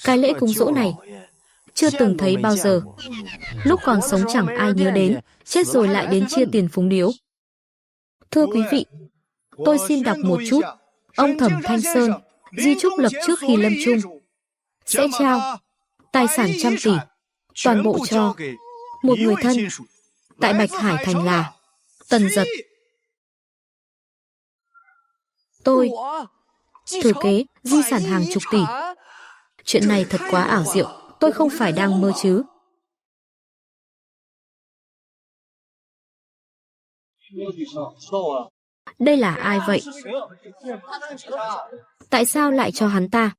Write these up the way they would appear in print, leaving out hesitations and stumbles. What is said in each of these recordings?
Cái lễ cúng giỗ này chưa từng thấy bao giờ. Lúc còn sống chẳng ai nhớ đến, chết rồi lại đến chia tiền phúng điếu. Thưa quý vị, tôi xin đọc một chút. Ông Thẩm Thanh Sơn di chúc lập trước khi lâm chung sẽ trao tài sản 100 tỷ toàn bộ cho một người thân tại Bạch Hải Thành là Tần Dật. Tôi thừa kế di sản hàng chục tỷ. Chuyện này thật quá ảo diệu, tôi không phải đang mơ chứ. Đây là ai vậy? Tại sao lại cho hắn ta?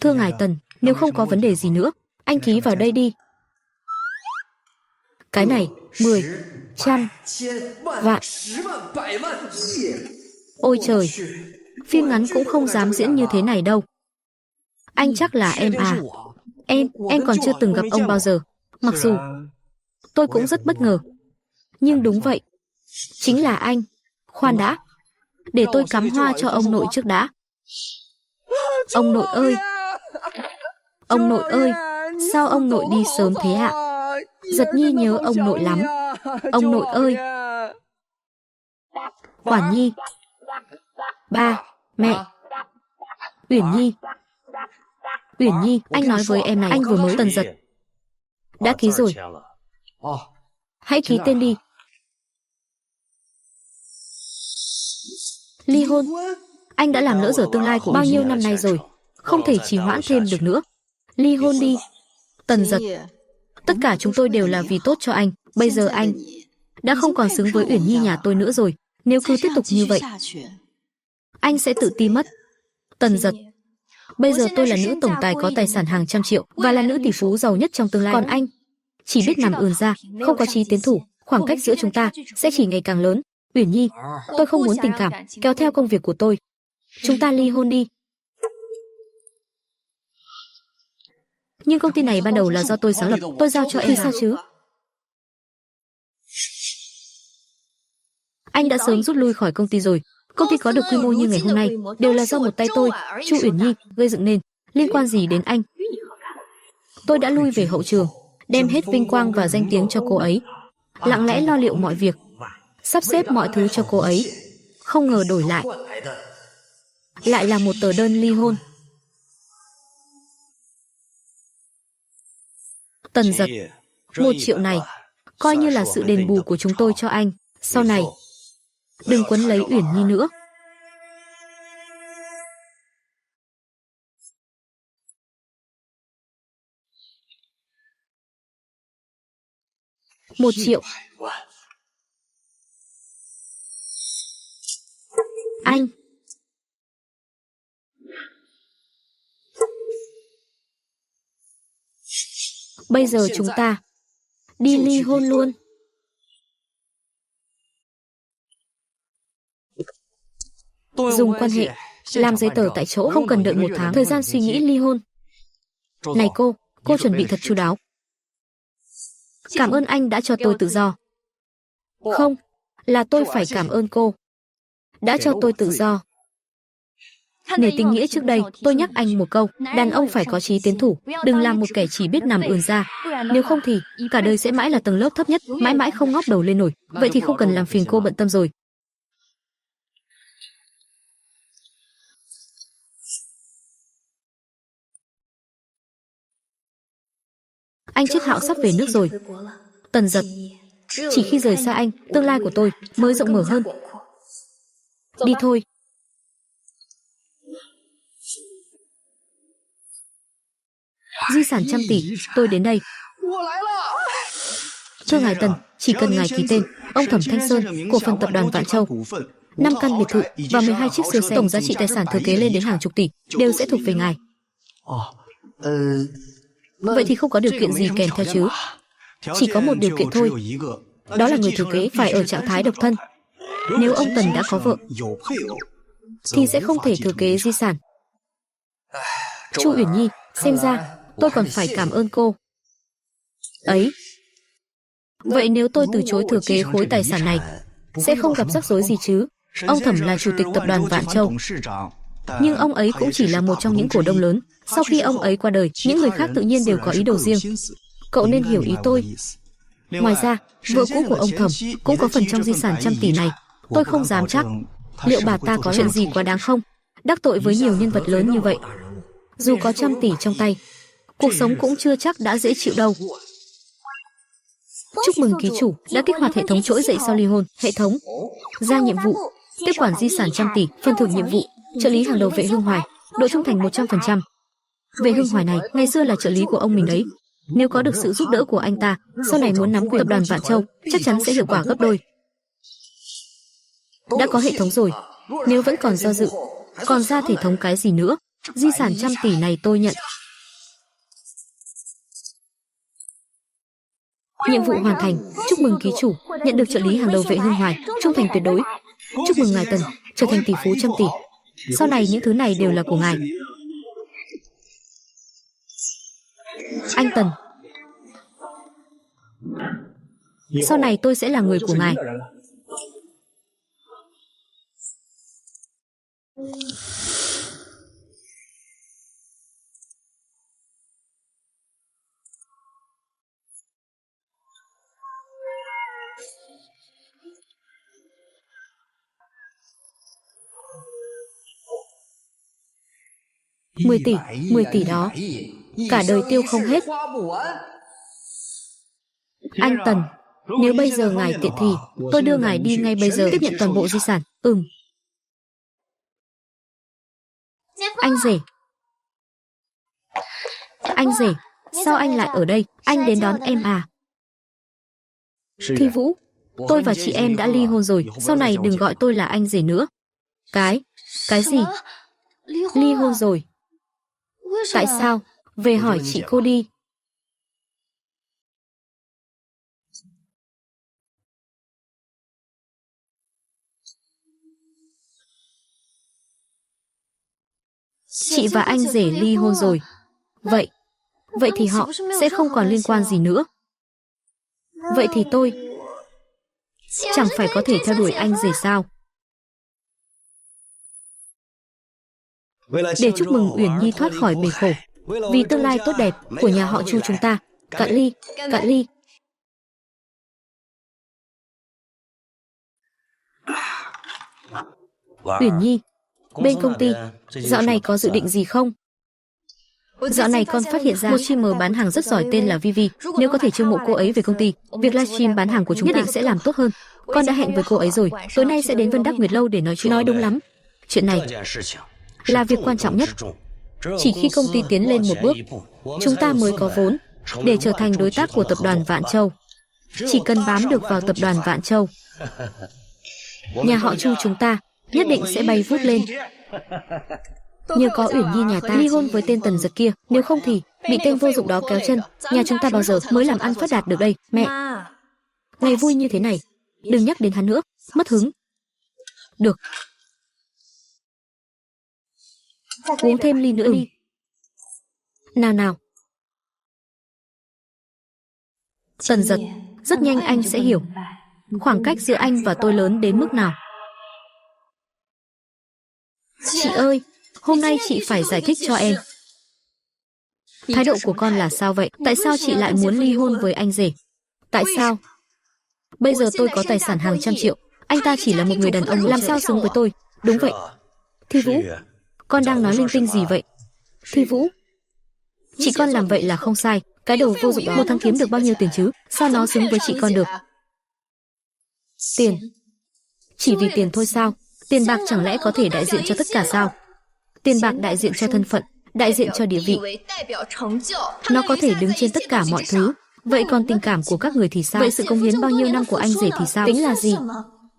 Thưa ngài Tần, nếu không có vấn đề gì nữa, anh ký vào đây đi. Cái này, 10, 100, vạn. Ôi trời, phim ngắn cũng không dám diễn như thế này đâu. Anh chắc là em à? Em còn chưa từng gặp ông bao giờ. Mặc dù tôi cũng rất bất ngờ. Nhưng đúng vậy, chính là anh. Khoan đã, để tôi cắm hoa cho ông nội trước đã. Ông nội ơi! Ông nội ơi! Sao ông nội đi sớm thế ạ? Giật Nhi nhớ ông nội lắm. Ông nội ơi! Oản Nhi, ba, mẹ, Uyển Nhi. Uyển Nhi, anh nói với em này, anh vừa mới Tần Dật đã ký rồi. Hãy ký tên đi. Ly hôn. Anh đã làm lỡ dở tương lai của bao nhiêu năm nay rồi, không thể trì hoãn thêm được nữa. Ly hôn đi. Tần Dật, tất cả chúng tôi đều là vì tốt cho anh. Bây giờ anh đã không còn xứng với Uyển Nhi nhà tôi nữa rồi. Nếu cứ tiếp tục như vậy, anh sẽ tự ti mất. Tần Dật, bây giờ tôi là nữ tổng tài có tài sản hàng trăm triệu và là nữ tỷ phú giàu nhất trong tương lai. Còn anh chỉ biết nằm ườn ra, không có chí tiến thủ. Khoảng cách giữa chúng ta sẽ chỉ ngày càng lớn. Uyển Nhi, tôi không muốn tình cảm kéo theo công việc của tôi. Chúng ta ly hôn đi. Nhưng công ty này ban đầu là do tôi sáng lập, tôi giao cho em thì sao chứ? Anh đã sớm rút lui khỏi công ty rồi. Công ty có được quy mô như ngày hôm nay đều là do một tay tôi, Chu Uyển Nhi, gây dựng nên. Liên quan gì đến anh? Tôi đã lui về hậu trường, đem hết vinh quang và danh tiếng cho cô ấy. Lặng lẽ lo liệu mọi việc, sắp xếp mọi thứ cho cô ấy. Không ngờ đổi lại là một tờ đơn ly hôn. Tần Dật, 1 triệu này coi như là sự đền bù của chúng tôi cho anh. Sau này đừng quấn lấy Uyển Nhi nữa. Một triệu. Anh. Bây giờ chúng ta đi ly hôn luôn. Dùng quan hệ, làm giấy tờ tại chỗ, không cần đợi 1 tháng thời gian suy nghĩ ly hôn. Này cô chuẩn bị thật chu đáo. Cảm ơn anh đã cho tôi tự do. Không, là tôi phải cảm ơn cô đã cho tôi tự do. Nể tình nghĩa trước đây, tôi nhắc anh một câu, đàn ông phải có chí tiến thủ, đừng làm một kẻ chỉ biết nằm ườn ra. Nếu không thì cả đời sẽ mãi là tầng lớp thấp nhất, mãi mãi không ngóc đầu lên nổi. Vậy thì không cần làm phiền cô bận tâm rồi. Anh Chiết Hạo sắp về nước rồi. Tần Dật, chỉ khi rời xa anh, tương lai của tôi mới rộng mở hơn. Đi thôi. Di sản 100 tỷ, tôi đến đây. Thưa ngài Tần, chỉ cần ngài ký tên, ông Thẩm Thanh Sơn, cổ phần tập đoàn Vạn Châu, 5 căn biệt thự và 12 chiếc siêu xe, tổng giá trị tài sản thừa kế lên đến hàng chục tỷ, đều sẽ thuộc về ngài. Vậy thì không có điều kiện gì kèm theo chứ? Chỉ có một điều kiện thôi, đó là người thừa kế phải ở trạng thái độc thân. Nếu ông Tần đã có vợ thì sẽ không thể thừa kế di sản. Chu Uyển Nhi, xem ra tôi còn phải cảm ơn cô ấy. Vậy nếu tôi từ chối thừa kế khối tài sản này, sẽ không gặp rắc rối gì chứ? Ông Thẩm là chủ tịch tập đoàn Vạn Châu, nhưng ông ấy cũng chỉ là một trong những cổ đông lớn. Sau khi ông ấy qua đời, những người khác tự nhiên đều có ý đồ riêng. Cậu nên hiểu ý tôi. Ngoài ra, vợ cũ của ông Thẩm cũng có phần trong di sản trăm tỷ này. Tôi không dám chắc. Liệu bà ta có chuyện gì quá đáng không? Đắc tội với nhiều nhân vật lớn như vậy, dù có trăm tỷ trong tay, cuộc sống cũng chưa chắc đã dễ chịu đâu. Chúc mừng ký chủ đã kích hoạt hệ thống trỗi dậy sau ly hôn. Hệ thống ra nhiệm vụ: tiếp quản di sản trăm tỷ. Phần thưởng nhiệm vụ: trợ lý hàng đầu Vệ Hưng Hoài, độ trung thành 100%. Vệ Hưng Hoài này ngày xưa là trợ lý của ông mình đấy. Nếu có được sự giúp đỡ của anh ta, sau này muốn nắm quyền tập đoàn Vạn Châu chắc chắn sẽ hiệu quả gấp đôi. Đã có hệ thống rồi, nếu vẫn còn do dự, còn ra thể thống cái gì nữa? Di sản trăm tỷ này tôi nhận. Nhiệm vụ hoàn thành. Chúc mừng ký chủ nhận được trợ lý hàng đầu Vệ Hưng Hoài, trung thành tuyệt đối. Chúc mừng ngài Tần trở thành tỷ phú trăm tỷ. Sau này những thứ này đều là của ngài. Anh Tần, sau này tôi sẽ là người của ngài. Mười tỷ đó, cả đời tiêu không hết. Anh Tần, nếu bây giờ ngài tiện thì tôi đưa ngài đi ngay bây giờ tiếp nhận toàn bộ di sản. Anh rể. Anh rể, sao anh lại ở đây? Anh đến đón em à? Thi Vũ, tôi và chị em đã ly hôn rồi, sau này đừng gọi tôi là anh rể nữa. Cái gì? Ly hôn rồi. Tại sao? Về hỏi chị cô đi. Chị và anh rể ly hôn rồi. Vậy thì họ sẽ không còn liên quan gì nữa. Vậy thì tôi chẳng phải có thể theo đuổi anh rể sao? Để chúc mừng Uyển Nhi thoát khỏi bể khổ, vì tương lai tốt đẹp của nhà họ Chu chúng ta. Cạn ly, cạn ly. Uyển Nhi, bên công ty dạo này có dự định gì không? Dạo này con phát hiện ra một streamer bán hàng rất giỏi tên là Vivi. Nếu có thể chiêu mộ cô ấy về công ty, việc livestream bán hàng của chúng nhất định sẽ làm tốt hơn. Con đã hẹn với cô ấy rồi, tối nay sẽ đến Vân Đắc Nguyệt Lâu để nói chuyện. Nói đúng lắm. Chuyện này là việc quan trọng nhất. Chỉ khi công ty tiến lên một bước, chúng ta mới có vốn để trở thành đối tác của tập đoàn Vạn Châu. Chỉ cần bám được vào tập đoàn Vạn Châu, nhà họ Chu chúng ta nhất định sẽ bay vút lên. Nhờ có Uyển Nhi nhà ta ly hôn với tên Tần Giật kia, nếu không thì bị tên vô dụng đó kéo chân, nhà chúng ta bao giờ mới làm ăn phát đạt được đây? Mẹ, ngày vui như thế này, đừng nhắc đến hắn nữa, mất hứng. Được. Uống thêm ly nữa đi. Nào. Tần Giật, rất nhanh anh sẽ hiểu khoảng cách giữa anh và tôi lớn đến mức nào. Chị ơi, hôm nay chị phải giải thích cho em. Thái độ của con là sao vậy? Tại sao chị lại muốn ly hôn với anh rể? Tại sao? Bây giờ tôi có tài sản hàng trăm triệu, anh ta chỉ là một người đàn ông, làm sao xứng với tôi? Đúng vậy. Thi Vũ, con đang nói linh tinh gì vậy? Thi Vũ, chị con làm vậy là không sai. Cái đồ vô dụng đó, một tháng kiếm được bao nhiêu tiền chứ? Sao nó xứng với chị con được? Tiền? Chỉ vì tiền thôi sao? Tiền bạc chẳng lẽ có thể đại diện cho tất cả sao? Tiền bạc đại diện cho thân phận, đại diện cho địa vị. Nó có thể đứng trên tất cả mọi thứ. Vậy còn tình cảm của các người thì sao? Vậy sự cống hiến bao nhiêu năm của anh rể thì sao? Tính là gì?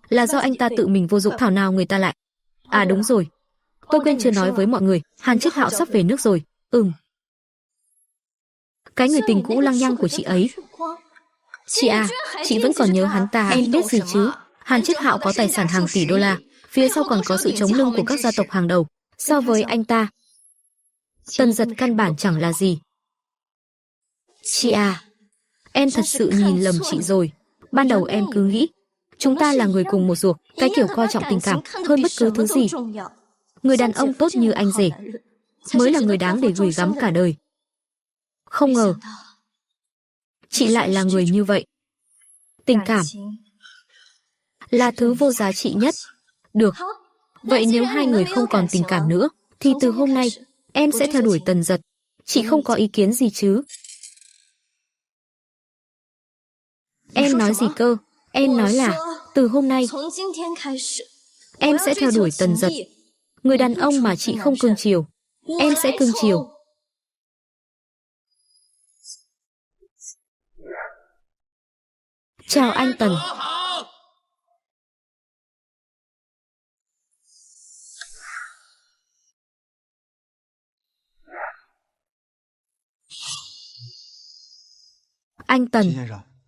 Là do anh ta tự mình vô dụng, thảo nào người ta lại. À đúng rồi, tôi quên chưa nói với mọi người, Hàn Chiết Hạo sắp về nước rồi. Cái người tình cũ lăng nhăng của chị ấy. Chị à, chị vẫn còn nhớ hắn ta. Em biết gì chứ? Hàn Chiết Hạo có tài sản hàng tỷ đô la, phía sau còn có sự chống lưng của các gia tộc hàng đầu. So với anh ta, Tần Giật căn bản chẳng là gì. Chị à, em thật sự nhìn lầm chị rồi. Ban đầu em cứ nghĩ chúng ta là người cùng một ruột, cái kiểu coi trọng tình cảm hơn bất cứ thứ gì. Người đàn ông tốt như anh rể mới là người đáng để gửi gắm cả đời. Không ngờ chị lại là người như vậy. Tình cảm là thứ vô giá trị nhất. Được, vậy nếu hai người không còn tình cảm nữa, thì từ hôm nay em sẽ theo đuổi Tần Dật. Chị không có ý kiến gì chứ? Em nói gì cơ? Em nói là từ hôm nay em sẽ theo đuổi Tần Dật. Người đàn ông mà chị không cưng chiều, em sẽ cưng chiều. Chào anh Tần. Anh Tần,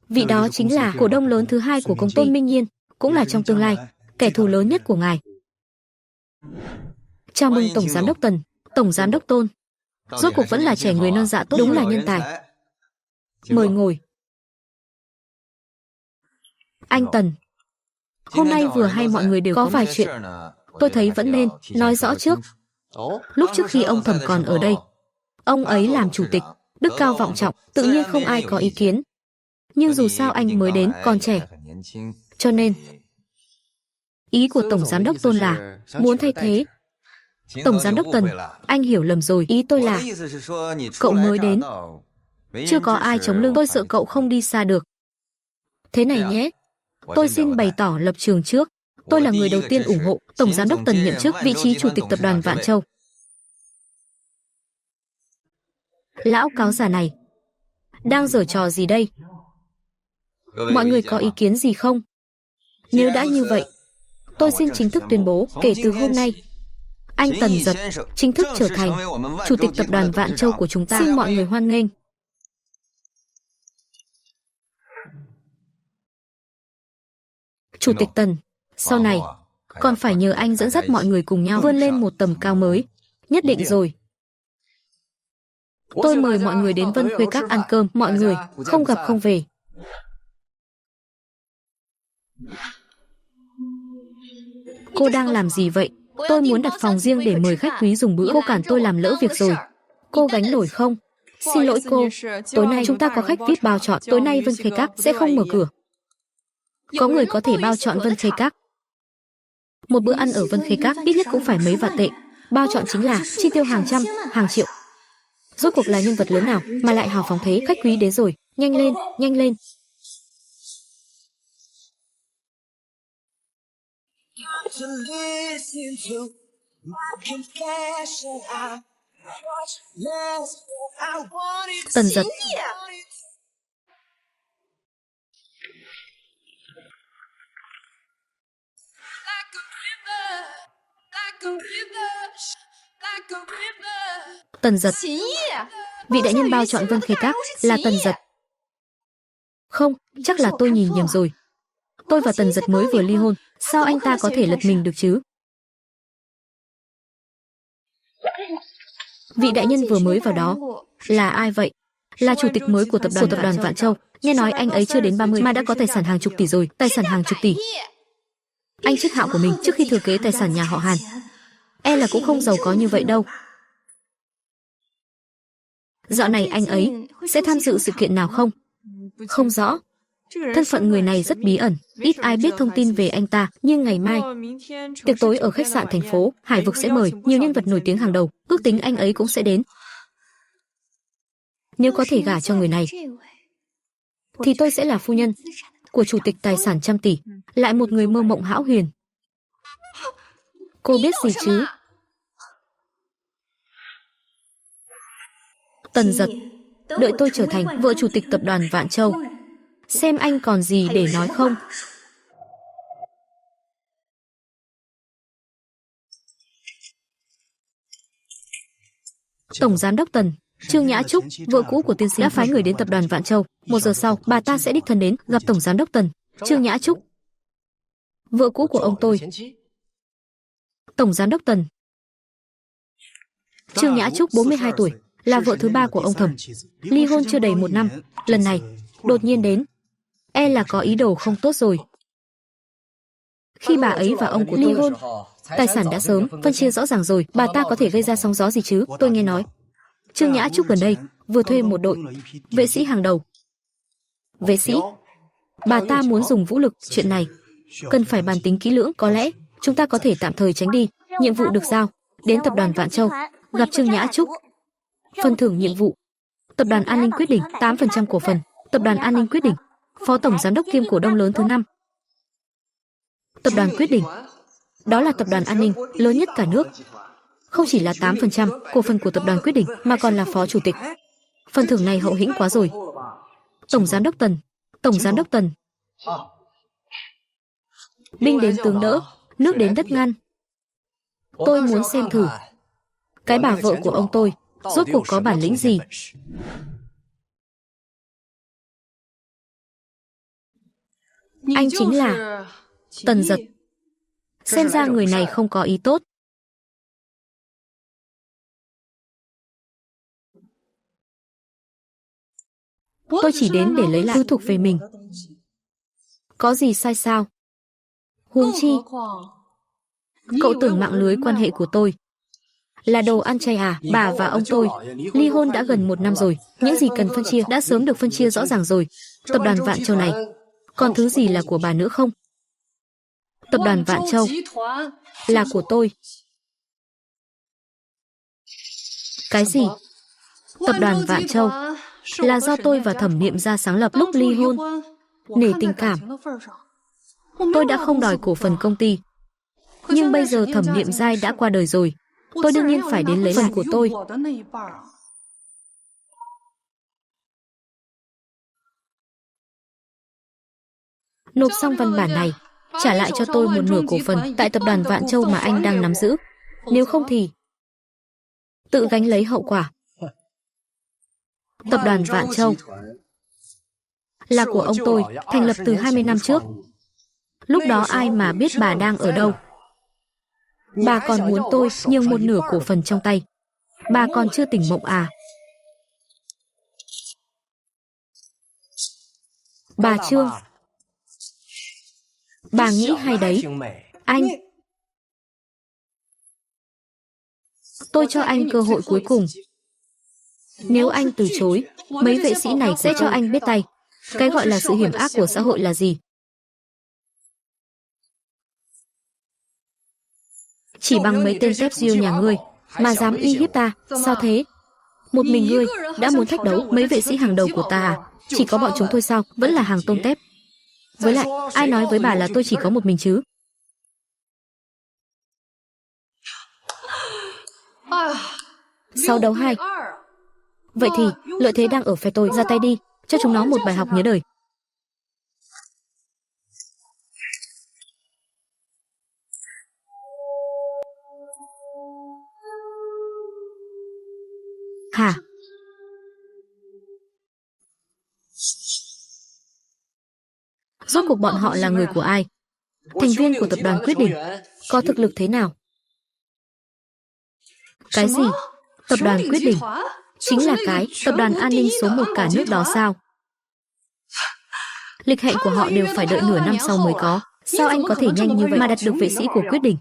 vị đó chính là cổ đông lớn thứ hai của công ty Tôn Minh Nhiên, cũng là trong tương lai kẻ thù lớn nhất của ngài. Chào mừng Tổng Giám đốc Tần, Tổng Giám đốc Tôn. Rốt cuộc vẫn là trẻ người non dạ tốt, đúng là nhân tài. Mời ngồi. Anh Tần, hôm nay vừa hay mọi người đều có vài chuyện, tôi thấy vẫn nên nói rõ trước. Lúc trước khi ông Thẩm còn ở đây, ông ấy làm chủ tịch, đức cao vọng trọng, tự nhiên không ai có ý kiến. Nhưng dù sao anh mới đến, còn trẻ. Cho nên, ý của Tổng Giám đốc Tôn là muốn thay thế. Tổng Giám đốc Tần, anh hiểu lầm rồi, ý tôi là cậu mới đến, chưa có ai chống lưng, tôi sợ cậu không đi xa được. Thế này nhé, tôi xin bày tỏ lập trường trước. Tôi là người đầu tiên ủng hộ Tổng Giám đốc Tần nhậm chức vị trí Chủ tịch Tập đoàn Vạn Châu. Lão cáo già này đang giở trò gì đây? Mọi người có ý kiến gì không? Nếu đã như vậy, tôi xin chính thức tuyên bố, kể từ hôm nay, anh Tần Dật chính thức trở thành Chủ tịch Tập đoàn Vạn Châu của chúng ta. Xin mọi người hoan nghênh. Chủ tịch Tần, sau này còn phải nhờ anh dẫn dắt mọi người cùng nhau vươn lên một tầm cao mới. Nhất định rồi. Tôi mời mọi người đến Vân Khuê Các ăn cơm. Mọi người không gặp không về. Cô đang làm gì vậy? Tôi muốn đặt phòng riêng để mời khách quý dùng bữa. Cô cản tôi làm lỡ việc rồi. Cô gánh nổi không? Xin lỗi cô. Tối nay chúng ta có khách VIP bao chọn. Tối nay Vân Khuê Các sẽ không mở cửa. Có người có thể bao chọn Vân Khuê Các. Một bữa ăn ở Vân Khuê Các ít nhất cũng phải mấy vạn tệ. Bao chọn chính là chi tiêu hàng trăm, hàng triệu. Rốt cuộc là nhân vật lớn nào mà lại hào phóng thế? Khách quý đến rồi. Nhanh lên, nhanh lên. Tần Dật. Tần Dật. Vị đại nhân bao chọn Vân Khuê Các là Tần Dật. Không, chắc là tôi nhìn nhầm rồi. Tôi và Tần Dật mới vừa ly hôn, sao anh ta có thể lật mình được chứ? Vị đại nhân vừa mới vào đó là ai vậy? Là chủ tịch mới của tập đoàn Vạn Châu. Nghe nói anh ấy chưa đến 30 mà đã có tài sản hàng chục tỷ rồi. Tài sản hàng chục tỷ. Anh Trích Hạo của mình trước khi thừa kế tài sản nhà họ Hàn, e là cũng không giàu có như vậy đâu. Dạo này anh ấy sẽ tham dự sự kiện nào không? Không rõ. Thân phận người này rất bí ẩn, ít ai biết thông tin về anh ta. Nhưng ngày mai, tiệc tối ở khách sạn thành phố Hải Vực sẽ mời nhiều nhân vật nổi tiếng hàng đầu. Ước tính anh ấy cũng sẽ đến. Nếu có thể gả cho người này, thì tôi sẽ là phu nhân của chủ tịch tài sản trăm tỷ, lại một người mơ mộng hão huyền. Cô biết gì chứ? Tần Dật, đợi tôi trở thành vợ chủ tịch tập đoàn Vạn Châu, xem anh còn gì để nói không. Tổng Giám đốc Tần, Trương Nhã Trúc, vợ cũ của tiên sĩ đã phái người đến tập đoàn Vạn Châu. 1 giờ sau, bà ta sẽ đích thân đến gặp Tổng Giám đốc Tần, Trương Nhã Trúc, vợ cũ của ông tôi. Tổng Giám đốc Tần. Trương Nhã Trúc 42 tuổi, là vợ thứ 3 của ông Thẩm. Ly hôn chưa đầy 1 năm, lần này đột nhiên đến. E là có ý đồ không tốt rồi. Khi bà ấy và ông của ly hôn, tài sản đã sớm phân chia rõ ràng rồi, bà ta có thể gây ra sóng gió gì chứ? Tôi nghe nói Trương Nhã Trúc gần đây vừa thuê một đội vệ sĩ hàng đầu. Vệ sĩ? Bà ta muốn dùng vũ lực, chuyện này cần phải bàn tính kỹ lưỡng. Có lẽ chúng ta có thể tạm thời tránh đi. Nhiệm vụ được giao đến tập đoàn Vạn Châu, gặp Trương Nhã Trúc. Phần thưởng nhiệm vụ: tập đoàn An Ninh quyết định 8% cổ phần. Tập đoàn An Ninh quyết định, phó tổng giám đốc kiêm cổ đông lớn thứ 5. Tập đoàn quyết định, đó là tập đoàn an ninh lớn nhất cả nước. Không chỉ là 8% cổ phần của tập đoàn quyết định mà còn là phó chủ tịch. Phần thưởng này hậu hĩnh quá rồi. Tổng giám đốc Tần, tổng giám đốc Tần. Binh đến tướng đỡ, nước đến đất ngăn. Tôi muốn xem thử cái bà vợ của ông tôi rốt cuộc có bản lĩnh gì. Anh chính là Tần Giật. Xem ra người này không có ý tốt. Tôi chỉ đến để lấy lại thứ thuộc về mình. Có gì sai sao? Huống chi, cậu tưởng mạng lưới quan hệ của tôi là đồ ăn chay à? Bà và ông tôi ly hôn đã gần 1 năm rồi. Những gì cần phân chia đã sớm được phân chia rõ ràng rồi. Tập đoàn Vạn Châu này, còn thứ gì là của bà nữa không? Tập đoàn Vạn Châu là của tôi. Cái gì? Tập đoàn Vạn Châu là do tôi và Thẩm Niệm Gia sáng lập lúc ly hôn. Nể tình cảm, tôi đã không đòi cổ phần công ty. Nhưng bây giờ Thẩm Niệm Giai đã qua đời rồi, tôi đương nhiên phải đến lấy phần của tôi. Nộp xong văn bản này, trả lại cho tôi một nửa cổ phần tại tập đoàn Vạn Châu mà anh đang nắm giữ. Nếu không thì tự gánh lấy hậu quả. Tập đoàn Vạn Châu là của ông tôi, thành lập từ 20 năm trước. Lúc đó ai mà biết bà đang ở đâu. Bà còn muốn tôi nhường một nửa cổ phần trong tay. Bà còn chưa tỉnh mộng à? Bà Trương, bà nghĩ hay đấy. Anh, tôi cho anh cơ hội cuối cùng. Nếu anh từ chối, mấy vệ sĩ này sẽ cho anh biết tay. Cái gọi là sự hiểm ác của xã hội là gì? Chỉ bằng mấy tên tép diêu nhà ngươi mà dám uy hiếp ta, sao thế? Một mình ngươi đã muốn thách đấu mấy vệ sĩ hàng đầu của ta à? Chỉ có bọn chúng thôi sao? Vẫn là hàng tôm tép. Với lại, ai nói với bà là tôi chỉ có một mình chứ? Sau đấu 2. Vậy thì, lợi thế đang ở phe tôi, ra tay đi, cho chúng nó một bài học nhớ đời. Hả? Rốt cuộc bọn họ là người của ai? Thành viên của tập đoàn quyết định, có thực lực thế nào? Cái gì? Tập đoàn quyết định chính là cái tập đoàn an ninh số 1 cả nước đó sao? Lịch hẹn của họ đều phải đợi nửa năm sau mới có. Sao anh có thể nhanh như vậy mà đạt được vệ sĩ của quyết định?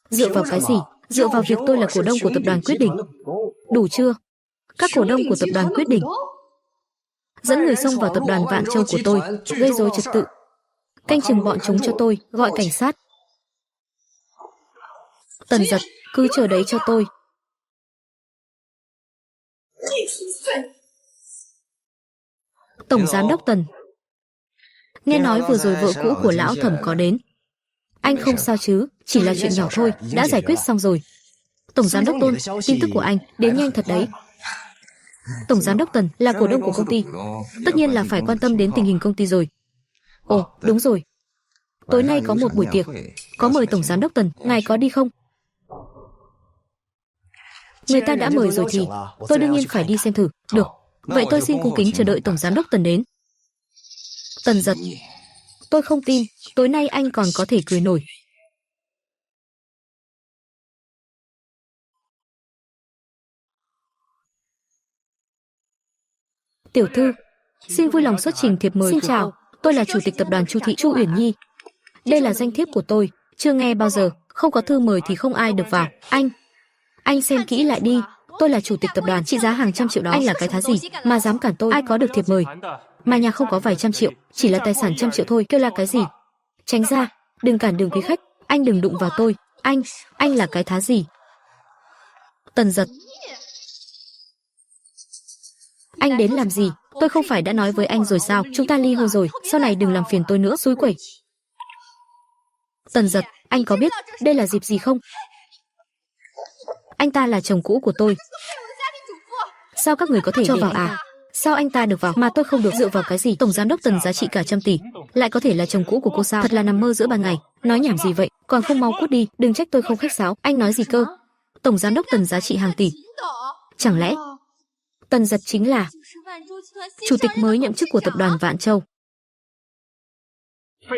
Dựa vào cái gì? Dựa vào việc tôi là cổ đông của tập đoàn quyết định. Đủ chưa? Các cổ đông của tập đoàn quyết định dẫn người xông vào tập đoàn Vạn Châu của tôi, gây rối trật tự, canh chừng bọn chúng cho tôi, gọi cảnh sát. Tần Giật, cứ chờ đấy cho tôi. Tổng giám đốc Tần, nghe nói vừa rồi vợ cũ của lão Thẩm có đến. Anh không sao chứ? Chỉ là chuyện nhỏ thôi, đã giải quyết xong rồi. Tổng giám đốc Tôn, tin tức của anh đến nhanh thật đấy. Tổng giám đốc Tần là cổ đông của công ty, tất nhiên là phải quan tâm đến tình hình công ty rồi. Ồ, đúng rồi. Tối nay có một buổi tiệc, có mời tổng giám đốc Tần, ngài có đi không? Người ta đã mời rồi thì tôi đương nhiên phải đi xem thử. Được, vậy tôi xin cung kính chờ đợi tổng giám đốc Tần đến. Tần Giật, tôi không tin, tối nay anh còn có thể cười nổi. Tiểu thư, Xin vui lòng xuất trình thiệp mời. Xin chào, tôi là chủ tịch tập đoàn Chu Thị, Chu Uyển Nhi. Đây là danh thiếp của tôi, chưa nghe bao giờ, không có thư mời thì không ai được vào. Anh xem kỹ lại đi. Tôi là chủ tịch tập đoàn, trị giá hàng trăm triệu đó. Anh là cái thá gì mà dám cản tôi? Ai có được thiệp mời? Mà nhà không có vài trăm triệu, chỉ là tài sản trăm triệu thôi, kêu là cái gì? Tránh ra, đừng cản đường quý khách, anh đừng đụng vào tôi. Anh là cái thá gì? Tần Giật. Anh đến làm gì? Tôi không phải đã nói với anh rồi sao? Chúng ta ly hôn rồi, sau này đừng làm phiền tôi nữa, xúi quẩy. Tần Giật, anh có biết đây là dịp gì không? Anh ta là chồng cũ của tôi. Sao các người có thể cho vào à? Sao anh ta được vào mà tôi không được? Dựa vào cái gì? Tổng giám đốc Tần giá trị cả trăm tỷ, lại có thể là chồng cũ của cô sao? Thật là nằm mơ giữa ban ngày. Nói nhảm gì vậy? Còn không mau cút đi, đừng trách tôi không khách sáo. Anh nói gì cơ? Tổng giám đốc Tần giá trị hàng tỷ. Chẳng lẽ Tần Giật chính là chủ tịch mới nhậm chức của tập đoàn Vạn Châu?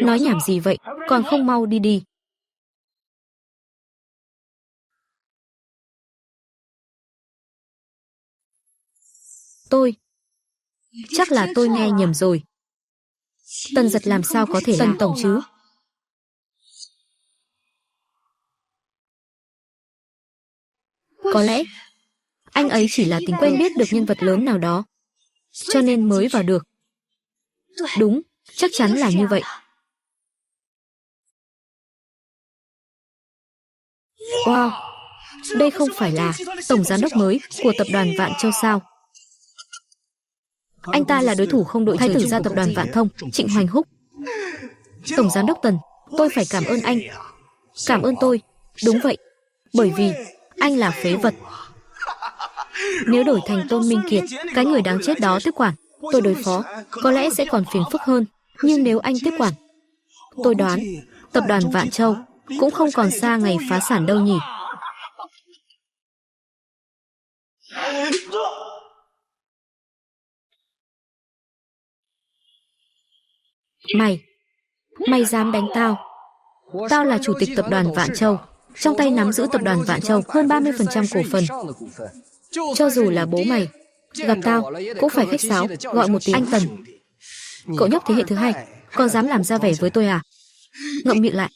Nói nhảm gì vậy? Còn không mau đi đi. Chắc là tôi nghe nhầm rồi. Tần Giật làm sao có thể là Tần tổng chứ? Có lẽ anh ấy chỉ là tính quen biết được nhân vật lớn nào đó, cho nên mới vào được. Đúng, chắc chắn là như vậy. Wow, đây không phải là tổng giám đốc mới của tập đoàn Vạn Châu sao? Anh ta là đối thủ không đội trời chung của tập đoàn Vạn Thông, Trịnh Hoành Húc. Tổng giám đốc Tần, tôi phải cảm ơn anh. Cảm ơn tôi? Đúng vậy, bởi vì anh là phế vật. Nếu đổi thành Tôn Minh Kiệt, cái người đáng chết đó tiếp quản, tôi đối phó có lẽ sẽ còn phiền phức hơn. Nhưng nếu anh tiếp quản, tôi đoán tập đoàn Vạn Châu cũng không còn xa ngày phá sản đâu nhỉ. Mày dám đánh tao? Tao là chủ tịch tập đoàn Vạn Châu, trong tay nắm giữ tập đoàn Vạn Châu hơn 30% cổ phần. Cho dù là bố mày gặp tao cũng phải khách sáo, gọi một tiếng anh Tần. Cậu nhóc thế hệ thứ hai còn dám làm ra vẻ với tôi à? Ngậm miệng lại.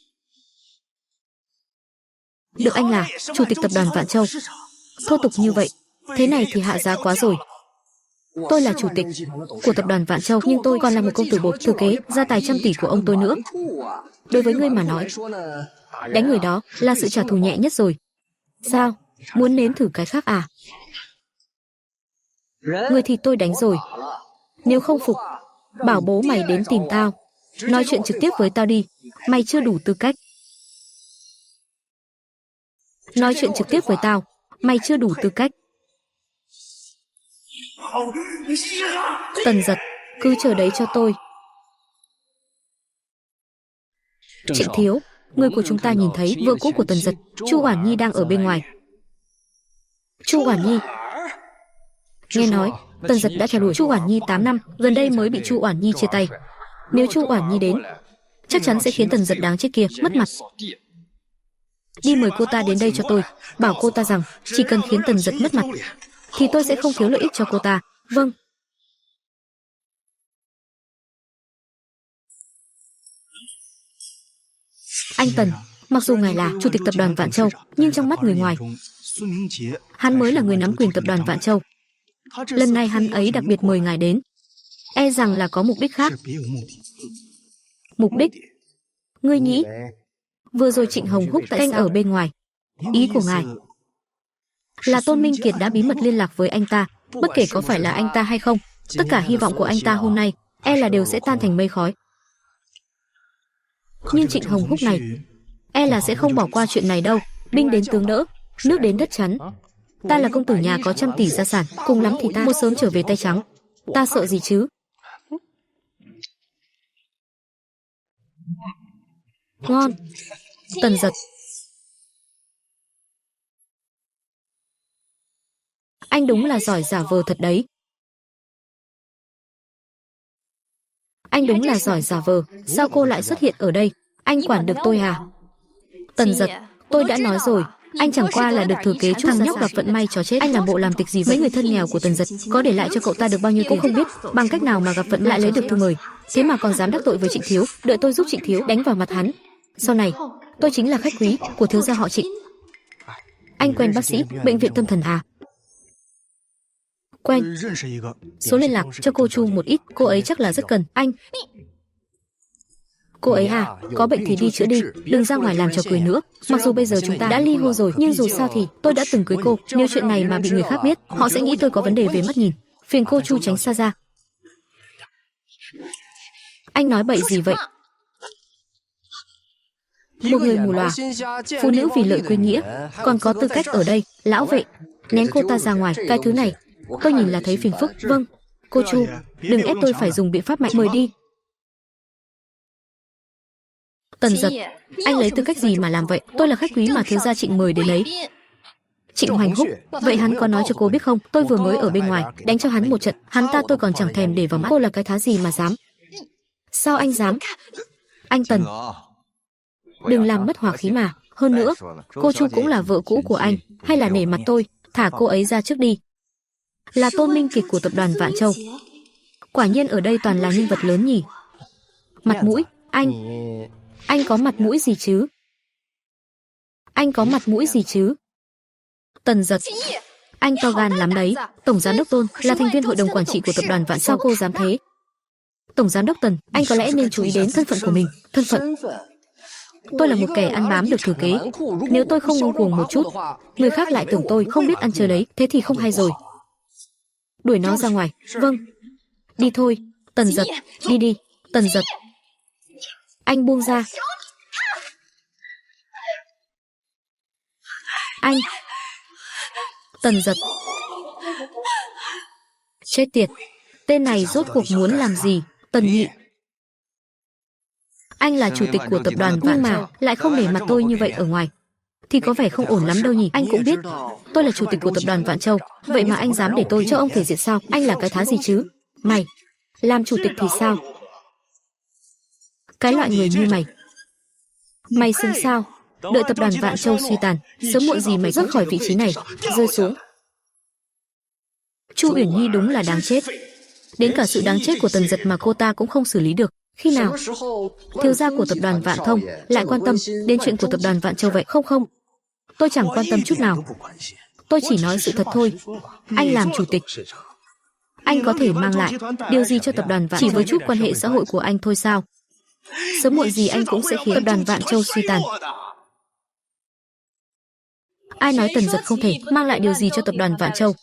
Được anh là chủ tịch tập đoàn Vạn Châu, thô tục như vậy, thế này thì hạ giá quá rồi. Tôi là chủ tịch của tập đoàn Vạn Châu, nhưng tôi còn là một công tử bột, thừa kế gia tài trăm tỷ của ông tôi nữa. Đối với ngươi mà nói, đánh người đó là sự trả thù nhẹ nhất rồi. Sao? Muốn nếm thử cái khác à? Người thì tôi đánh rồi. Nếu không phục, bảo bố mày đến tìm tao, nói chuyện trực tiếp với tao đi. Mày chưa đủ tư cách. Nói chuyện trực tiếp với tao, mày chưa đủ tư cách. Tần Giật, cứ chờ đấy cho tôi. Trịnh thiếu, người của chúng ta nhìn thấy vợ cũ của Tần Giật, Chu Oản Nhi đang ở bên ngoài. Chu Oản Nhi? Nghe nói Tần Giật đã theo đuổi Chu Oản Nhi 8 năm, gần đây mới bị Chu Oản Nhi chia tay. Nếu Chu Oản Nhi đến, chắc chắn sẽ khiến Tần Giật đáng chết kia mất mặt. Đi mời cô ta đến đây cho tôi, bảo cô ta rằng chỉ cần khiến Tần Giật mất mặt thì tôi sẽ không thiếu lợi ích cho cô ta. Vâng. Anh Tần, mặc dù ngài là chủ tịch tập đoàn Vạn Châu, nhưng trong mắt người ngoài, hắn mới là người nắm quyền tập đoàn Vạn Châu. Lần này hắn ấy đặc biệt mời ngài đến, e rằng là có mục đích khác. Mục đích? Ngươi nghĩ vừa rồi Trịnh Hồng Húc canh ở bên ngoài, ý của ngài là Tôn Minh Kiệt đã bí mật liên lạc với anh ta, bất kể có phải là anh ta hay không, tất cả hy vọng của anh ta hôm nay e là đều sẽ tan thành mây khói. Nhưng Trịnh Hồng Húc này e là sẽ không bỏ qua chuyện này đâu. Binh đến tướng đỡ, nước đến đất chắn. Ta là công tử nhà có trăm tỷ gia sản, cùng lắm thì ta một sớm trở về tay trắng. Ta sợ gì chứ? Ngon. Tần Giật, anh đúng là giỏi giả vờ thật đấy. Anh đúng là giỏi giả vờ. Sao cô lại xuất hiện ở đây? Anh quản được tôi à? Tần Giật, tôi đã nói rồi, Anh chẳng qua là được thừa kế chút thằng nhóc gặp vận may chó chết. Anh làm bộ làm tịch gì vậy? Mấy người thân nghèo của Tần Dật có để lại cho cậu ta được bao nhiêu cũng không biết, bằng cách nào mà gặp vận lại lấy được thư mời. Thế mà còn dám đắc tội với Trịnh Thiếu, đợi tôi giúp Trịnh Thiếu đánh vào mặt hắn. Sau này, tôi chính là khách quý của thiếu gia họ Trịnh. Anh quen bác sĩ bệnh viện tâm thần à? Quen. Số liên lạc cho cô Chu một ít, cô ấy chắc là rất cần anh. Cô ấy à, có bệnh thì đi chữa đi, đừng ra ngoài làm trò cười nữa. Mặc dù bây giờ chúng ta đã ly hôn rồi, nhưng dù sao thì tôi đã từng cưới cô. Nếu chuyện này mà bị người khác biết, họ sẽ nghĩ tôi có vấn đề về mắt nhìn. Phiền cô Chu tránh xa ra. Anh nói bậy gì vậy? Một người mù lòa, phụ nữ vì lợi quên nghĩa, còn có tư cách ở đây. Lão vệ, ném cô ta ra ngoài. Cái thứ này, tôi nhìn là thấy phiền phức. Vâng, cô Chu, đừng ép tôi phải dùng biện pháp mạnh. Mời đi. Tần Dật, anh lấy tư cách gì mà làm vậy? Tôi là khách quý mà thiếu gia Trịnh mời đến đấy. Trịnh Hoành Húc, vậy hắn có nói cho cô biết không? Tôi vừa mới ở bên ngoài, đánh cho hắn một trận, hắn ta tôi còn chẳng thèm để vào mắt. Cô là cái thá gì mà dám? Sao anh dám? Anh Tần, đừng làm mất hòa khí mà. Hơn nữa, cô Chu cũng là vợ cũ của anh, hay là nể mặt tôi, thả cô ấy ra trước đi. Là Tôn Minh Kiệt của tập đoàn Vạn Châu. Quả nhiên ở đây toàn là nhân vật lớn nhỉ. Mặt mũi, anh có mặt mũi gì chứ? Anh có mặt mũi gì chứ? Tần Dật, anh to gan lắm đấy. Tổng giám đốc Tôn là thành viên hội đồng quản trị của tập đoàn Vạn. Sao cô dám thế? Tổng giám đốc Tần, anh có lẽ nên chú ý đến thân phận của mình. Thân phận? Tôi là một kẻ ăn bám được thừa kế. Nếu tôi không ngông cuồng một chút, người khác lại tưởng tôi không biết ăn chơi đấy, thế thì không hay rồi. Đuổi nó ra ngoài. Vâng. Đi thôi. Tần Dật, đi đi. Tần Dật, anh buông ra. Anh. Tần Dật. Chết tiệt. Tên này rốt cuộc muốn làm gì? Tần Nhị. Anh là chủ tịch của tập đoàn nhưng mà lại không nể mặt tôi như vậy ở ngoài, thì có vẻ không ổn lắm đâu nhỉ. Anh cũng biết tôi là chủ tịch của tập đoàn Vạn Châu, vậy mà anh dám để tôi cho ông thể diện sao? Anh là cái thá gì chứ? Mày làm chủ tịch thì sao? Cái loại người như mày xứng sao? Đợi tập đoàn Vạn Châu suy tàn, sớm muộn gì mày rớt khỏi vị trí này, rơi xuống. Chu Uyển Nhi đúng là đáng chết. Đến cả sự đáng chết của Tần Dật mà cô ta cũng không xử lý được. Khi nào thiếu gia của tập đoàn Vạn Thông lại quan tâm đến chuyện của tập đoàn Vạn Châu vậy? Không, tôi chẳng quan tâm chút nào. Tôi chỉ nói sự thật thôi. Anh làm chủ tịch, anh có thể mang lại điều gì cho tập đoàn Vạn Chỉ với chút quan hệ xã hội của anh thôi sao? Sớm muộn gì anh cũng sẽ khiến tập đoàn Vạn Châu suy tàn. Ai nói Tần Dật không thể mang lại điều gì cho tập đoàn Vạn Châu?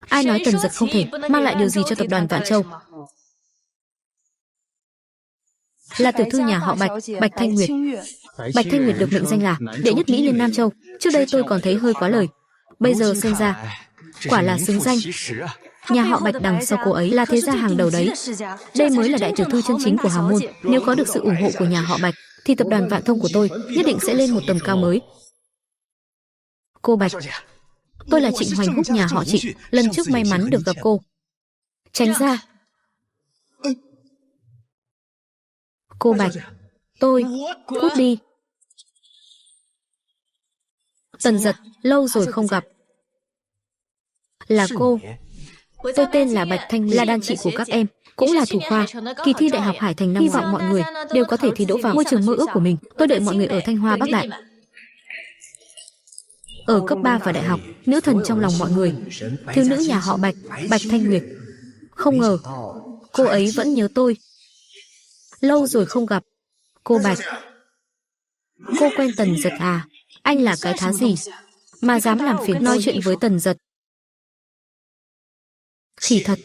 Ai nói Tần Dật không thể mang lại điều gì cho tập đoàn Vạn Châu? Là tiểu thư nhà họ Bạch, Bạch Thanh Nguyệt. Bạch Thanh Nguyệt được mệnh danh là đệ nhất mỹ nhân Nam Châu. Trước đây tôi còn thấy hơi quá lời, bây giờ xem ra quả là xứng danh. Nhà họ Bạch đằng sau cô ấy là thế gia hàng đầu đấy. Đây mới là đại tiểu thư chân chính của hào môn. Nếu có được sự ủng hộ của nhà họ Bạch, thì tập đoàn Vạn Thông của tôi nhất định sẽ lên một tầm cao mới. Cô Bạch, tôi là Trịnh Hoành Húc nhà họ Trịnh, lần trước may mắn được gặp cô. Tránh ra. Cô Bạch, tôi, cút đi. Tần Dật, lâu rồi không gặp. Là cô. Tôi tên là Bạch Thanh Nguyệt, là đàn chị của các em, cũng là thủ khoa kỳ thi Đại học Hải Thành năm. Hy vọng mọi người đều có thể thi đỗ vào ngôi trường mơ ước của mình. Tôi đợi mọi người ở Thanh Hoa Bắc Đại. Ở cấp 3 và đại học, nữ thần trong lòng mọi người, thiếu nữ nhà họ Bạch, Bạch Thanh Nguyệt. Không ngờ, cô ấy vẫn nhớ tôi. Lâu rồi không gặp. Cô Bạch, cô quen Tần Dật à? Anh là cái thá gì mà dám làm phiền nói chuyện với Tần Dật? Khỉ thật.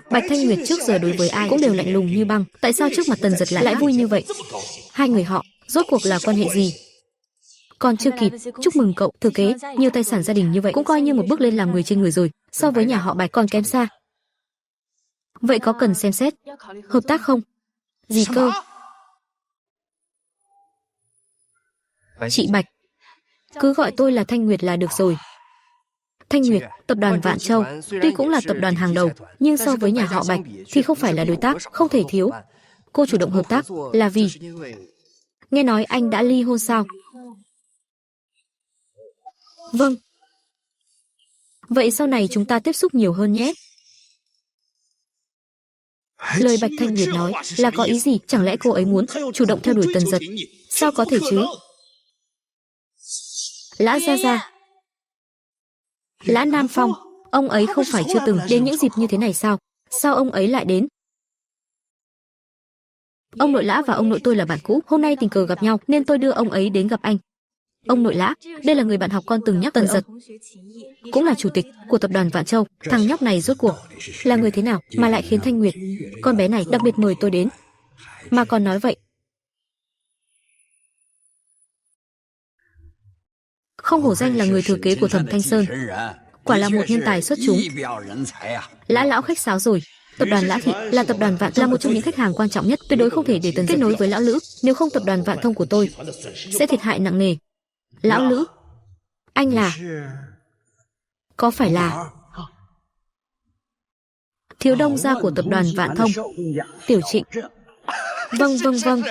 Bạch Thanh Nguyệt trước giờ đối với ai cũng đều lạnh lùng như băng. Tại sao trước mặt Tần Dật lại vui như vậy? Hai người họ rốt cuộc là quan hệ gì? Còn chưa kịp chúc mừng cậu thừa kế nhiều tài sản gia đình như vậy cũng coi như một bước lên làm người trên người rồi. So với nhà họ Bạch còn kém xa. Vậy có cần xem xét hợp tác không? Gì cơ? Chị Bạch, cứ gọi tôi là Thanh Nguyệt là được rồi. Thanh Nguyệt, tập đoàn Vạn Châu tuy cũng là tập đoàn hàng đầu, nhưng so với nhà họ Bạch thì không phải là đối tác, không thể thiếu. Cô chủ động hợp tác là vì Nghe nói anh đã ly hôn sao? Vâng. Vậy sau này chúng ta tiếp xúc nhiều hơn nhé. Lời Bạch Thanh Nguyệt nói là có ý gì? Chẳng lẽ cô ấy muốn chủ động theo đuổi Tần Dật? Sao có thể chứ? Lã Gia Gia, Lã Nam Phong, ông ấy không phải chưa từng đến những dịp như thế này sao? Sao ông ấy lại đến? Ông nội Lã và ông nội tôi là bạn cũ, hôm nay tình cờ gặp nhau nên tôi đưa ông ấy đến gặp anh. Ông nội Lã, đây là người bạn học con từng nhắc Tần Dật, cũng là chủ tịch của tập đoàn Vạn Châu. Thằng nhóc này rốt cuộc là người thế nào mà lại khiến Thanh Nguyệt, con bé này đặc biệt mời tôi đến, mà còn nói vậy? Không hổ danh là người thừa kế của Thẩm Thanh Sơn, quả là một nhân tài xuất chúng. Lã lão khách sáo rồi. Tập đoàn Lã Thị là tập đoàn Vạn, là một trong những khách hàng quan trọng nhất, tuyệt đối không thể để Tần Dật kết nối với lão Lữ, nếu không tập đoàn Vạn Thông của tôi sẽ thiệt hại nặng nề. Lão Lữ, anh là... Có phải là thiếu đông gia của tập đoàn Vạn Thông, Tiểu Trịnh? Vâng.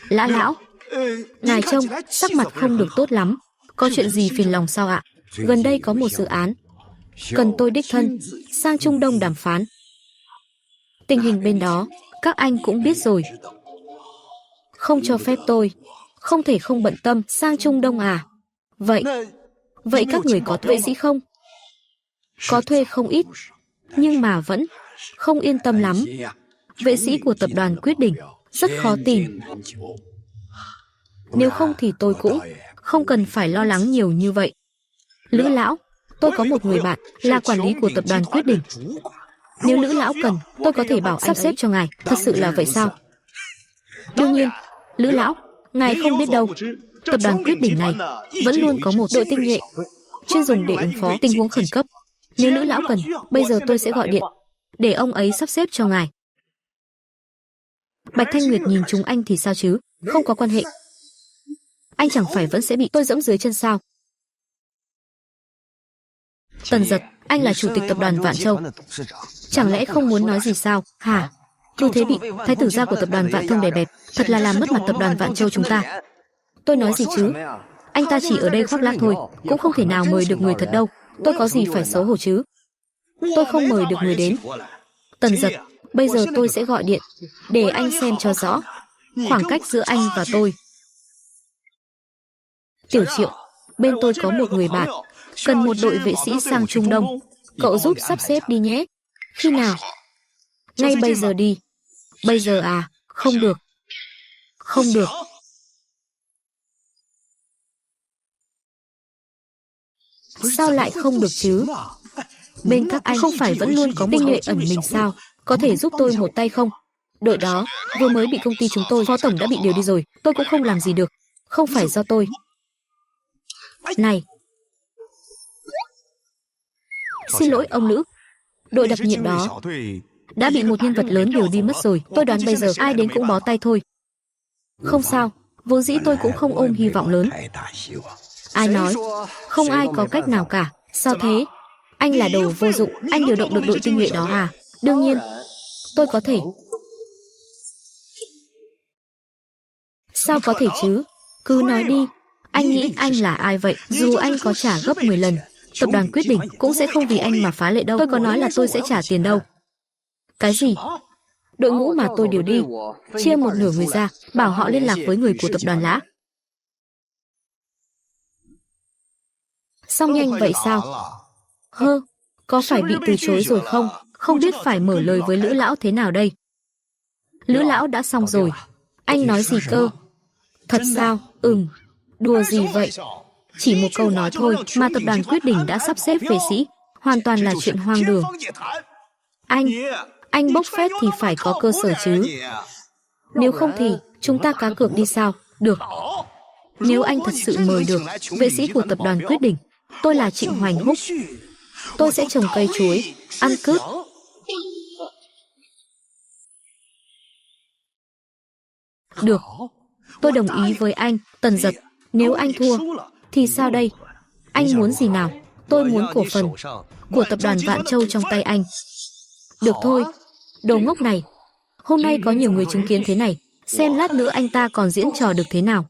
Lã lão, ngài trông sắc mặt không được tốt lắm, có chuyện gì phiền lòng sao ạ? Gần đây có một dự án cần tôi đích thân sang Trung Đông đàm phán. Tình hình bên đó các anh cũng biết rồi, không cho phép tôi không thể không bận tâm sang Trung Đông à? Vậy các người có thuê sĩ không? Có thuê không ít, nhưng mà vẫn không yên tâm lắm. Vệ sĩ của tập đoàn Quyết Định rất khó tìm. Nếu không thì tôi cũng không cần phải lo lắng nhiều như vậy. Lữ lão, tôi có một người bạn là quản lý của tập đoàn Quyết Định. Nếu Lữ lão cần, tôi có thể bảo sắp xếp cho ngài. Thật sự là vậy sao? Đương nhiên, Lữ lão, ngài không biết đâu. Tập đoàn Quyết Định này vẫn luôn có một đội tinh nhuệ chuyên dùng để ứng phó tình huống khẩn cấp. Nếu Lữ lão cần, bây giờ tôi sẽ gọi điện để ông ấy sắp xếp cho ngài. Bạch Thanh Nguyệt nhìn chúng anh thì sao chứ? Không có quan hệ. Anh chẳng phải vẫn sẽ bị tôi dẫm dưới chân sao? Tần Dật, anh là chủ tịch tập đoàn Vạn Châu, chẳng lẽ không muốn nói gì sao? Hả? Cứ thế bị thái tử gia của tập đoàn Vạn Thông đè bẹp, thật là làm mất mặt tập đoàn Vạn Châu chúng ta. Tôi nói gì chứ? Anh ta chỉ ở đây khoác lác thôi, cũng không thể nào mời được người thật đâu. Tôi có gì phải xấu hổ chứ? Tôi không mời được người đến. Tần Dật, bây giờ tôi sẽ gọi điện để anh xem cho rõ khoảng cách giữa anh và tôi. Tiểu Triệu, bên tôi có một người bạn cần một đội vệ sĩ sang Trung Đông, cậu giúp sắp xếp đi nhé. Khi nào? Ngay bây giờ đi. Bây giờ à? Không được. Không được. Sao lại không được chứ? Bên các anh không phải vẫn luôn có tinh nhuệ ẩn mình sao? Có thể giúp tôi một tay không? Đội đó vừa mới bị công ty chúng tôi, phó tổng đã bị điều đi rồi, tôi cũng không làm gì được. Không phải do tôi. Này, xin lỗi ông Lữ, đội đặc nhiệm đó đã bị một nhân vật lớn điều đi mất rồi. Tôi đoán bây giờ ai đến cũng bó tay thôi. Không sao, vốn dĩ tôi cũng không ôm hy vọng lớn. Ai nói? Không ai có cách nào cả. Sao thế? Anh là đồ vô dụng, anh điều động được đội tinh nhuệ đó à? Đương nhiên, tôi có thể. Sao có thể chứ? Cứ nói đi. Anh nghĩ anh là ai vậy? Dù anh có trả gấp 10 lần, tập đoàn Quyết Định cũng sẽ không vì anh mà phá lệ đâu. Tôi có nói là tôi sẽ trả tiền đâu. Cái gì? Đội ngũ mà tôi điều đi, chia một nửa người ra, bảo họ liên lạc với người của tập đoàn Lã. Xong nhanh vậy sao? Có phải bị từ chối rồi không? Không biết phải mở lời với Lữ lão thế nào đây? Lữ lão đã xong rồi. Anh nói gì cơ? Thật sao? Đùa gì vậy? Chỉ một câu nói thôi mà tập đoàn Quyết Định đã sắp xếp vệ sĩ, hoàn toàn là chuyện hoang đường. Anh bốc phét thì phải có cơ sở chứ. Nếu không thì chúng ta cá cược đi sao? Được. Nếu anh thật sự mời được vệ sĩ của tập đoàn Quyết Định, tôi là Trịnh Hoành Húc, tôi sẽ trồng cây chuối, ăn cướp. Được, tôi đồng ý với anh. Tần Dật, nếu anh thua thì sao đây? Anh muốn gì nào? Tôi muốn cổ phần của tập đoàn Vạn Châu trong tay anh. Được thôi, đồ ngốc này. Hôm nay có nhiều người chứng kiến thế này, xem lát nữa anh ta còn diễn trò được thế nào.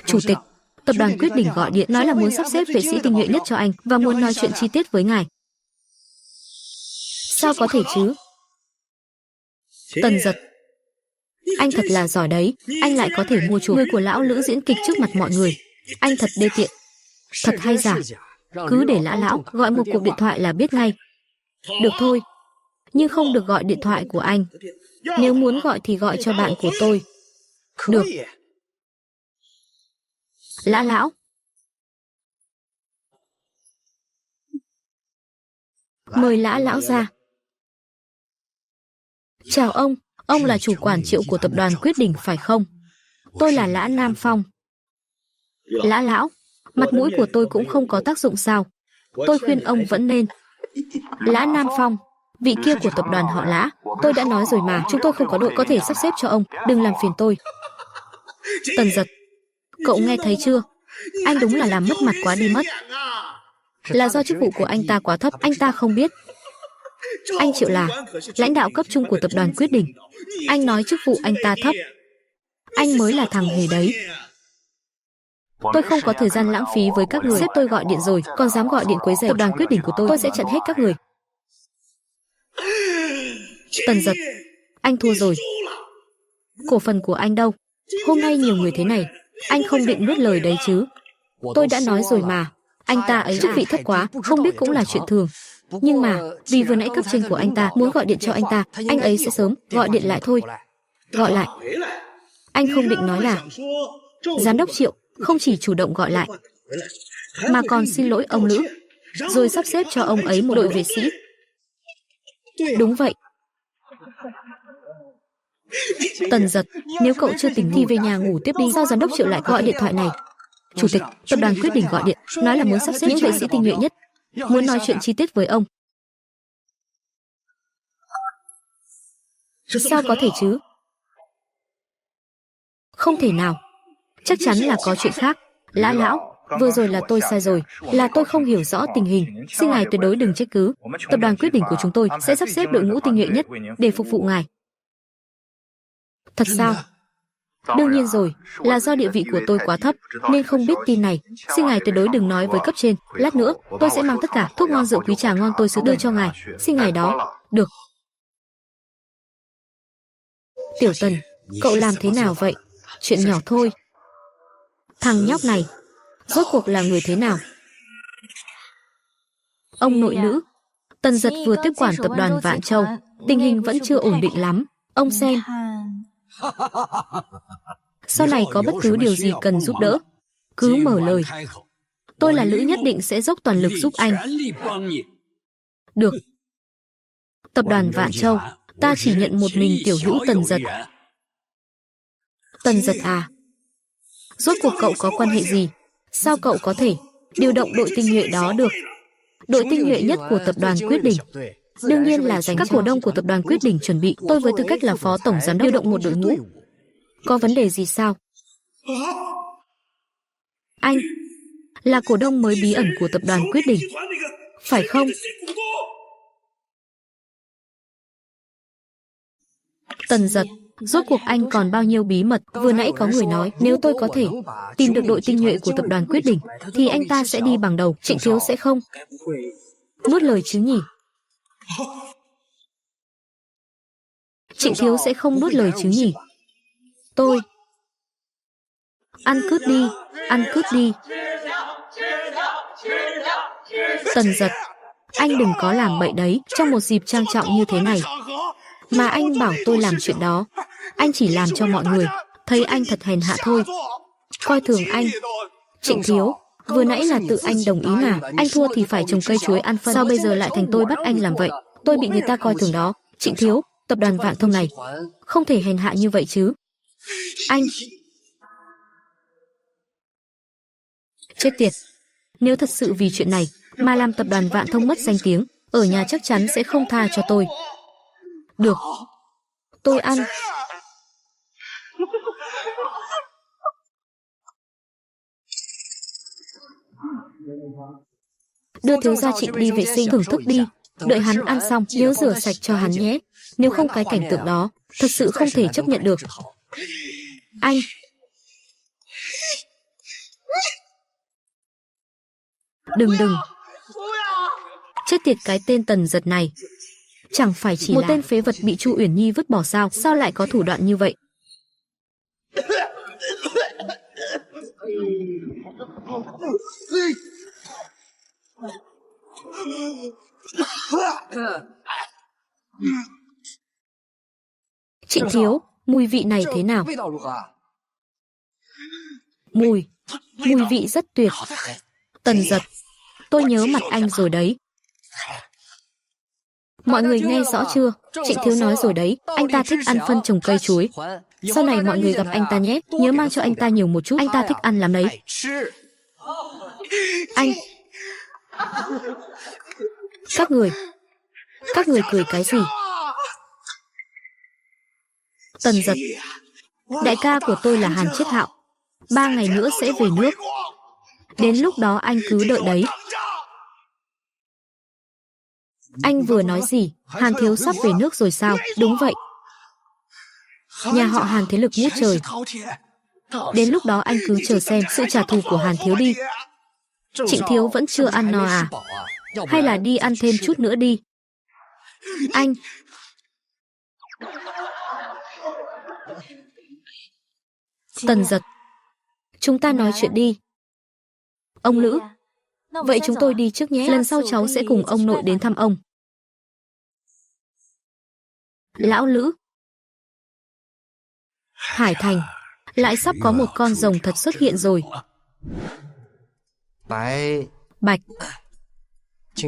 Chủ tịch, tập đoàn Quyết Đỉnh gọi điện nói là muốn sắp xếp vệ sĩ tinh nhuệ nhất cho anh và muốn nói chuyện chi tiết với ngài. Sao có thể chứ? Tần Giật, anh thật là giỏi đấy, anh lại có thể mua chuộc người của lão Lữ diễn kịch trước mặt mọi người. Anh thật đê tiện. Thật hay giả? Cứ để Lã lão gọi một cuộc điện thoại là biết ngay. Được thôi, nhưng không được gọi điện thoại của anh. Nếu muốn gọi thì gọi cho bạn của tôi. Được. Lã lão. Mời Lã lão ra. Chào ông là chủ quản triệu của tập đoàn Quyết Đỉnh phải không? Tôi là Lã Nam Phong. Lã lão, mặt mũi của tôi cũng không có tác dụng sao? Tôi khuyên ông vẫn nên. Lã Nam Phong, vị kia của tập đoàn họ Lã, tôi đã nói rồi mà, chúng tôi không có đội có thể sắp xếp cho ông, đừng làm phiền tôi. Tần Giật, cậu nghe thấy chưa? Anh đúng là làm mất mặt quá đi mất. Là do chức vụ của anh ta quá thấp, anh ta không biết. Anh Triệu là lãnh đạo cấp trung của tập đoàn Quyết Đỉnh. Anh nói chức vụ anh ta thấp. Anh mới là thằng hề đấy. Tôi không có thời gian lãng phí với các người. Sếp tôi gọi điện rồi, còn dám gọi điện quấy rầy tập đoàn Quyết Đỉnh của tôi sẽ chặn hết các người. Tần Giật, anh thua rồi. Cổ phần của anh đâu? Hôm nay nhiều người thế này, anh không định nuốt lời đấy chứ? Tôi đã nói rồi mà, anh ta ấy chức vị thấp quá, không biết cũng là chuyện thường. Nhưng mà, vì vừa nãy cấp trên của anh ta muốn gọi điện cho anh ấy sẽ sớm gọi điện lại thôi. Gọi lại. Anh không định nói là Giám đốc Triệu không chỉ chủ động gọi lại, mà còn xin lỗi ông Lữ, rồi sắp xếp cho ông ấy một đội vệ sĩ. Đúng vậy. Tần Giật, nếu cậu chưa tỉnh thì về nhà ngủ tiếp đi. Sao giám đốc Triệu lại gọi điện thoại này? Chủ tịch, tập đoàn Quyết Đỉnh gọi điện, nói là muốn sắp xếp những vệ sĩ tinh nhuệ nhất, muốn nói chuyện chi tiết với ông. Sao có thể chứ? Không thể nào. Chắc chắn là có chuyện khác. Lã lão, vừa rồi là tôi sai rồi, là tôi không hiểu rõ tình hình. Xin ngài tuyệt đối đừng trách cứ. Tập đoàn Quyết Đỉnh của chúng tôi sẽ sắp xếp đội ngũ tinh nhuệ nhất để phục vụ ngài. Thật sao? Đương nhiên rồi, là do địa vị của tôi quá thấp nên không biết tin này. Xin ngài tuyệt đối đừng nói với cấp trên. Lát nữa tôi sẽ mang tất cả thuốc ngon rượu quý trà ngon tôi xứ đưa cho ngài. Xin ngài đó. Được. Tiểu Tần, cậu làm thế nào vậy? Chuyện nhỏ thôi. Thằng nhóc này rốt cuộc là người thế nào? Ông nội Lữ, Tần Giật vừa tiếp quản tập đoàn Vạn Châu, tình hình vẫn chưa ổn định lắm. Ông xem. Sau này có bất cứ điều gì cần giúp đỡ, cứ mở lời. Tôi là Lữ nhất định sẽ dốc toàn lực giúp anh. Được. Tập đoàn Vạn Châu, ta chỉ nhận một mình tiểu hữu Tần Giật. Tần Giật à? Rốt cuộc cậu có quan hệ gì? Sao cậu có thể điều động đội tinh nhuệ đó được? Đội tinh nhuệ nhất của tập đoàn Quyết Đỉnh đương nhiên là dành các cổ đông của tập đoàn Quyết Đỉnh chuẩn bị. Tôi với tư cách là phó tổng giám đốc điều động một đội ngũ. Có vấn đề gì sao? Anh là cổ đông mới bí ẩn của tập đoàn Quyết Đỉnh, phải không? Tần Giật, rốt cuộc anh còn bao nhiêu bí mật? Vừa nãy có người nói nếu tôi có thể tìm được đội tinh nhuệ của tập đoàn Quyết Đỉnh thì anh ta sẽ đi bằng đầu. Trịnh Thiếu sẽ không nuốt lời chứ nhỉ? Trịnh Thiếu sẽ không nuốt lời chứ nhỉ? Tôi ăn cướp đi, ăn cướp đi. Tần Giật, anh đừng có làm bậy đấy. Trong một dịp trang trọng như thế này mà anh bảo tôi làm chuyện đó. Anh chỉ làm cho mọi người thấy anh thật hèn hạ thôi, coi thường anh. Trịnh Thiếu, vừa nãy là tự anh đồng ý mà. Anh thua thì phải trồng cây chuối ăn phân. Sao bây giờ lại thành tôi bắt anh làm vậy? Tôi bị người ta coi thường đó. Trịnh Thiếu, tập đoàn Vạn Thông này không thể hèn hạ như vậy chứ. Anh... Chết tiệt. Nếu thật sự vì chuyện này mà làm tập đoàn Vạn Thông mất danh tiếng, ở nhà chắc chắn sẽ không tha cho tôi. Được. Tôi ăn. Đưa thiếu gia Trịnh đi vệ sinh thưởng thức đi. Đợi hắn ăn xong, nhớ rửa sạch cho hắn nhé. Nếu không cái cảnh tượng đó, thật sự không thể chấp nhận được. Anh... Đừng. Chết tiệt cái tên Tần Giật này. Chẳng phải chỉ một tên phế vật bị Chu Uyển Nhi vứt bỏ sao? Sao lại có thủ đoạn như vậy? Trịnh thiếu, mùi vị này thế nào? Mùi vị rất tuyệt. Tần Giật, tôi nhớ mặt anh rồi đấy. Mọi người nghe rõ chưa? Trịnh thiếu nói rồi đấy, anh ta thích ăn phân trồng cây chuối. Sau này mọi người gặp anh ta nhé, nhớ mang cho anh ta nhiều một chút, anh ta thích ăn lắm đấy. Anh... Các người cười cái gì? Tần Giật, đại ca của tôi là Hàn Chiết Hạo, 3 ngày nữa sẽ về nước. Đến lúc đó anh cứ đợi đấy. Anh vừa nói gì? Hàn thiếu sắp về nước rồi sao? Đúng vậy. Nhà họ Hàn thế lực ngút trời. Đến lúc đó anh cứ chờ xem sự trả thù của Hàn thiếu đi. Trịnh thiếu vẫn chưa ăn no à? Hay là đi ăn thêm chút nữa đi? Anh... Tần Giật, chúng ta nói chuyện đi. Ông Lữ, vậy chúng tôi đi trước nhé. Lần sau cháu sẽ cùng ông nội đến thăm ông. Lão Lữ, Hải Thành, lại sắp có một con rồng thật xuất hiện rồi. Bạch,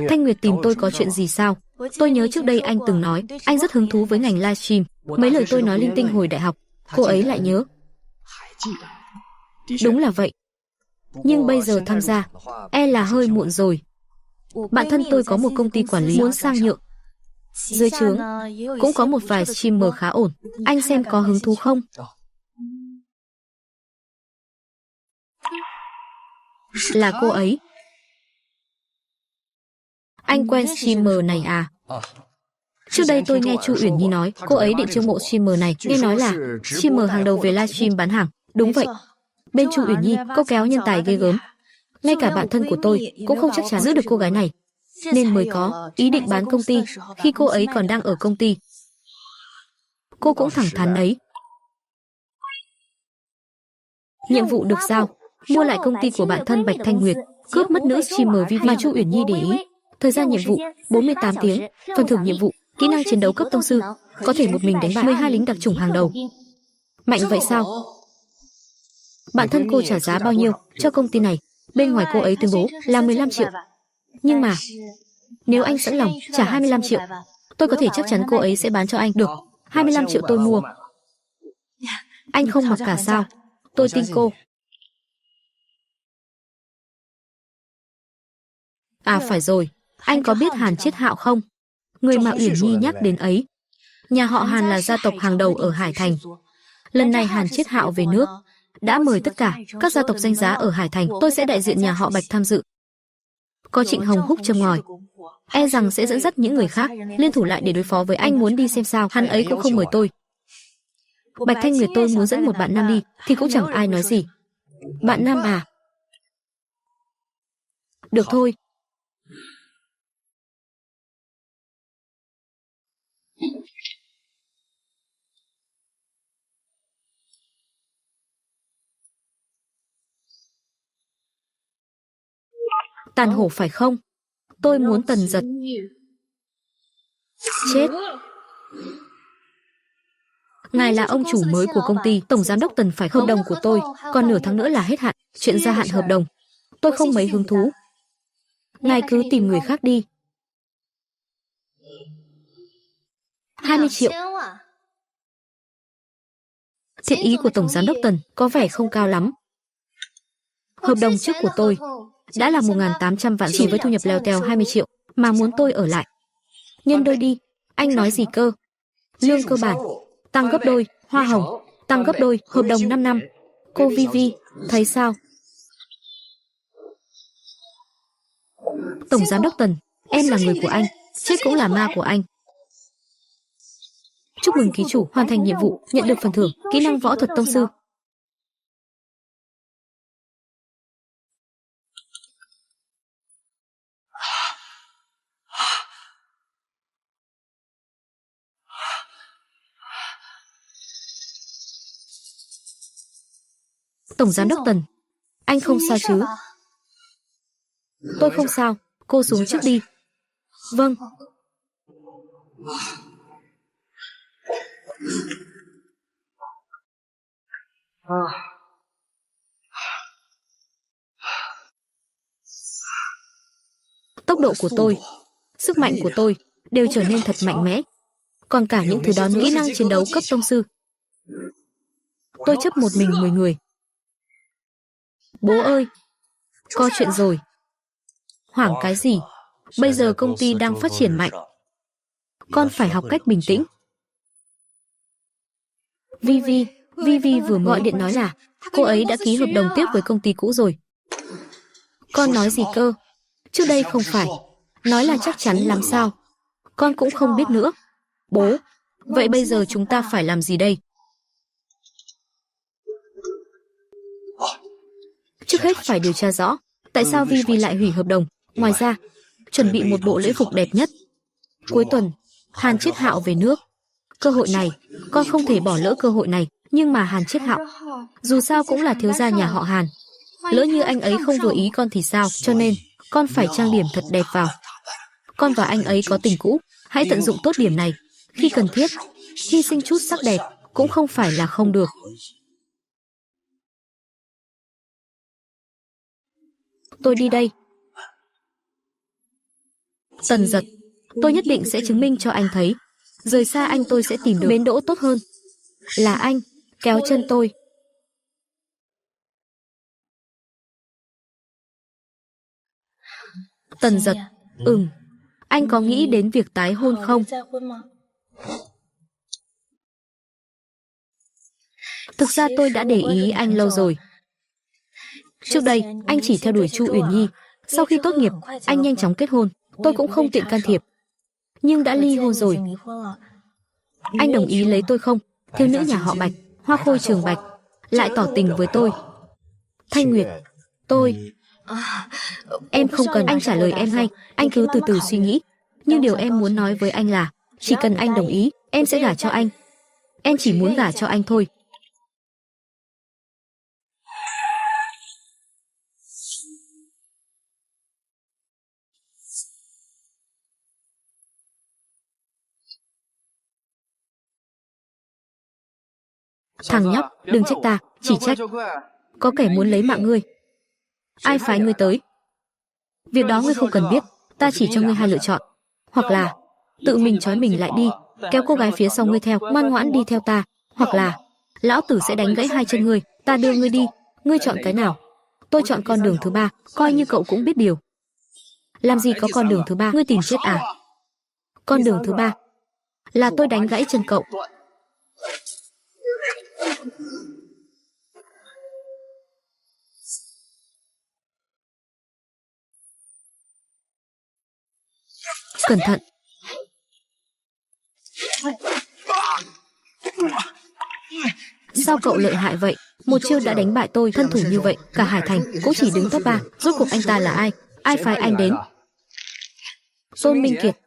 Thanh Nguyệt tìm tôi có chuyện gì sao? Tôi nhớ trước đây anh từng nói anh rất hứng thú với ngành livestream. Mấy lời tôi nói linh tinh hồi đại học, cô ấy lại nhớ. Đúng là vậy. Nhưng bây giờ tham gia, là hơi muộn rồi. Bạn thân tôi có một công ty quản lý muốn sang nhượng. Dưới trướng cũng có một vài streamer khá ổn. Anh xem có hứng thú không? Là cô ấy. Anh quen streamer này à? Trước đây tôi nghe Chu Uyển Nhi nói cô ấy định chiêu mộ streamer này. Nghe nói là streamer hàng đầu về livestream bán hàng. Đúng vậy. Bên Chu Uyển Nhi câu kéo nhân tài ghê gớm. Ngay cả bạn thân của tôi cũng không chắc chắn giữ được cô gái này, nên mới có ý định bán công ty khi cô ấy còn đang ở công ty. Cô cũng thẳng thắn đấy. Nhiệm vụ được giao, mua lại công ty của bạn thân Bạch Thanh Nguyệt, cướp mất nữ streamer Vivi mà Chu Uyển Nhi để ý. Thời gian nhiệm vụ 48 tiếng, phần thưởng nhiệm vụ, kỹ năng chiến đấu cấp tông sư, có thể một mình đánh bại 12 lính đặc chủng hàng đầu. Mạnh vậy sao? Bạn thân cô trả giá bao nhiêu cho công ty này? Bên ngoài cô ấy tuyên bố là 15 triệu. Nhưng mà, nếu anh sẵn lòng trả 25 triệu, tôi có thể chắc chắn cô ấy sẽ bán cho anh. Được, 25 triệu tôi mua. Anh không mặc cả sao? Tôi tin cô. À phải rồi, anh có biết Hàn Chiết Hạo không? Người mà Uyển Nhi nhắc đến ấy. Nhà họ Hàn là gia tộc hàng đầu ở Hải Thành. Lần này Hàn Chiết Hạo về nước, đã mời tất cả các gia tộc danh giá ở Hải Thành. Tôi sẽ đại diện nhà họ Bạch tham dự. Có Trịnh Hồng Húc châm ngòi, rằng sẽ dẫn dắt những người khác liên thủ lại để đối phó với anh. Muốn đi xem sao? Hắn ấy cũng không mời tôi. Bạch Thanh Nguyệt tôi muốn dẫn một bạn nam đi thì cũng chẳng ai nói gì. Bạn nam à? Được thôi. Tàn hổ phải không? Tôi muốn Tần Giật. Chết. Ngài là ông chủ mới của công ty, tổng giám đốc Tần phải hợp đồng của tôi, còn nửa tháng nữa là hết hạn, chuyện gia hạn hợp đồng. Tôi không mấy hứng thú. Ngài cứ tìm người khác đi. 20 triệu. Thiện ý của tổng giám đốc Tần có vẻ không cao lắm. Hợp đồng trước của tôi đã là 1.800 vạn chỉ với thu nhập leo tèo 20 triệu, mà muốn tôi ở lại. Nhân đôi đi, anh nói gì cơ? Lương cơ bản, tăng gấp đôi, hoa hồng, tăng gấp đôi, hợp đồng 5 năm. Cô Vivi, thấy sao? Tổng giám đốc Tần, em là người của anh, chết cũng là ma của anh. Chúc mừng ký chủ hoàn thành nhiệm vụ, nhận được phần thưởng, kỹ năng võ thuật tông sư. Tổng giám đốc Tần, anh không sao chứ? Tôi không sao, cô xuống trước đi. Vâng. Tốc độ của tôi, sức mạnh của tôi đều trở nên thật mạnh mẽ. Còn cả những thứ đó nữa, kỹ năng chiến đấu cấp tông sư. Tôi chấp một mình 10 người. Bố ơi, có chuyện rồi. Hoảng cái gì? Bây giờ công ty đang phát triển mạnh. Con phải học cách bình tĩnh. Vivi vừa gọi điện nói là cô ấy đã ký hợp đồng tiếp với công ty cũ rồi. Con nói gì cơ? Trước đây không phải. Nói là chắc chắn làm sao? Con cũng không biết nữa. Bố, vậy bây giờ chúng ta phải làm gì đây? Trước hết phải điều tra rõ tại sao Vivi lại hủy hợp đồng. Ngoài ra, chuẩn bị một bộ lễ phục đẹp nhất. Cuối tuần, Hàn Chiết Hạo về nước. Cơ hội này, con không thể bỏ lỡ cơ hội này. Nhưng mà Hàn Chiết Hạo, dù sao cũng là thiếu gia nhà họ Hàn. Lỡ như anh ấy không vừa ý con thì sao? Cho nên, con phải trang điểm thật đẹp vào. Con và anh ấy có tình cũ, hãy tận dụng tốt điểm này. Khi cần thiết, hy sinh chút sắc đẹp cũng không phải là không được. Tôi đi đây. Tần Giật, tôi nhất định sẽ chứng minh cho anh thấy. Rời xa anh tôi sẽ tìm được bến đỗ tốt hơn. Là anh, kéo chân tôi. Tần Giật, anh có nghĩ đến việc tái hôn không? Thực ra tôi đã để ý anh lâu rồi. Trước đây, anh chỉ theo đuổi Chu Uyển Nhi. Sau khi tốt nghiệp, anh nhanh chóng kết hôn. Tôi cũng không tiện can thiệp. Nhưng đã ly hôn rồi. Anh đồng ý lấy tôi không? Thiếu nữ nhà họ Bạch, hoa khôi trường Bạch, lại tỏ tình với tôi. Thanh Nguyệt, tôi... Em không cần anh trả lời em hay. Anh cứ từ từ suy nghĩ. Nhưng điều em muốn nói với anh là chỉ cần anh đồng ý, em sẽ gả cho anh. Em chỉ muốn gả cho anh thôi. Thằng nhóc, đừng trách ta, chỉ trách có kẻ muốn lấy mạng ngươi. Ai phái ngươi tới? Việc đó ngươi không cần biết. Ta chỉ cho ngươi hai lựa chọn. Hoặc là tự mình trói mình lại đi, kéo cô gái phía sau ngươi theo, ngoan ngoãn đi theo ta. Hoặc là lão tử sẽ đánh gãy hai chân ngươi, ta đưa ngươi đi. Ngươi chọn cái nào? Tôi chọn con đường thứ ba, coi như cậu cũng biết điều. Làm gì có con đường thứ ba, ngươi tìm chết à? Con đường thứ ba là tôi đánh gãy chân cậu. Cẩn thận. Sao cậu lợi hại vậy? Một chiêu đã đánh bại tôi, thân thủ như vậy, cả Hải Thành cũng chỉ đứng top 3. Rốt cuộc anh ta là ai? Ai phái anh đến? Tôn Minh Kiệt,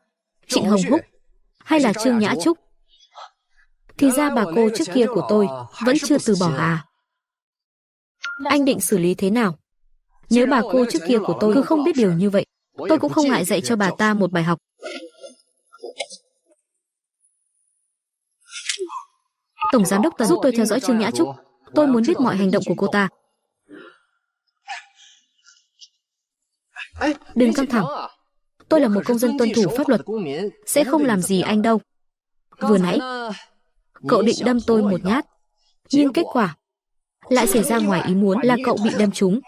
Trịnh Hồng Húc, hay là Trương Nhã Trúc? Thì ra bà cô trước kia của tôi vẫn chưa từ bỏ à? Anh định xử lý thế nào? Nếu bà cô trước kia của tôi cứ không biết điều như vậy, tôi cũng không ngại dạy cho bà ta một bài học. Tổng giám đốc Tần, giúp tôi theo dõi Trương Nhã Trúc. Tôi muốn biết mọi hành động của cô ta. Đừng căng thẳng. Tôi là một công dân tuân thủ pháp luật, sẽ không làm gì anh đâu. Vừa nãy, cậu định đâm tôi một nhát, nhưng kết quả lại xảy ra ngoài ý muốn là cậu bị đâm trúng.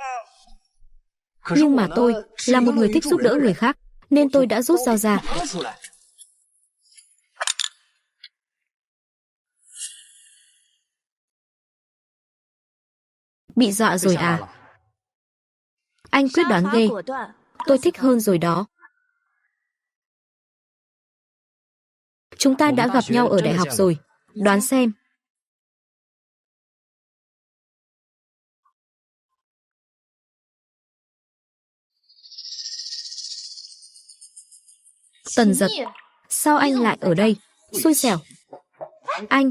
Nhưng mà tôi là một người thích giúp đỡ người khác, nên tôi đã rút dao ra. Bị dọa rồi à? Anh quyết đoán ghê. Tôi thích hơn rồi đó. Chúng ta đã gặp nhau ở đại học rồi. Đoán xem. Tần Giật, sao anh lại ở đây? Xui xẻo. Anh,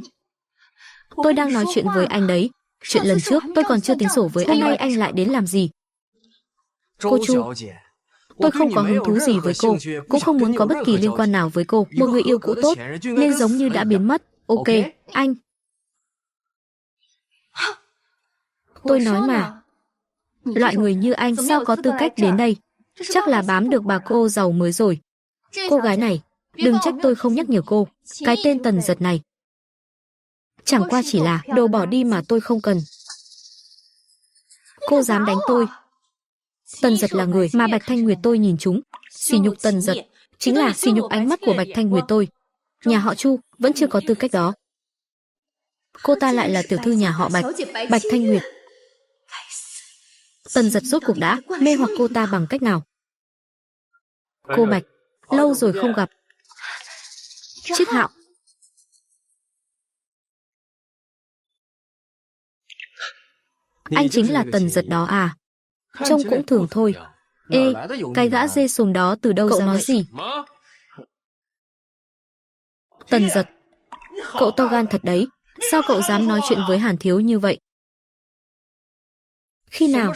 tôi đang nói chuyện với anh đấy. Chuyện lần trước tôi còn chưa tính sổ với anh, nay anh lại đến làm gì? Cô Chu, tôi không có hứng thú gì với cô, cũng không muốn có bất kỳ liên quan nào với cô. Một người yêu cũ tốt nên giống như đã biến mất. Ok, anh. Tôi nói mà, loại người như anh sao có tư cách đến đây? Chắc là bám được bà cô giàu mới rồi. Cô gái này, đừng trách tôi không nhắc nhở cô. Cái tên Tần Giật này chẳng qua chỉ là đồ bỏ đi mà tôi không cần. Cô dám đánh tôi. Tần Giật là người mà Bạch Thanh Nguyệt tôi nhìn trúng. Sỉ nhục Tần Giật chính là sỉ nhục ánh mắt của Bạch Thanh Nguyệt tôi. Nhà họ Chu vẫn chưa có tư cách đó. Cô ta lại là tiểu thư nhà họ Bạch, Bạch Thanh Nguyệt. Tần Giật rốt cuộc đã mê hoặc cô ta bằng cách nào? Cô Bạch, lâu rồi không gặp. Chiết Hạo. Anh chính là Tần Giật đó à? Trông cũng thường thôi. Ê, cái gã dê sồm đó từ đâu ra nói gì? Tần Giật, cậu to gan thật đấy. Sao cậu dám nói chuyện với Hàn Thiếu như vậy? Khi nào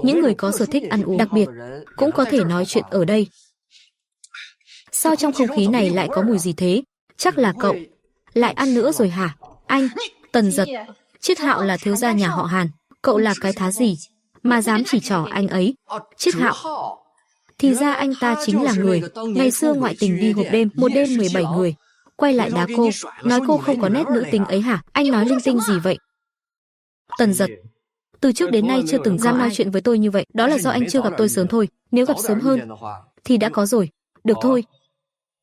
những người có sở thích ăn uống đặc biệt cũng có thể nói chuyện ở đây? Sao trong không khí này lại có mùi gì thế? Chắc là cậu lại ăn nữa rồi hả? Anh, Tần Giật, Chiết Hạo là thiếu gia nhà họ Hàn. Cậu là cái thá gì mà dám chỉ trỏ anh ấy? Chiết Hạo, thì ra anh ta chính là người ngày xưa ngoại tình đi hộp đêm, một đêm 17 người, quay lại đá cô, nói cô không có nét nữ tính ấy hả? Anh nói linh tinh gì vậy? Tần Giật, từ trước đến nay chưa từng dám nói chuyện với tôi như vậy. Đó là do anh chưa gặp tôi sớm thôi. Nếu gặp sớm hơn thì đã có rồi. Được thôi.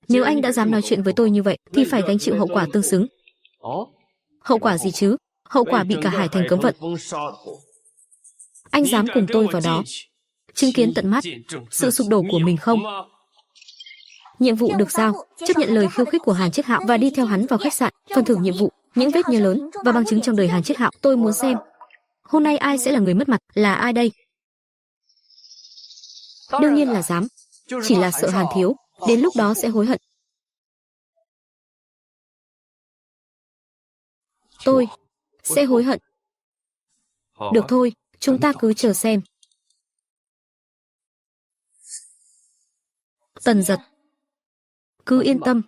Nếu anh đã dám nói chuyện với tôi như vậy thì phải gánh chịu hậu quả tương xứng. Hậu quả gì chứ? Hậu quả bị cả Hải Thành cấm vận. Anh dám cùng tôi vào đó chứng kiến tận mắt sự sụp đổ của mình không? Nhiệm vụ được giao, chấp nhận lời khiêu khích của Hàn Chiết Hạo và đi theo hắn vào khách sạn. Phần thưởng nhiệm vụ, những vết nhơ lớn và bằng chứng trong đời Hàn Chiết Hạo. Tôi muốn xem hôm nay ai sẽ là người mất mặt. Là ai đây? Đương nhiên là dám. Chỉ là sợ Hàn Thiếu đến lúc đó sẽ hối hận. Tôi sẽ hối hận. Được thôi, chúng ta cứ chờ xem. Tần Giật, cứ yên tâm.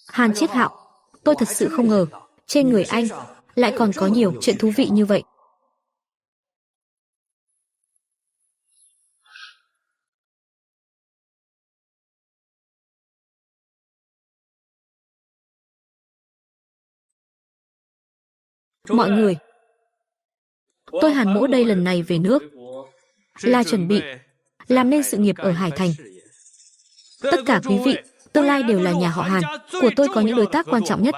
Hàn Chiết Hạo, tôi thật sự không ngờ trên người anh lại còn có nhiều chuyện thú vị như vậy. Mọi người, tôi Hàn Mỗ đây lần này về nước là chuẩn bị làm nên sự nghiệp ở Hải Thành. Tất cả quý vị tương lai đều là nhà họ Hàn. Của tôi có những đối tác quan trọng nhất.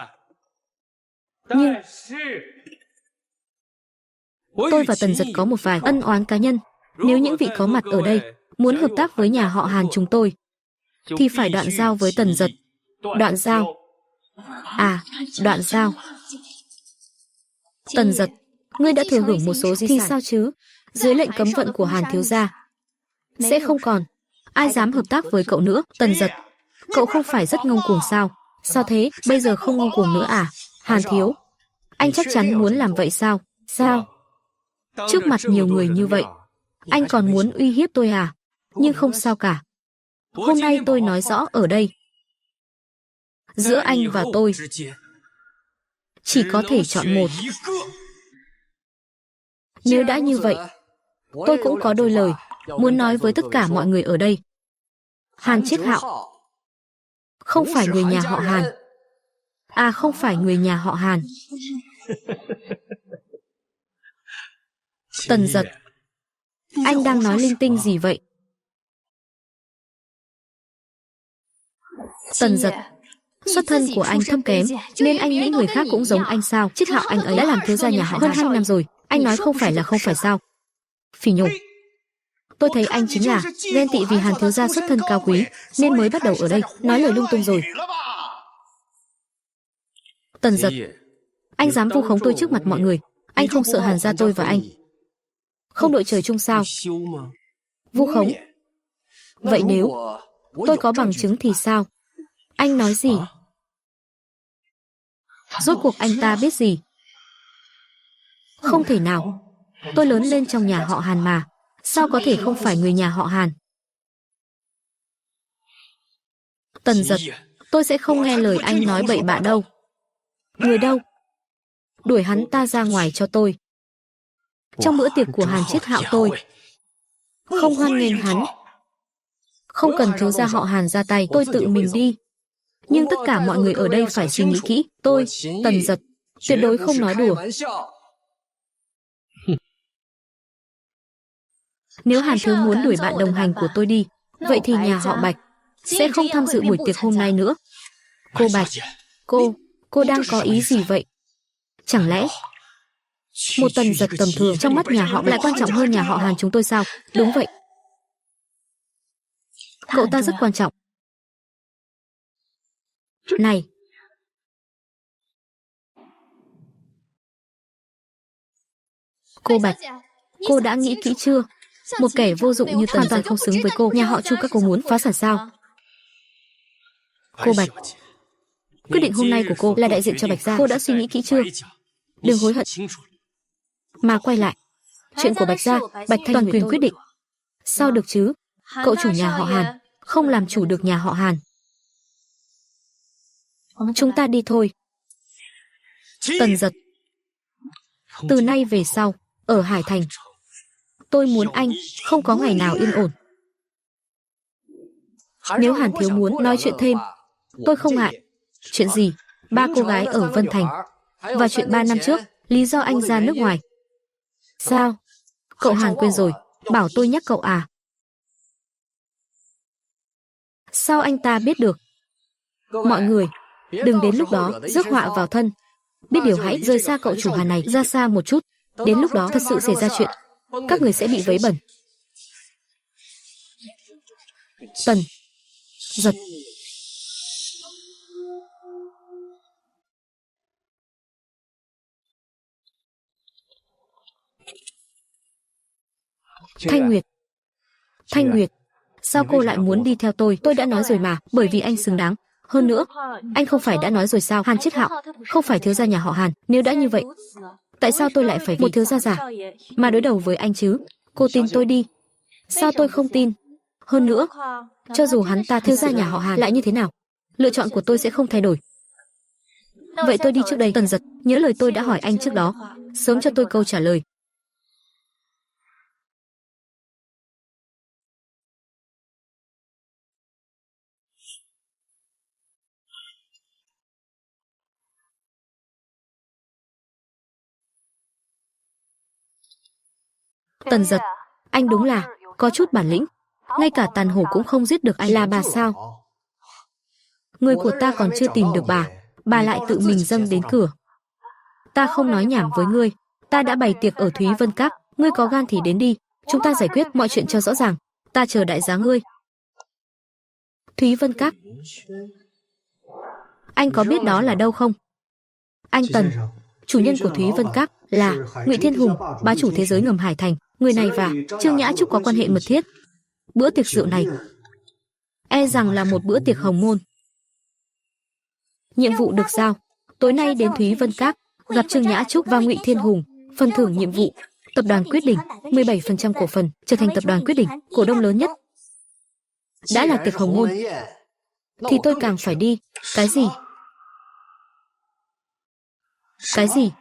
Nhưng tôi và Tần Giật có một vài ân oán cá nhân. Nếu những vị có mặt ở đây muốn hợp tác với nhà họ Hàn chúng tôi thì phải đoạn giao với Tần Giật. Đoạn giao? À, đoạn giao. Tần Giật, ngươi đã thừa hưởng một số di sản thì sao chứ? Dưới lệnh cấm vận của Hàn thiếu gia sẽ không còn ai dám hợp tác với cậu nữa. Tần Giật, cậu không phải rất ngông cuồng sao? Sao thế? Bây giờ không ngông cuồng nữa à? Hàn thiếu, anh chắc chắn muốn làm vậy sao? Sao? Trước mặt nhiều người như vậy, anh còn muốn uy hiếp tôi à? Nhưng không sao cả. Hôm nay tôi nói rõ ở đây. Giữa anh và tôi chỉ có thể chọn một. Nếu đã như vậy, tôi cũng có đôi lời muốn nói với tất cả mọi người ở đây. Hàn Chiết Hạo không phải người nhà họ Hàn. À, không phải người nhà họ Hàn. Tần Giật, anh đang nói linh tinh gì vậy? Tần Giật, xuất thân của anh thâm kém nên anh nghĩ người khác cũng giống anh sao? Chiết Hạo anh ấy đã làm thiếu gia nhà họ hơn 20 năm rồi. Anh nói không phải là không phải sao? Phỉ nhổ. Tôi thấy anh chính là ghen tị vì Hàn thiếu gia xuất thân cao quý, nên mới bắt đầu ở đây, nói lời lung tung rồi. Tần Giật, anh dám vu khống tôi trước mặt mọi người. Anh không sợ Hàn gia tôi và anh không đội trời chung sao? Vu khống. Vậy nếu tôi có bằng chứng thì sao? Anh nói gì? Rốt cuộc anh ta biết gì? Không thể nào. Tôi lớn lên trong nhà họ Hàn mà. Sao có thể không phải người nhà họ Hàn? Tần Giật, tôi sẽ không nghe lời anh nói bậy bạ đâu. Người đâu? Đuổi hắn ta ra ngoài cho tôi. Trong bữa tiệc của Hàn Chiết Hạo tôi không hoan nghênh hắn. Không cần thiếu gia họ Hàn ra tay, tôi tự mình đi. Nhưng tất cả mọi người ở đây phải suy nghĩ kỹ. Tôi, Tần Giật, tuyệt đối không nói đùa. Nếu Hàn thiếu muốn đuổi bạn đồng hành của tôi đi, vậy thì nhà họ Bạch sẽ không tham dự buổi tiệc hôm nay nữa. Cô Bạch, cô đang có ý gì vậy? Chẳng lẽ một Tần Giật tầm thường trong mắt nhà họ Bạch lại quan trọng hơn nhà họ Hàn chúng tôi sao? Đúng vậy. Cậu ta rất quan trọng. Này, cô Bạch, cô đã nghĩ kỹ chưa? Một kẻ vô dụng như Tần Giật không xứng với cô. Nhà họ Chu các cô muốn phá sản sao? Cô Bạch, quyết định hôm nay của cô là đại diện cho Bạch gia. Cô đã suy nghĩ kỹ chưa? Đừng hối hận mà quay lại. Chuyện của Bạch gia, Bạch Thanh toàn quyền quyết định. Sao được chứ? Cậu chủ nhà họ Hàn không làm chủ được nhà họ Hàn. Chúng ta đi thôi. Tần Giật, từ nay về sau, ở Hải Thành, tôi muốn anh không có ngày nào yên ổn. Nếu Hàn thiếu muốn nói chuyện thêm, tôi không ngại. Chuyện gì? 3 cô gái ở Vân Thành. Và chuyện 3 năm trước, lý do anh ra nước ngoài. Sao? Cậu Hàn quên rồi, bảo tôi nhắc cậu à? Sao anh ta biết được? Mọi người, đừng đến lúc đó rước họa vào thân. Biết điều hãy rời xa cậu chủ Hàn này ra xa một chút. Đến lúc đó thật sự xảy ra chuyện, các người sẽ bị vấy bẩn. Tần Giật, Thanh Nguyệt, Thanh Nguyệt, sao cô lại muốn đi theo tôi? Tôi đã nói rồi mà, bởi vì anh xứng đáng. Hơn nữa, anh không phải đã nói rồi sao? Hàn Chiết Hạo không phải thiếu gia nhà họ Hàn. Nếu đã như vậy, tại sao tôi lại phải vì một thiếu gia giả mà đối đầu với anh chứ? Cô tin tôi đi. Sao tôi không tin? Hơn nữa, cho dù hắn ta thiếu gia nhà họ Hàn lại như thế nào, lựa chọn của tôi sẽ không thay đổi. Vậy tôi đi trước đây. Tần Giật, nhớ lời tôi đã hỏi anh trước đó, sớm cho tôi câu trả lời. Tần Giật, anh đúng là có chút bản lĩnh. Ngay cả Tàn Hổ cũng không giết được anh. Là bà sao? Người của ta còn chưa tìm được bà lại tự mình dâng đến cửa. Ta không nói nhảm với ngươi. Ta đã bày tiệc ở Thúy Vân Các. Ngươi có gan thì đến đi. Chúng ta giải quyết mọi chuyện cho rõ ràng. Ta chờ đại giá ngươi. Thúy Vân Các. Anh có biết đó là đâu không? Anh Tần, chủ nhân của Thúy Vân Các là Ngụy Thiên Hùng, bá chủ thế giới ngầm Hải Thành. Người này và Trương Nhã Trúc có quan hệ mật thiết. Bữa tiệc rượu này e rằng là một bữa tiệc hồng môn. Nhiệm vụ được giao, tối nay đến Thúy Vân Các, gặp Trương Nhã Trúc và Ngụy Thiên Hùng. Phần thưởng nhiệm vụ, tập đoàn Quyết Định, 17% cổ phần, trở thành tập đoàn Quyết Định, cổ đông lớn nhất. Đã là tiệc hồng môn, thì tôi càng phải đi. Cái gì? Cái gì?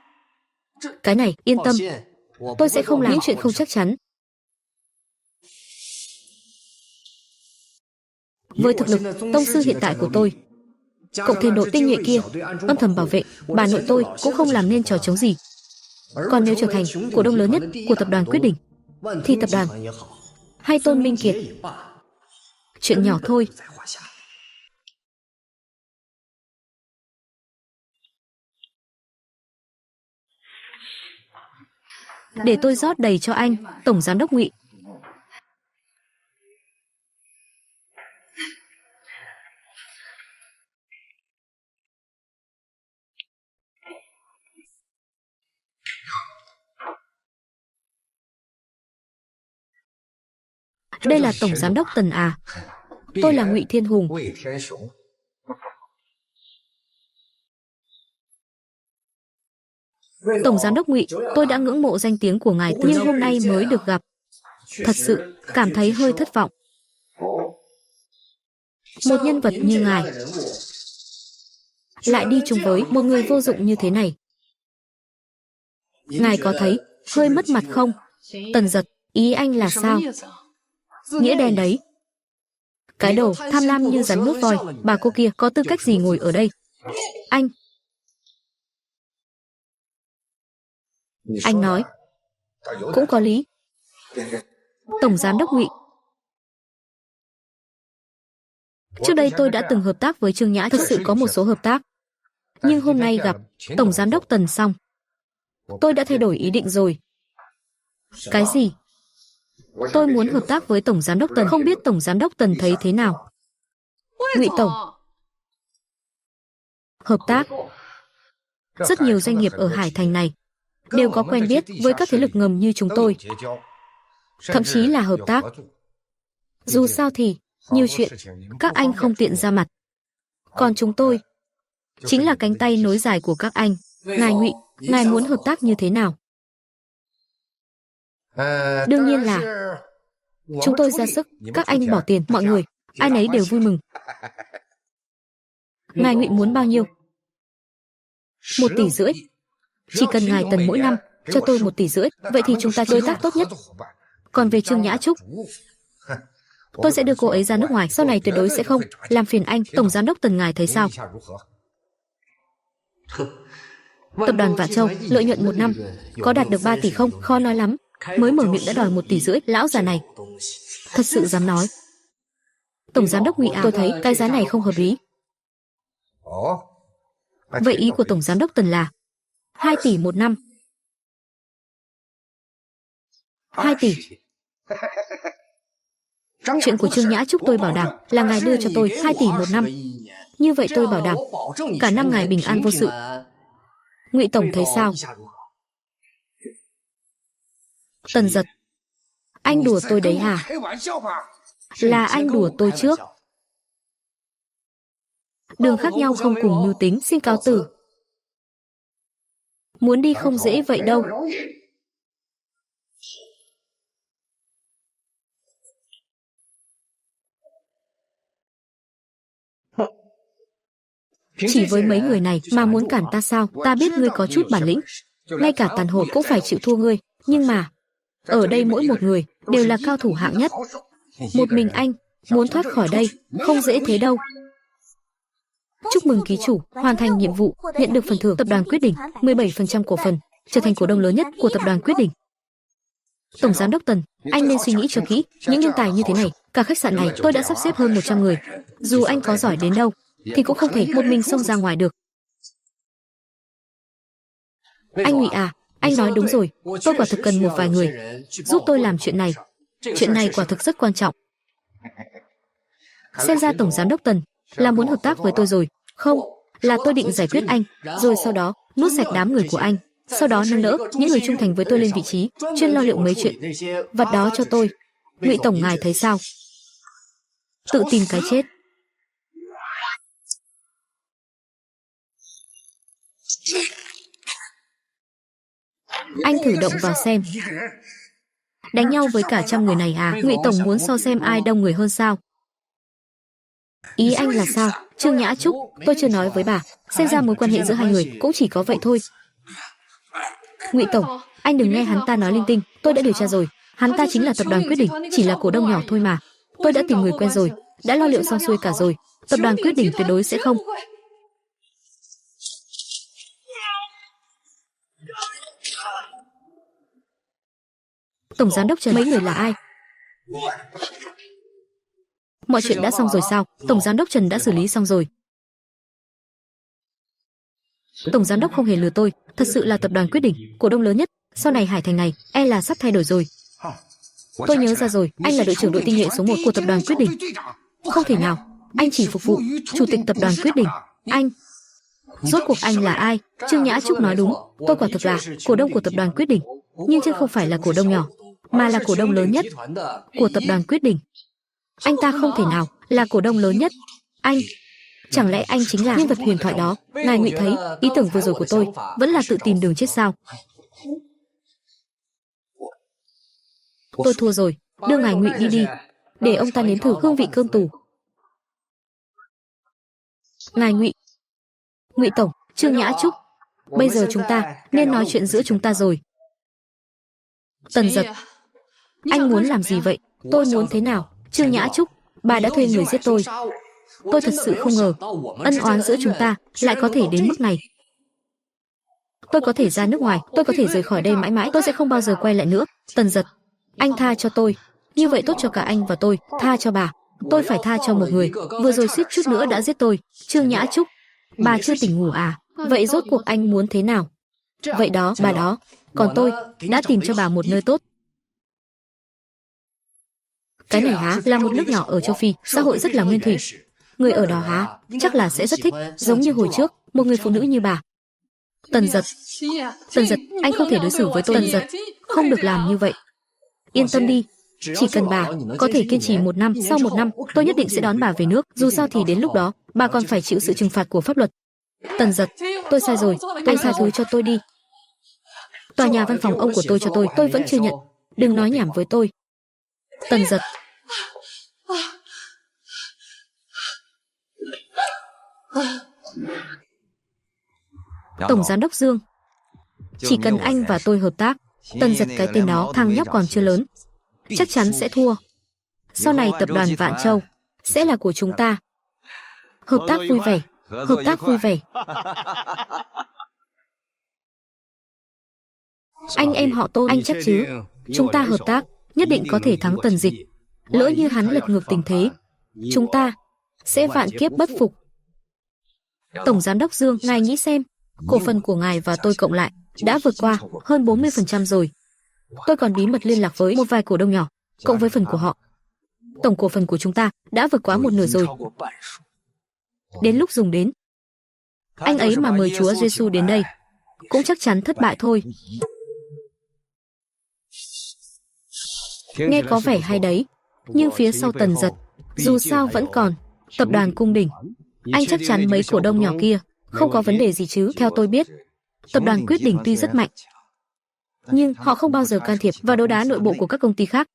Cái này, yên tâm, tôi sẽ không làm những chuyện không chắc chắn. Với thực lực tông sư hiện tại của tôi, cộng thêm độ tinh nhuệ kia, âm thầm bảo vệ, bà nội tôi cũng không làm nên trò trống gì. Còn nếu trở thành cổ đông lớn nhất của tập đoàn Quyết Định, thì tập đoàn hay Tôn Minh Kiệt, chuyện nhỏ thôi. Để tôi rót đầy cho anh, Tổng Giám đốc Ngụy. Đây là Tổng Giám đốc Tần à? Tôi là Ngụy Thiên Hùng. Tổng Giám đốc Ngụy, tôi đã ngưỡng mộ danh tiếng của ngài từ nhưng hôm nay mới được gặp. Thật sự, cảm thấy hơi thất vọng. Một nhân vật như ngài lại đi chung với một người vô dụng như thế này. Ngài có thấy hơi mất mặt không? Tần Giật, ý anh là sao? Nghĩa đen đấy. Cái đồ tham lam như rắn nuốt voi, bà cô kia có tư cách gì ngồi ở đây? Anh nói cũng có lý. Tổng Giám đốc Ngụy, trước đây tôi đã từng hợp tác với Trương Nhã, thực sự có một số hợp tác. Nhưng hôm nay gặp Tổng Giám đốc Tần xong, tôi đã thay đổi ý định rồi. Cái gì? Tôi muốn hợp tác với Tổng Giám đốc Tần, không biết Tổng Giám đốc Tần thấy thế nào? Ngụy Tổng, hợp tác. Rất nhiều doanh nghiệp ở Hải Thành này đều có quen biết với các thế lực ngầm như chúng tôi. Thậm chí là hợp tác. Dù sao thì, nhiều chuyện, các anh không tiện ra mặt. Còn chúng tôi, chính là cánh tay nối dài của các anh. Ngài Ngụy, ngài muốn hợp tác như thế nào? Đương nhiên là chúng tôi ra sức, các anh bỏ tiền, mọi người, ai nấy đều vui mừng. Ngài Ngụy muốn bao nhiêu? 1,5 tỷ. Chỉ cần ngài Tần mỗi năm cho tôi 1,5 tỷ, vậy thì chúng ta đối tác tốt nhất. Còn về Trương Nhã Trúc, tôi sẽ đưa cô ấy ra nước ngoài, sau này tuyệt đối sẽ không làm phiền anh. Tổng Giám đốc Tần ngài thấy sao? Tập đoàn Vạn Châu lợi nhuận một năm có đạt được 3 tỷ không? Khó nói lắm. Mới mở miệng đã đòi 1,5 tỷ, lão già này thật sự dám nói. Tổng Giám đốc Ngụy à, tôi thấy cái giá này không hợp lý. Vậy ý của Tổng Giám đốc Tần là 2 tỷ một năm. 2 tỷ. Chuyện của Trương Nhã Trúc tôi bảo đảm là ngài đưa cho tôi 2 tỷ một năm. Như vậy tôi bảo đảm cả năm ngài bình an vô sự. Ngụy Tổng thấy sao? Tần Giật, anh đùa tôi đấy hả? Là anh đùa tôi trước. Đường khác nhau không cùng mưu tính, xin cáo từ. Muốn đi không dễ vậy đâu. Chỉ với mấy người này mà muốn cản ta sao? Ta biết ngươi có chút bản lĩnh, ngay cả tàn hồn cũng phải chịu thua ngươi. Nhưng mà ở đây mỗi một người đều là cao thủ hạng nhất. Một mình anh muốn thoát khỏi đây không dễ thế đâu. Chúc mừng ký chủ hoàn thành nhiệm vụ, nhận được phần thưởng. Tập đoàn Quyết Định 17% cổ phần, trở thành cổ đông lớn nhất của tập đoàn Quyết Định. Tổng Giám đốc Tần, anh nên suy nghĩ cho kỹ. Những nhân tài như thế này, cả khách sạn này tôi đã sắp xếp hơn 100 người. Dù anh có giỏi đến đâu thì cũng không thể một mình xông ra ngoài được. Anh Ngụy à, anh nói đúng rồi. Tôi quả thực cần một vài người giúp tôi làm chuyện này. Chuyện này quả thực rất quan trọng. Xem ra Tổng Giám đốc Tần là muốn hợp tác với tôi rồi. Không, là tôi định giải quyết anh, rồi sau đó nuốt sạch đám người của anh. Sau đó nâng đỡ những người trung thành với tôi lên vị trí, chuyên lo liệu mấy chuyện vặt đó cho tôi. Ngụy Tổng ngài thấy sao? Tự tìm cái chết. Anh thử động vào xem. Đánh nhau với cả trăm người này à? Ngụy Tổng muốn so xem ai đông người hơn sao? Ý anh là sao? Trương Nhã Trúc, tôi chưa nói với bà. Xem ra mối quan hệ giữa hai người cũng chỉ có vậy thôi. Ngụy Tổng, anh đừng nghe hắn ta nói linh tinh. Tôi đã điều tra rồi. Hắn ta chính là tập đoàn Quyết Định, chỉ là cổ đông nhỏ thôi mà. Tôi đã tìm người quen rồi, đã lo liệu xong xuôi cả rồi. Tập đoàn Quyết Định tuyệt đối sẽ không. Tổng Giám đốc Trần, mấy người là ai? Mọi chuyện đã xong rồi sao? Tổng Giám đốc Trần đã xử lý xong rồi. Tổng Giám đốc không hề lừa tôi, thật sự là tập đoàn Quyết Định, cổ đông lớn nhất, Sau này Hải Thành này, e là sắp thay đổi rồi. Tôi nhớ ra rồi, anh là đội trưởng đội tinh nhuệ số 1 của tập đoàn Quyết Định. Không thể nào, anh chỉ phục vụ chủ tịch tập đoàn Quyết Định. Anh, rốt cuộc anh là ai? Trương Nhã Trúc nói đúng, tôi quả thực là cổ đông của tập đoàn Quyết Định, nhưng chứ không phải là cổ đông nhỏ, mà là cổ đông lớn nhất của tập đoàn Quyết Định. Anh ta không thể nào là cổ đông lớn nhất. Anh, chẳng lẽ anh chính là nhân vật huyền thoại đó? Ngài Ngụy thấy ý tưởng vừa rồi của tôi vẫn là tự tìm đường chết sao? Tôi thua rồi, đưa ngài Ngụy đi đi, để ông ta nếm thử hương vị cơm tù. Ngài Ngụy, Ngụy tổng, Trương Nhã Trúc, bây giờ chúng ta nên nói chuyện giữa chúng ta rồi. Tần Giật, anh muốn làm gì vậy? Tôi muốn thế nào? Trương Nhã Trúc, bà đã thuê người giết tôi. Tôi thật sự không ngờ ân oán giữa chúng ta lại có thể đến mức này. Tôi có thể ra nước ngoài, tôi có thể rời khỏi đây mãi mãi, tôi sẽ không bao giờ quay lại nữa. Tần Giật, anh tha cho tôi, như vậy tốt cho cả anh và tôi. Tha cho bà, tôi phải tha cho một người vừa rồi suýt chút nữa đã giết tôi. Trương Nhã Trúc, bà chưa tỉnh ngủ à? Vậy rốt cuộc anh muốn thế nào? Vậy đó, bà đó, còn tôi đã tìm cho bà một nơi tốt. Cái này hả, là một nước nhỏ ở châu Phi, xã hội rất là nguyên thủy. Người ở đó hả, chắc là sẽ rất thích, giống như hồi trước, một người phụ nữ như bà. Tần Giật, anh không thể đối xử với tôi. Tần Giật, không được làm như vậy. Yên tâm đi, chỉ cần bà có thể kiên trì 1 năm, sau 1 năm, tôi nhất định sẽ đón bà về nước. Dù sao thì đến lúc đó, bà còn phải chịu sự trừng phạt của pháp luật. Tần Giật, tôi sai rồi, anh tha thứ cho tôi đi. Tòa nhà văn phòng ông của tôi cho tôi vẫn chưa nhận. Đừng nói nhảm với tôi. Tần Giật, Tổng giám đốc Dương, chỉ cần anh và tôi hợp tác. Tần Giật, cái tên đó, thằng nhóc còn chưa lớn, chắc chắn sẽ thua. Sau này tập đoàn Vạn Châu sẽ là của chúng ta. Hợp tác vui vẻ, hợp tác vui vẻ. Anh em họ Tôn, anh chắc chứ? Chúng ta hợp tác, nhất định có thể thắng Tần Dịch. Lỡ như hắn lật ngược tình thế, chúng ta sẽ vạn kiếp bất phục. Tổng giám đốc Dương, ngài nghĩ xem, cổ phần của ngài và tôi cộng lại đã vượt qua hơn 40% rồi. Tôi còn bí mật liên lạc với một vài cổ đông nhỏ, cộng với phần của họ. Tổng cổ phần của chúng ta đã vượt quá 1/2 rồi. Đến lúc dùng đến, anh ấy mà mời Chúa Giêsu đến đây, cũng chắc chắn thất bại thôi. Nghe có vẻ hay đấy, nhưng phía sau Tần Giật, dù sao vẫn còn tập đoàn Cung Đình. Anh chắc chắn mấy cổ đông nhỏ kia không có vấn đề gì chứ? Theo tôi biết, tập đoàn Quyết Định tuy rất mạnh, nhưng họ không bao giờ can thiệp vào đấu đá nội bộ của các công ty khác.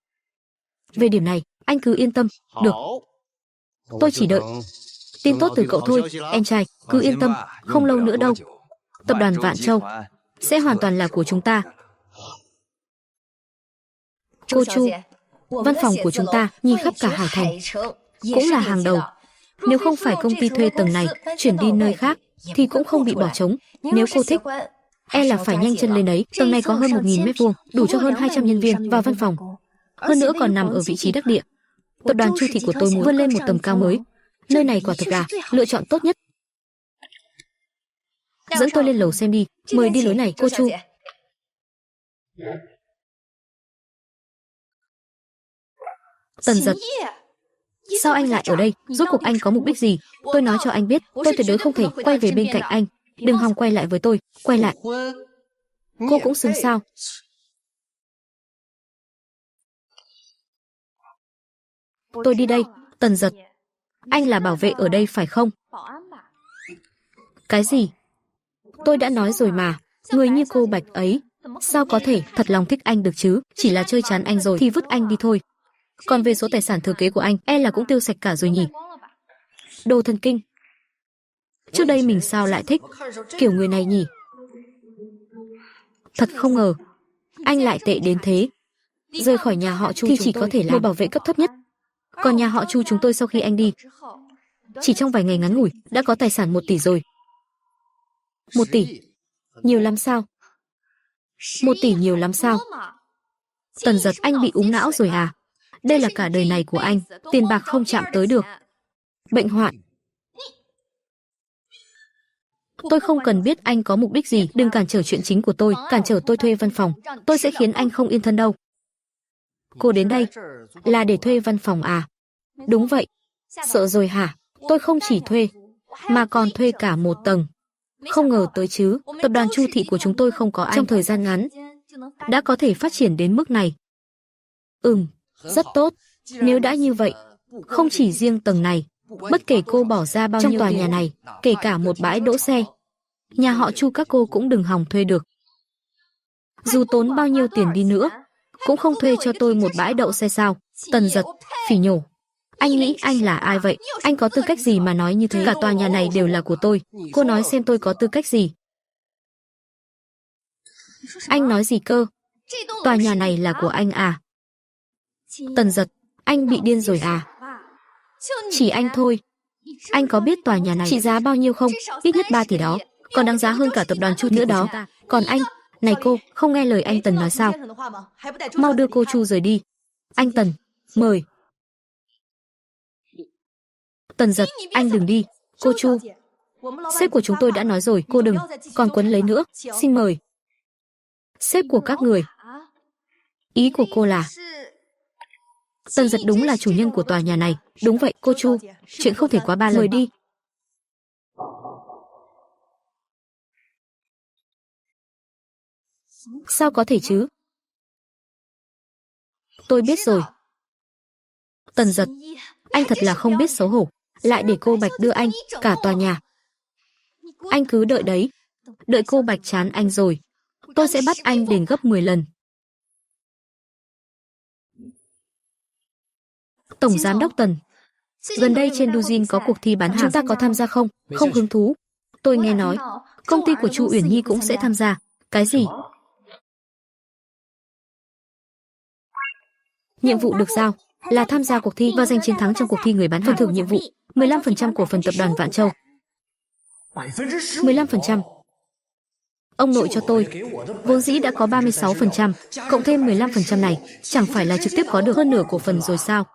Về điểm này, anh cứ yên tâm. Được, tôi chỉ đợi tin tốt từ cậu thôi. Em trai, cứ yên tâm, không lâu nữa đâu, tập đoàn Vạn Châu sẽ hoàn toàn là của chúng ta. Cô Chu, văn phòng của chúng ta nhìn khắp cả Hải Thành, cũng là hàng đầu. Nếu không phải công ty thuê tầng này chuyển đi nơi khác thì cũng không bị bỏ trống. Nếu cô thích, e là phải nhanh chân lên đấy. Tầng này có hơn 1000 m², đủ cho hơn 200 nhân viên vào văn phòng. Hơn nữa còn nằm ở vị trí đắc địa. Tập đoàn Chu thị của tôi muốn vươn lên một tầm cao mới. Nơi này quả thực là lựa chọn tốt nhất. Dẫn tôi lên lầu xem đi. Mời đi lối này, cô Chu. Tần Giật, sao anh lại ở đây? Rốt cuộc anh có mục đích gì? Tôi nói cho anh biết, tôi tuyệt đối không thể quay về bên cạnh anh. Đừng hòng quay lại với tôi. Quay lại. Cô cũng xứng sao? Tôi đi đây. Tần Giật, anh là bảo vệ ở đây phải không? Cái gì? Tôi đã nói rồi mà, người như cô Bạch ấy sao có thể thật lòng thích anh được chứ? Chỉ là chơi chán anh rồi thì vứt anh đi thôi. Còn về số tài sản thừa kế của anh, e là cũng tiêu sạch cả rồi nhỉ? Đồ thần kinh. Trước đây mình sao lại thích kiểu người này nhỉ? Thật không ngờ anh lại tệ đến thế. Rời khỏi nhà họ Chu thì chỉ có thể là bảo vệ cấp thấp nhất. Còn nhà họ Chu chúng tôi sau khi anh đi, chỉ trong vài ngày ngắn ngủi đã có tài sản 1 tỷ rồi. 1 tỷ? Nhiều lắm sao? 1 tỷ nhiều lắm sao? Tần Giật, anh bị úng não rồi à? Đây là cả đời này của anh, tiền bạc không chạm tới được. Bệnh hoạn. Tôi không cần biết anh có mục đích gì, đừng cản trở chuyện chính của tôi, cản trở tôi thuê văn phòng. Tôi sẽ khiến anh không yên thân đâu. Cô đến đây là để thuê văn phòng à? Đúng vậy. Sợ rồi hả? Tôi không chỉ thuê, mà còn thuê cả một tầng. Không ngờ tới chứ, tập đoàn Chu Thị của chúng tôi không có anh trong thời gian ngắn đã có thể phát triển đến mức này. Rất tốt. Nếu đã như vậy, không chỉ riêng tầng này, bất kể cô bỏ ra bao nhiêu tòa nhà này, kể cả một bãi đỗ xe, nhà họ Chu các cô cũng đừng hòng thuê được. Dù tốn bao nhiêu tiền đi nữa, cũng không thuê cho tôi một bãi đậu xe sao? Tần Giật phỉ nhổ. Anh nghĩ anh là ai vậy? Anh có tư cách gì mà nói như thế? Cả tòa nhà này đều là của tôi. Cô nói xem tôi có tư cách gì? Anh nói gì cơ? Tòa nhà này là của anh à? Tần Giật, anh bị điên rồi à? Chỉ anh thôi. Anh có biết tòa nhà này trị giá bao nhiêu không? Ít nhất 3 tỷ đó. Còn đáng giá hơn cả tập đoàn Chu nữa đó. Còn anh, này cô, không nghe lời anh Tần nói sao? Mau đưa cô Chu rời đi. Anh Tần, mời. Tần Giật, anh đừng đi. Cô Chu, sếp của chúng tôi đã nói rồi, cô đừng còn quấn lấy nữa. Xin mời. Sếp của các người. Ý của cô là... Tần Giật đúng là chủ nhân của tòa nhà này. Đúng vậy, cô Chu. Chuyện không thể quá 3 lần. Mời đi. Sao có thể chứ? Tôi biết rồi. Tần Giật, anh thật là không biết xấu hổ. Lại để cô Bạch đưa anh cả tòa nhà. Anh cứ đợi đấy. Đợi cô Bạch chán anh rồi, tôi sẽ bắt anh đền gấp 10 lần. Tổng Giám đốc Tần, gần đây trên Douyin có cuộc thi bán hàng, chúng ta có tham gia không? Không hứng thú. Tôi nghe nói, công ty của Chu Uyển Nhi cũng sẽ tham gia. Cái gì? Nhiệm vụ được giao là tham gia cuộc thi và giành chiến thắng trong cuộc thi người bán hàng. Phần thưởng nhiệm vụ 15% cổ phần tập đoàn Vạn Châu. 15%. Ông nội cho tôi, vốn dĩ đã có 36%, cộng thêm 15% này, chẳng phải là trực tiếp có được hơn nửa cổ phần rồi sao?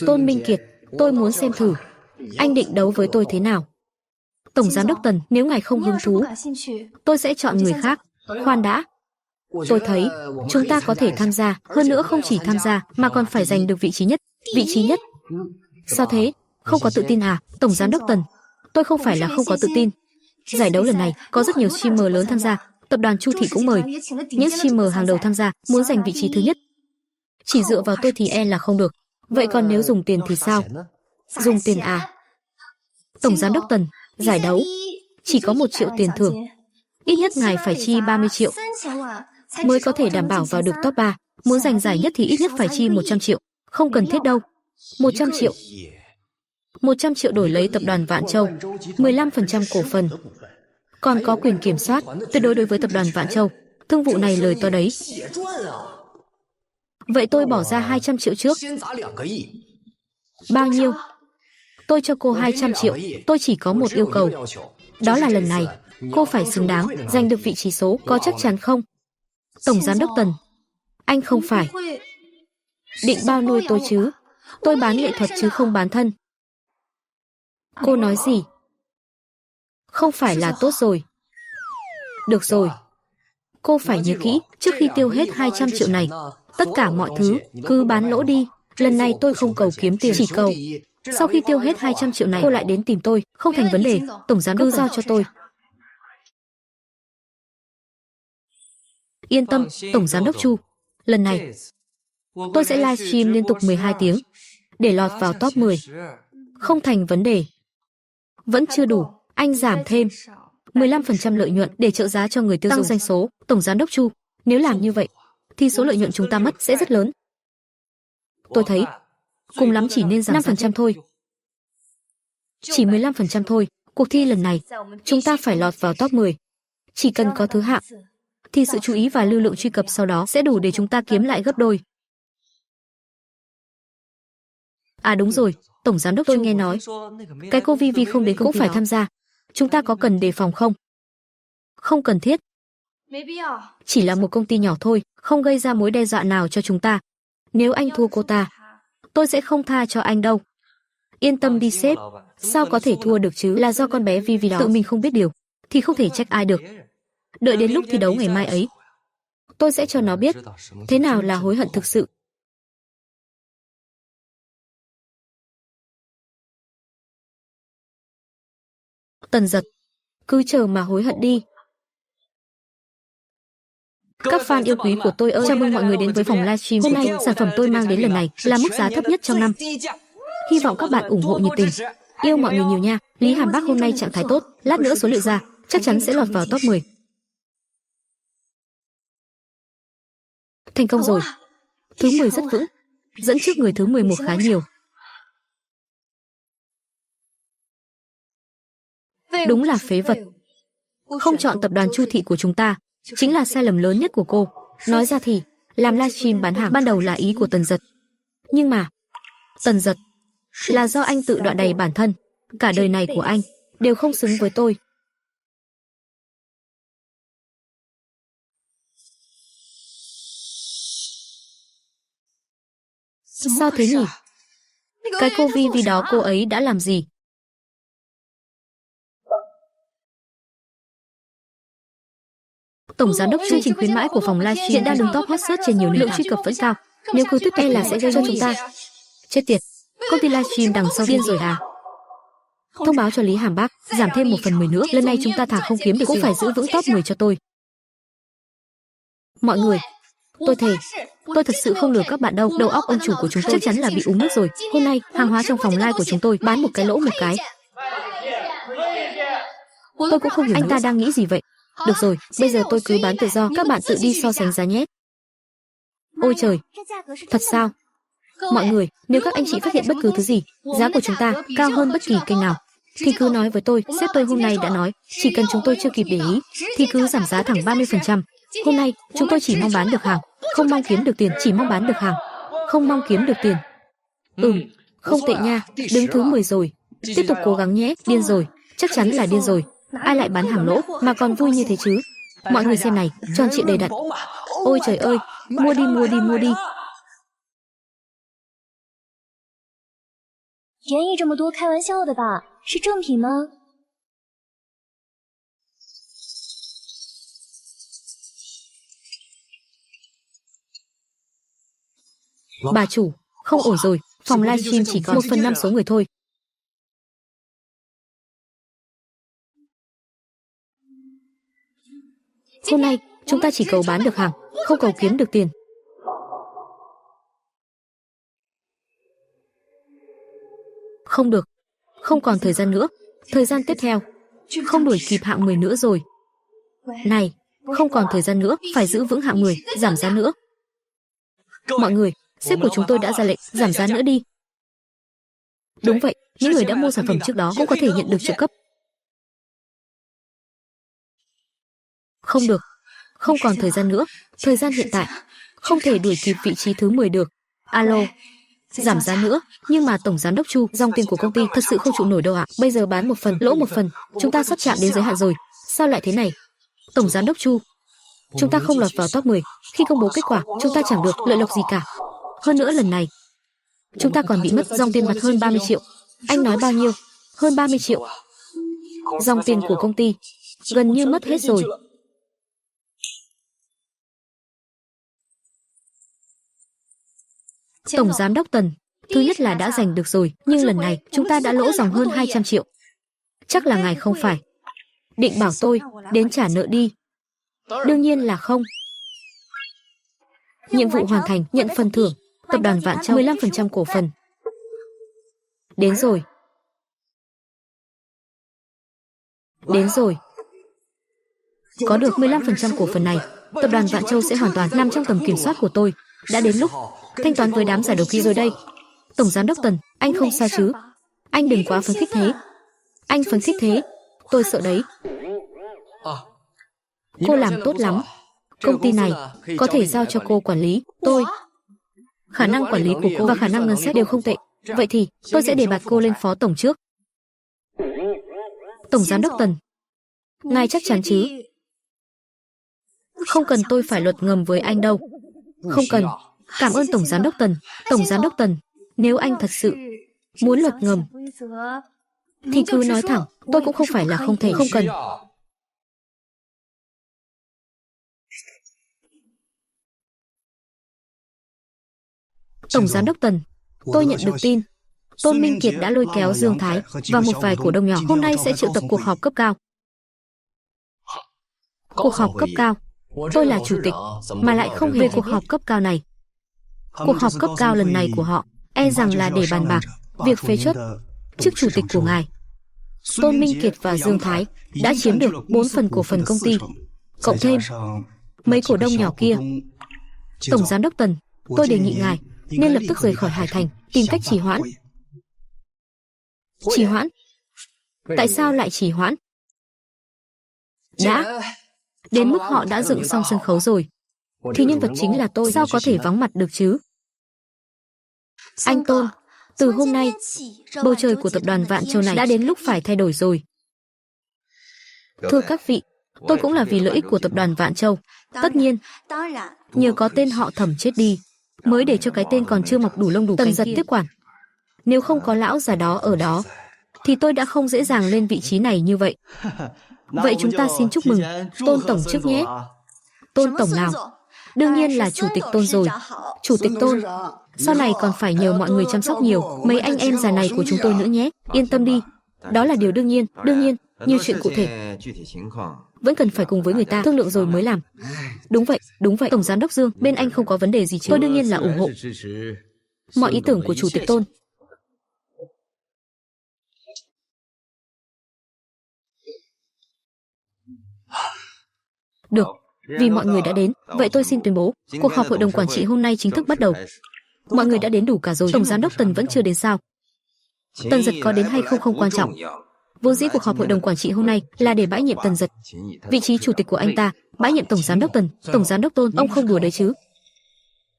Tôn Minh Kiệt, tôi muốn xem thử, anh định đấu với tôi thế nào? Tổng Giám đốc Tần, nếu ngài không hứng thú, tôi sẽ chọn người khác. Khoan đã. Tôi thấy, chúng ta có thể tham gia, hơn nữa không chỉ tham gia, mà còn phải giành được vị trí nhất. Vị trí nhất? Sao thế? Không có tự tin à? Tổng Giám đốc Tần, tôi không phải là không có tự tin. Giải đấu lần này có rất nhiều streamer lớn tham gia, tập đoàn Chu Thị cũng mời những streamer hàng đầu tham gia, muốn giành vị trí thứ nhất. Chỉ dựa vào tôi thì e là không được. Vậy còn nếu dùng tiền thì sao? Dùng tiền à? Tổng Giám đốc Tần, giải đấu chỉ có 1 triệu tiền thưởng. Ít nhất ngài phải chi 30 triệu mới có thể đảm bảo vào được top 3. Muốn giành giải nhất thì ít nhất phải chi 100 triệu. Không cần thiết đâu. 100 triệu. 100 triệu đổi lấy tập đoàn Vạn Châu, 15% cổ phần. Còn có quyền kiểm soát tuyệt đối đối với tập đoàn Vạn Châu. Thương vụ này lời to đấy. Vậy tôi bỏ ra 200 triệu trước. Bao nhiêu? Tôi cho cô 200 triệu. Tôi chỉ có một yêu cầu. Đó là lần này, cô phải xứng đáng giành được vị trí số. Có chắc chắn không? Tổng Giám đốc Tần, anh không phải định bao nuôi tôi chứ? Tôi bán nghệ thuật chứ không bán thân. Cô nói gì? Không phải là tốt rồi. Được rồi. Cô phải nhớ kỹ, trước khi tiêu hết 200 triệu này, tất cả mọi thứ, cứ bán lỗ đi. Lần này tôi không cầu kiếm tiền, chỉ cầu sau khi tiêu hết 200 triệu này, cô lại đến tìm tôi. Không thành vấn đề, Tổng Giám đốc giao cho tôi. Yên tâm, Tổng Giám đốc Chu. Lần này, tôi sẽ livestream liên tục 12 tiếng, để lọt vào top 10. Không thành vấn đề. Vẫn chưa đủ, anh giảm thêm 15% lợi nhuận để trợ giá cho người tiêu dùng. Tăng doanh số. Tổng Giám đốc Chu, nếu làm như vậy, thì số lợi nhuận chúng ta mất sẽ rất lớn. Tôi thấy, cùng lắm chỉ nên giảm 5% thôi. Chỉ 15% thôi. Cuộc thi lần này, chúng ta phải lọt vào top 10. Chỉ cần có thứ hạng, thì sự chú ý và lưu lượng truy cập sau đó sẽ đủ để chúng ta kiếm lại gấp đôi. À đúng rồi, Tổng Giám đốc, tôi nghe nói cái cô Vi không đến cũng phải tham gia. Chúng ta có cần đề phòng không? Không cần thiết. Chỉ là một công ty nhỏ thôi, không gây ra mối đe dọa nào cho chúng ta. Nếu anh thua cô ta, tôi sẽ không tha cho anh đâu. Yên tâm đi sếp, sao có thể thua được chứ, là do con bé Vi đó tự mình không biết điều, thì không thể trách ai được. Đợi đến lúc thi đấu ngày mai ấy, tôi sẽ cho nó biết thế nào là hối hận thực sự. Tần Giật, cứ chờ mà hối hận đi. Các fan yêu quý của tôi ơi, chào mừng mọi người đến với phòng livestream. Hôm nay, sản phẩm tôi mang đến lần này là mức giá thấp nhất trong năm. Hy vọng các bạn ủng hộ nhiệt tình. Yêu mọi người nhiều nha. Lý Hàm Bác hôm nay trạng thái tốt, lát nữa số liệu ra, chắc chắn sẽ lọt vào top 10. Thành công rồi. Thứ 10 rất vững, dẫn trước người thứ 11 khá nhiều. Đúng là phế vật. Không chọn tập đoàn Chu Thị của chúng ta chính là sai lầm lớn nhất của cô. Nói ra thì, làm livestream bán hàng ban đầu là ý của Tần Giật. Nhưng mà, Tần Giật, là do anh tự đọa đầy bản thân. Cả đời này của anh đều không xứng với tôi. Sao thế nhỉ? Cái cô Vi đó cô ấy đã làm gì? Tổng giám đốc chương trình khuyến mãi của phòng livestream hiện đang đứng top hot search trên nhiều nền tảng, truy cập vẫn cao. Nếu cứ tiếp tục là sẽ gây cho chúng ta. Chết tiệt, công ty livestream đằng sau điên rồi à? Thông báo cho Lý Hàm Bác giảm thêm 1/10 nữa. Lần này chúng ta thà không kiếm được cũng phải giữ vững top 10 cho tôi. Mọi người, tôi thề, tôi thật sự không lừa các bạn đâu. Đầu óc ông chủ của chúng tôi chắc chắn là bị uống nước rồi. Hôm nay hàng hóa trong phòng live của chúng tôi bán một cái lỗ một cái. Tôi cũng không hiểu anh ta đang nghĩ gì vậy. Được rồi, bây giờ tôi cứ bán tự do, các bạn tự đi so sánh giá nhé. Ôi trời, thật sao? Mọi người, nếu các anh chị phát hiện bất cứ thứ gì, giá của chúng ta cao hơn bất kỳ kênh nào, thì cứ nói với tôi. Sếp tôi hôm nay đã nói, chỉ cần chúng tôi chưa kịp để ý, thì cứ giảm giá thẳng 30%. Hôm nay, chúng tôi chỉ mong bán được hàng, không mong kiếm được tiền, chỉ mong bán được hàng, không mong kiếm được tiền. Không tệ nha, đứng thứ 10 rồi. Tiếp tục cố gắng nhé, điên rồi, chắc chắn là điên rồi. Ai lại bán hàng lỗ mà còn vui như thế chứ? Mọi người xem này, tròn trịa đầy đặn. Ôi trời ơi, mua đi, mua đi, mua đi. 便宜这么多，开玩笑的吧？是正品吗？ Bà chủ, không ổn rồi, phòng livestream chỉ có 1/5 số người thôi. Hôm nay, chúng ta chỉ cầu bán được hàng, không cầu kiếm được tiền. Không được, không còn thời gian nữa. Thời gian tiếp theo, không đuổi kịp hạng 10 nữa rồi. Này, không còn thời gian nữa, phải giữ vững hạng 10, giảm giá nữa. Mọi người, sếp của chúng tôi đã ra lệnh, giảm giá nữa đi. Đúng vậy, những người đã mua sản phẩm trước đó cũng có thể nhận được trợ cấp. Không được, không còn thời gian nữa. Thời gian hiện tại, không thể đuổi kịp vị trí thứ 10 được. Alo, giảm giá nữa. Nhưng mà Tổng Giám đốc Chu, dòng tiền của công ty thật sự không trụ nổi đâu ạ. Bây giờ bán 1 phần, lỗ 1 phần. Chúng ta sắp chạm đến giới hạn rồi. Sao lại thế này? Tổng Giám đốc Chu, chúng ta không lọt vào top 10. Khi công bố kết quả, chúng ta chẳng được lợi lộc gì cả. Hơn nữa lần này, chúng ta còn bị mất dòng tiền mặt hơn 30 triệu. Anh nói bao nhiêu? Hơn 30 triệu. Dòng tiền của công ty gần như mất hết rồi. Tổng Giám đốc Tần, thứ nhất là đã giành được rồi, nhưng lần này chúng ta đã lỗ dòng hơn 200 triệu. Chắc là ngài không phải định bảo tôi đến trả nợ đi. Đương nhiên là không. Nhiệm vụ hoàn thành, nhận phần thưởng, tập đoàn Vạn Châu 15% cổ phần. Đến rồi. Đến rồi. Có được 15% cổ phần này, tập đoàn Vạn Châu sẽ hoàn toàn nằm trong tầm kiểm soát của tôi. Đã đến lúc thanh toán với đám giả đầu kia rồi đây. Tổng Giám đốc Tần, anh không sao chứ? Anh đừng quá phấn khích thế. Anh phấn khích thế, tôi sợ đấy. Cô làm tốt lắm. Công ty này có thể giao cho cô quản lý. Tôi, khả năng quản lý của cô và khả năng ngân sách đều không tệ. Vậy thì tôi sẽ đề bạt cô lên phó tổng trước. Tổng Giám đốc Tần, ngài chắc chắn chứ? Không cần tôi phải luật ngầm với anh đâu. Không cần. Cảm ơn Tổng Giám đốc Tần. Tổng Giám đốc Tần, nếu anh thật sự Muốn luật ngầm thì cứ nói thẳng, tôi cũng không phải là không thể, không cần. Tổng giám đốc Tần, tôi nhận được tin Tôn Minh Kiệt đã lôi kéo Dương Thái và một vài cổ đông nhỏ. Hôm nay sẽ triệu tập cuộc họp cấp cao. Cuộc họp cấp cao, tôi là chủ tịch, mà lại không hề cuộc họp cấp cao này. Cuộc họp cấp cao lần này của họ e rằng là để bàn bạc việc phế truất chức chủ tịch của ngài. Tôn Minh Kiệt và Dương Thái đã chiếm được 4 phần cổ phần công ty, cộng thêm mấy cổ đông nhỏ kia. Tổng giám đốc Tần, tôi đề nghị ngài nên lập tức rời khỏi Hải Thành, tìm cách trì hoãn. Trì hoãn? Tại sao lại trì hoãn? Đã đến mức họ đã dựng xong sân khấu rồi, thì nhân vật chính là tôi, sao có thể vắng mặt được chứ? Anh Tôn, từ hôm nay, bầu trời của tập đoàn Vạn Châu này đã đến lúc phải thay đổi rồi. Thưa các vị, tôi cũng là vì lợi ích của tập đoàn Vạn Châu. Tất nhiên, nhờ có tên họ Thẩm chết đi, mới để cho cái tên còn chưa mọc đủ lông đủ cánh Giật tiếp quản. Nếu không có lão già đó ở đó, thì tôi đã không dễ dàng lên vị trí này như vậy. Vậy chúng ta xin chúc mừng Tôn Tổng trước nhé. Tôn Tổng nào? Đương nhiên là Chủ tịch Tôn rồi. Chủ tịch Tôn, sau này còn phải nhờ mọi người chăm sóc nhiều mấy anh em già này của chúng tôi nữa nhé. Yên tâm đi, đó là điều đương nhiên, như chuyện cụ thể vẫn cần phải cùng với người ta thương lượng rồi mới làm. Đúng vậy, Tổng giám đốc Dương, bên anh không có vấn đề gì chứ? Tôi đương nhiên là ủng hộ mọi ý tưởng của Chủ tịch Tôn. Được, vì mọi người đã đến, vậy tôi xin tuyên bố, cuộc họp hội đồng quản trị hôm nay chính thức bắt đầu. Mọi người đã đến đủ cả rồi. Tổng giám đốc Tần vẫn chưa đến sao? Tần Giật có đến hay không không quan trọng. Vốn dĩ cuộc họp hội đồng quản trị hôm nay là để bãi nhiệm Tần Giật. Vị trí chủ tịch của anh ta, bãi nhiệm Tổng giám đốc Tần. Tổng giám đốc Tôn, ông không đùa đấy chứ?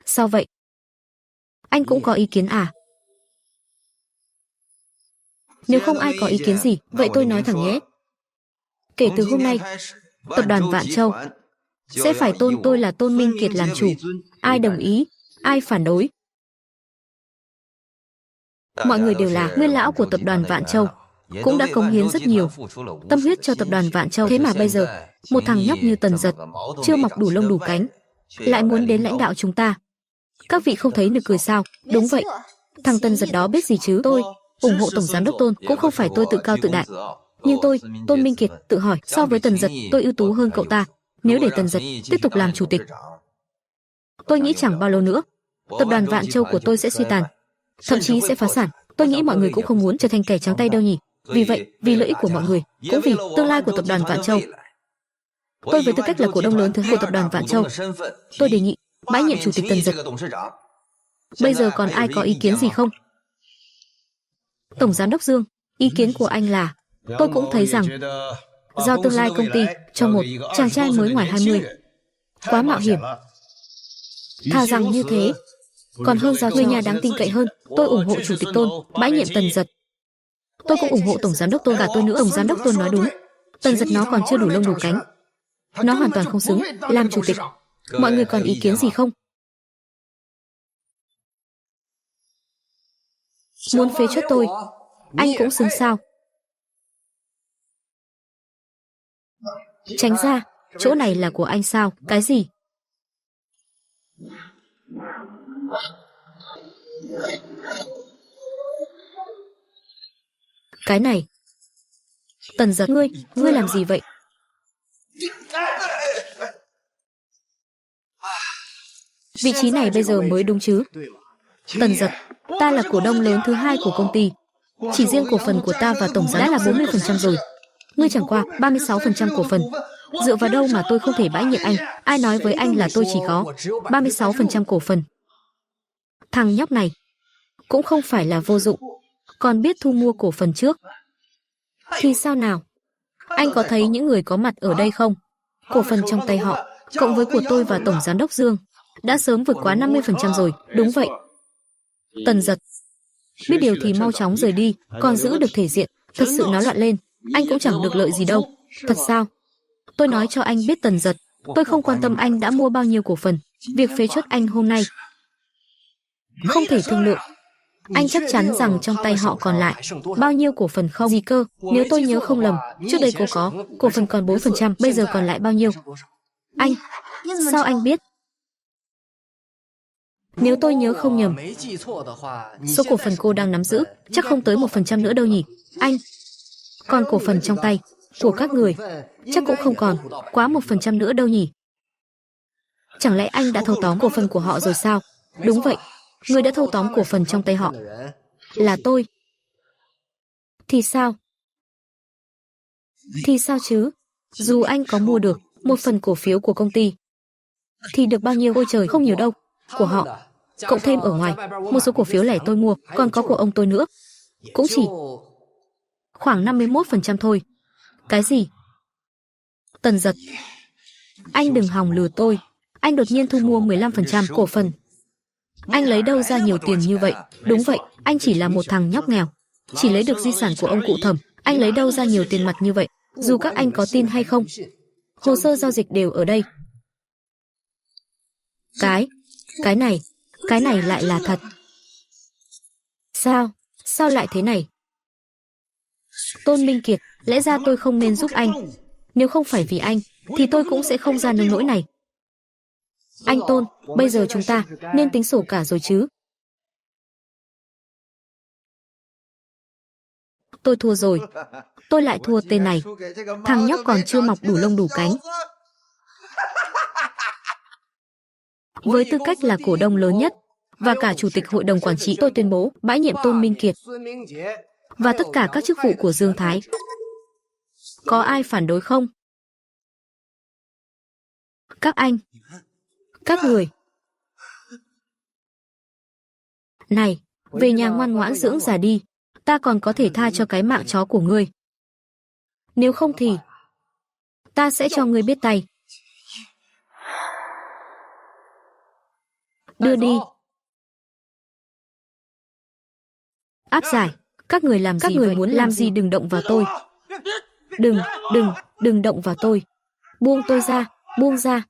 Sao vậy? Anh cũng có ý kiến à? Nếu không ai có ý kiến gì, vậy tôi nói thẳng nhé. Kể từ hôm nay, tập đoàn Vạn Châu sẽ phải tôn tôi là Tôn Minh Kiệt làm chủ. Ai đồng ý, ai phản đối? Mọi người đều là nguyên lão của tập đoàn Vạn Châu, cũng đã cống hiến rất nhiều tâm huyết cho tập đoàn Vạn Châu. Thế mà bây giờ, một thằng nhóc như Tần Giật, chưa mọc đủ lông đủ cánh, lại muốn đến lãnh đạo chúng ta. Các vị không thấy nực cười sao? Đúng vậy, thằng Tần Giật đó biết gì chứ? Tôi ủng hộ Tổng giám đốc Tôn, cũng không phải tôi tự cao tự đại. Nhưng tôi, Tôn Minh Kiệt, tự hỏi, so với Tần Giật, tôi ưu tú hơn cậu ta. Nếu để Tần Giật tiếp tục làm chủ tịch, tôi nghĩ chẳng bao lâu nữa, tập đoàn Vạn Châu của tôi sẽ suy tàn, thậm chí sẽ phá sản. Tôi nghĩ mọi người cũng không muốn trở thành kẻ trắng tay đâu nhỉ. Vì vậy, vì lợi ích của mọi người, cũng vì tương lai của tập đoàn Vạn Châu, tôi với tư cách là cổ đông lớn thứ hai của tập đoàn Vạn Châu, tôi đề nghị bãi nhiệm chủ tịch Tần Giật. Bây giờ còn ai có ý kiến gì không? Tổng giám đốc Dương, ý kiến của anh là, tôi cũng thấy rằng giao tương lai công ty cho một chàng trai mới ngoài 20 quá mạo hiểm. Thà rằng như thế, còn hơn giao người nhà đáng tin cậy hơn. Tôi ủng hộ Chủ tịch Tôn bãi nhiệm Tần Giật. Tôi cũng ủng hộ Tổng giám đốc Tôn, cả tôi nữa. Tổng giám đốc Tôn nói đúng, Tần Giật nó còn chưa đủ lông đủ cánh, nó hoàn toàn không xứng làm chủ tịch. Mọi người còn ý kiến gì không? Muốn phế truất tôi, anh cũng xứng sao? Tránh ra, chỗ này là của anh sao? Cái gì? Cái này. Tần Giật, ngươi làm gì vậy? Vị trí này bây giờ mới đúng chứ? Tần Giật, ta là cổ đông lớn thứ hai của công ty. Chỉ riêng cổ phần của ta và tổng giá đã là 40% rồi. Ngươi chẳng qua 36% cổ phần. Dựa vào đâu mà tôi không thể bãi nhiệm anh? Ai nói với anh là tôi chỉ có 36% cổ phần? Thằng nhóc này cũng không phải là vô dụng, còn biết thu mua cổ phần trước. Thì sao nào? Anh có thấy những người có mặt ở đây không? Cổ phần trong tay họ, cộng với của tôi và Tổng giám đốc Dương, đã sớm vượt quá 50% rồi. Đúng vậy. Tần Giật, biết điều thì mau chóng rời đi, còn giữ được thể diện. Thật sự nó loạn lên, anh cũng chẳng được lợi gì đâu. Thật sao? Tôi nói cho anh biết Tần Giật, tôi không quan tâm anh đã mua bao nhiêu cổ phần. Việc phế truất anh hôm nay không thể thương lượng. Anh chắc chắn rằng trong tay họ còn lại bao nhiêu cổ phần không? Gì cơ? Nếu tôi nhớ không lầm, trước đây cô có cổ phần còn 4%, bây giờ còn lại bao nhiêu? Anh, sao anh biết? Nếu tôi nhớ không nhầm, số cổ phần cô đang nắm giữ chắc không tới 1% nữa đâu nhỉ? Anh, còn cổ phần trong tay của các người chắc cũng không còn quá 1% nữa đâu nhỉ? Chẳng lẽ anh đã thâu tóm cổ phần của họ rồi sao? Đúng vậy, người đã thâu tóm cổ phần trong tay họ là tôi. Thì sao? Thì sao chứ? Dù anh có mua được một phần cổ phiếu của công ty thì được bao nhiêu? Ôi trời, không nhiều đâu. Của họ, cộng thêm ở ngoài một số cổ phiếu lẻ tôi mua, còn có của ông tôi nữa, cũng chỉ khoảng 51% thôi. Cái gì? Tần Giật, anh đừng hòng lừa tôi. Anh đột nhiên thu mua 15% cổ phần. Anh lấy đâu ra nhiều tiền như vậy? Đúng vậy, anh chỉ là một thằng nhóc nghèo, chỉ lấy được di sản của ông cụ Thẩm. Anh lấy đâu ra nhiều tiền mặt như vậy? Dù các anh có tin hay không, hồ sơ giao dịch đều ở đây. Cái này lại là thật. Sao? Sao lại thế này? Tôn Minh Kiệt, lẽ ra tôi không nên giúp anh. Nếu không phải vì anh, thì tôi cũng sẽ không ra nông nỗi này. Anh Tôn, bây giờ chúng ta nên tính sổ cả rồi chứ? Tôi thua rồi. Tôi lại thua tên này. Thằng nhóc còn chưa mọc đủ lông đủ cánh. Với tư cách là cổ đông lớn nhất và cả chủ tịch hội đồng quản trị, tôi tuyên bố bãi nhiệm Tôn Minh Kiệt và tất cả các chức vụ của Dương Thái. Có ai phản đối không? Các anh, các người. Này, về nhà ngoan ngoãn dưỡng già đi, ta còn có thể tha cho cái mạng chó của ngươi. Nếu không thì ta sẽ cho ngươi biết tay. Đưa đi. Áp giải, các người làm gì? Các người muốn làm gì? Đừng động vào tôi. Đừng động vào tôi. Buông tôi ra, buông ra.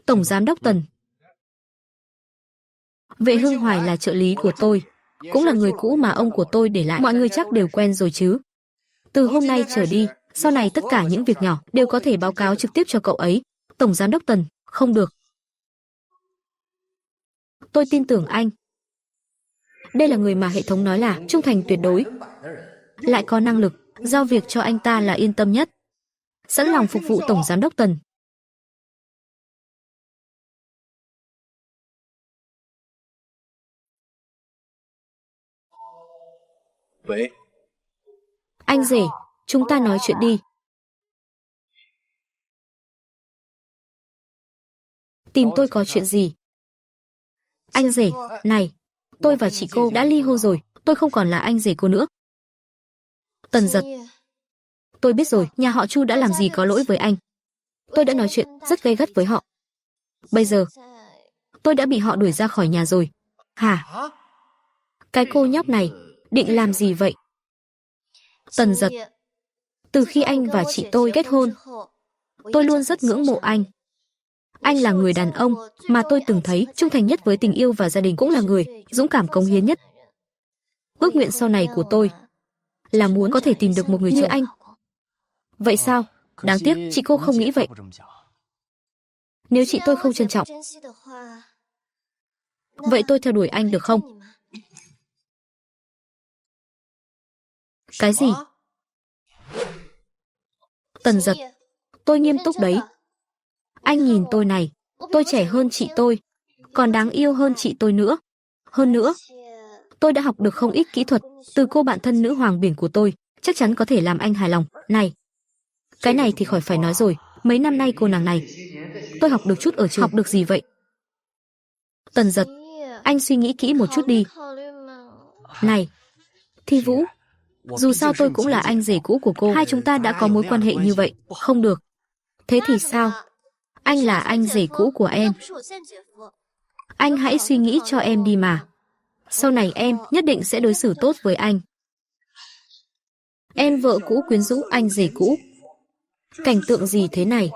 Tổng giám đốc Tần. Vệ Hưng Hoài là trợ lý của tôi, cũng là người cũ mà ông của tôi để lại. Mọi người chắc đều quen rồi chứ. Từ hôm nay trở đi, sau này tất cả những việc nhỏ đều có thể báo cáo trực tiếp cho cậu ấy. Tổng giám đốc Tần, không được. Tôi tin tưởng anh. Đây là người mà hệ thống nói là trung thành tuyệt đối, lại có năng lực, giao việc cho anh ta là yên tâm nhất. Sẵn lòng phục vụ Tổng giám đốc Tần. Anh rể, chúng ta nói chuyện đi. Tìm tôi có chuyện gì? Anh rể, này, tôi và chị cô đã ly hôn rồi, tôi không còn là anh rể cô nữa. Tần Giật, tôi biết rồi, nhà họ Chu đã làm gì có lỗi với anh. Tôi đã nói chuyện rất gay gắt với họ. Bây giờ, tôi đã bị họ đuổi ra khỏi nhà rồi. Hả? Cái cô nhóc này, định làm gì vậy? Tần Giật, từ khi anh và chị tôi kết hôn, tôi luôn rất ngưỡng mộ anh. Anh là người đàn ông mà tôi từng thấy trung thành nhất với tình yêu và gia đình, cũng là người dũng cảm cống hiến nhất. Ước nguyện sau này của tôi là muốn có thể tìm được một người như anh. Vậy sao? Đáng tiếc chị cô không nghĩ vậy. Nếu chị tôi không trân trọng, vậy tôi theo đuổi anh được không? Cái gì? Tần Giật, tôi nghiêm túc đấy. Anh nhìn tôi này, tôi trẻ hơn chị tôi, còn đáng yêu hơn chị tôi nữa. Hơn nữa, tôi đã học được không ít kỹ thuật từ cô bạn thân nữ hoàng biển của tôi, chắc chắn có thể làm anh hài lòng. Này, cái này thì khỏi phải nói rồi, mấy năm nay cô nàng này, tôi học được chút ở trường. Học được gì vậy? Tần Giật, anh suy nghĩ kỹ một chút đi. Này, Thi Vũ, dù sao tôi cũng là anh rể cũ của cô, hai chúng ta đã có mối quan hệ như vậy, không được. Thế thì sao? Anh là anh rể cũ của em. Anh hãy suy nghĩ cho em đi mà. Sau này em nhất định sẽ đối xử tốt với anh. Em vợ cũ quyến rũ anh rể cũ. Cảnh tượng gì thế này?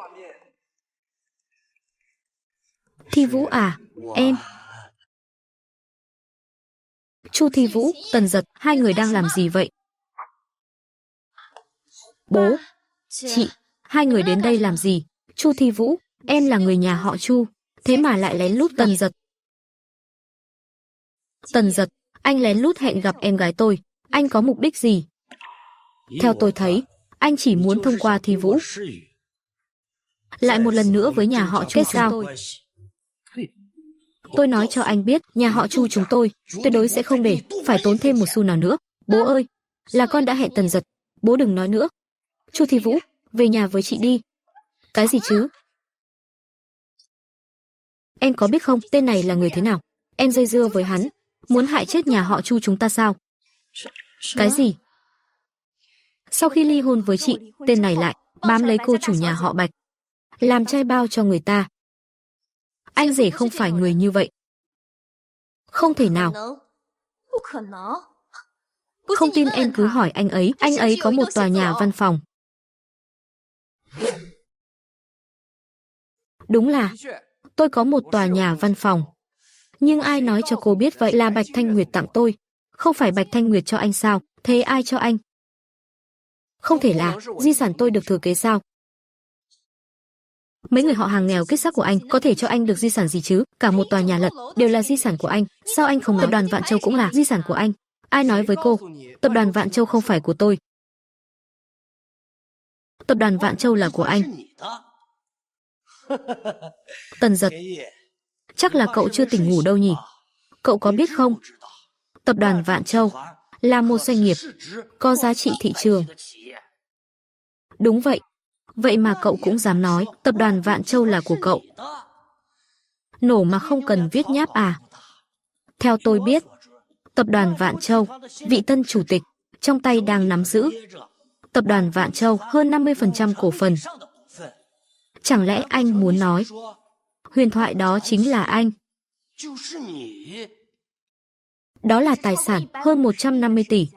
Thi Vũ à, em. Chu Thi Vũ, Tần Giật, hai người đang làm gì vậy? Bố, chị, hai người đến đây làm gì? Chu Thi Vũ, em là người nhà họ Chu, thế mà lại lén lút. Tần Giật. Tần Giật, anh lén lút hẹn gặp em gái tôi, anh có mục đích gì? Theo tôi thấy, anh chỉ muốn thông qua Thi Vũ lại một lần nữa với nhà họ Chu sao? Tôi nói cho anh biết, nhà họ Chu chúng tôi tuyệt đối sẽ không để phải tốn thêm một xu nào nữa. Bố ơi, là con đã hẹn Tần Giật, bố đừng nói nữa. Chu Thi Vũ, về nhà với chị đi. Cái gì chứ? Em có biết không, tên này là người thế nào? Em dây dưa với hắn, muốn hại chết nhà họ Chu chúng ta sao? Cái gì? Sau khi ly hôn với chị, tên này lại bám lấy cô chủ nhà họ Bạch, làm trai bao cho người ta. Anh rể không phải người như vậy. Không thể nào. Không tin em cứ hỏi anh ấy có một tòa nhà văn phòng. Đúng là, tôi có một tòa nhà văn phòng. Nhưng ai nói cho cô biết vậy? Là Bạch Thanh Nguyệt tặng tôi. Không phải Bạch Thanh Nguyệt cho anh sao? Thế ai cho anh? Không thể là di sản tôi được thừa kế sao? Mấy người họ hàng nghèo kết xác của anh có thể cho anh được di sản gì chứ? Cả một tòa nhà lận đều là di sản của anh. Sao anh không nói? Tập đoàn Vạn Châu cũng là di sản của anh. Ai nói với cô? Tập đoàn Vạn Châu không phải của tôi. Tập đoàn Vạn Châu là của anh. Tần Giật, chắc là cậu chưa tỉnh ngủ đâu nhỉ? Cậu có biết không? Tập đoàn Vạn Châu là một doanh nghiệp có giá trị thị trường. Đúng vậy. Vậy mà cậu cũng dám nói tập đoàn Vạn Châu là của cậu. Nổ mà không cần viết nháp à? Theo tôi biết, tập đoàn Vạn Châu, vị tân chủ tịch, trong tay đang nắm giữ tập đoàn Vạn Châu hơn 50% cổ phần. Chẳng lẽ anh muốn nói huyền thoại đó chính là anh? Đó là tài sản hơn 150 tỷ.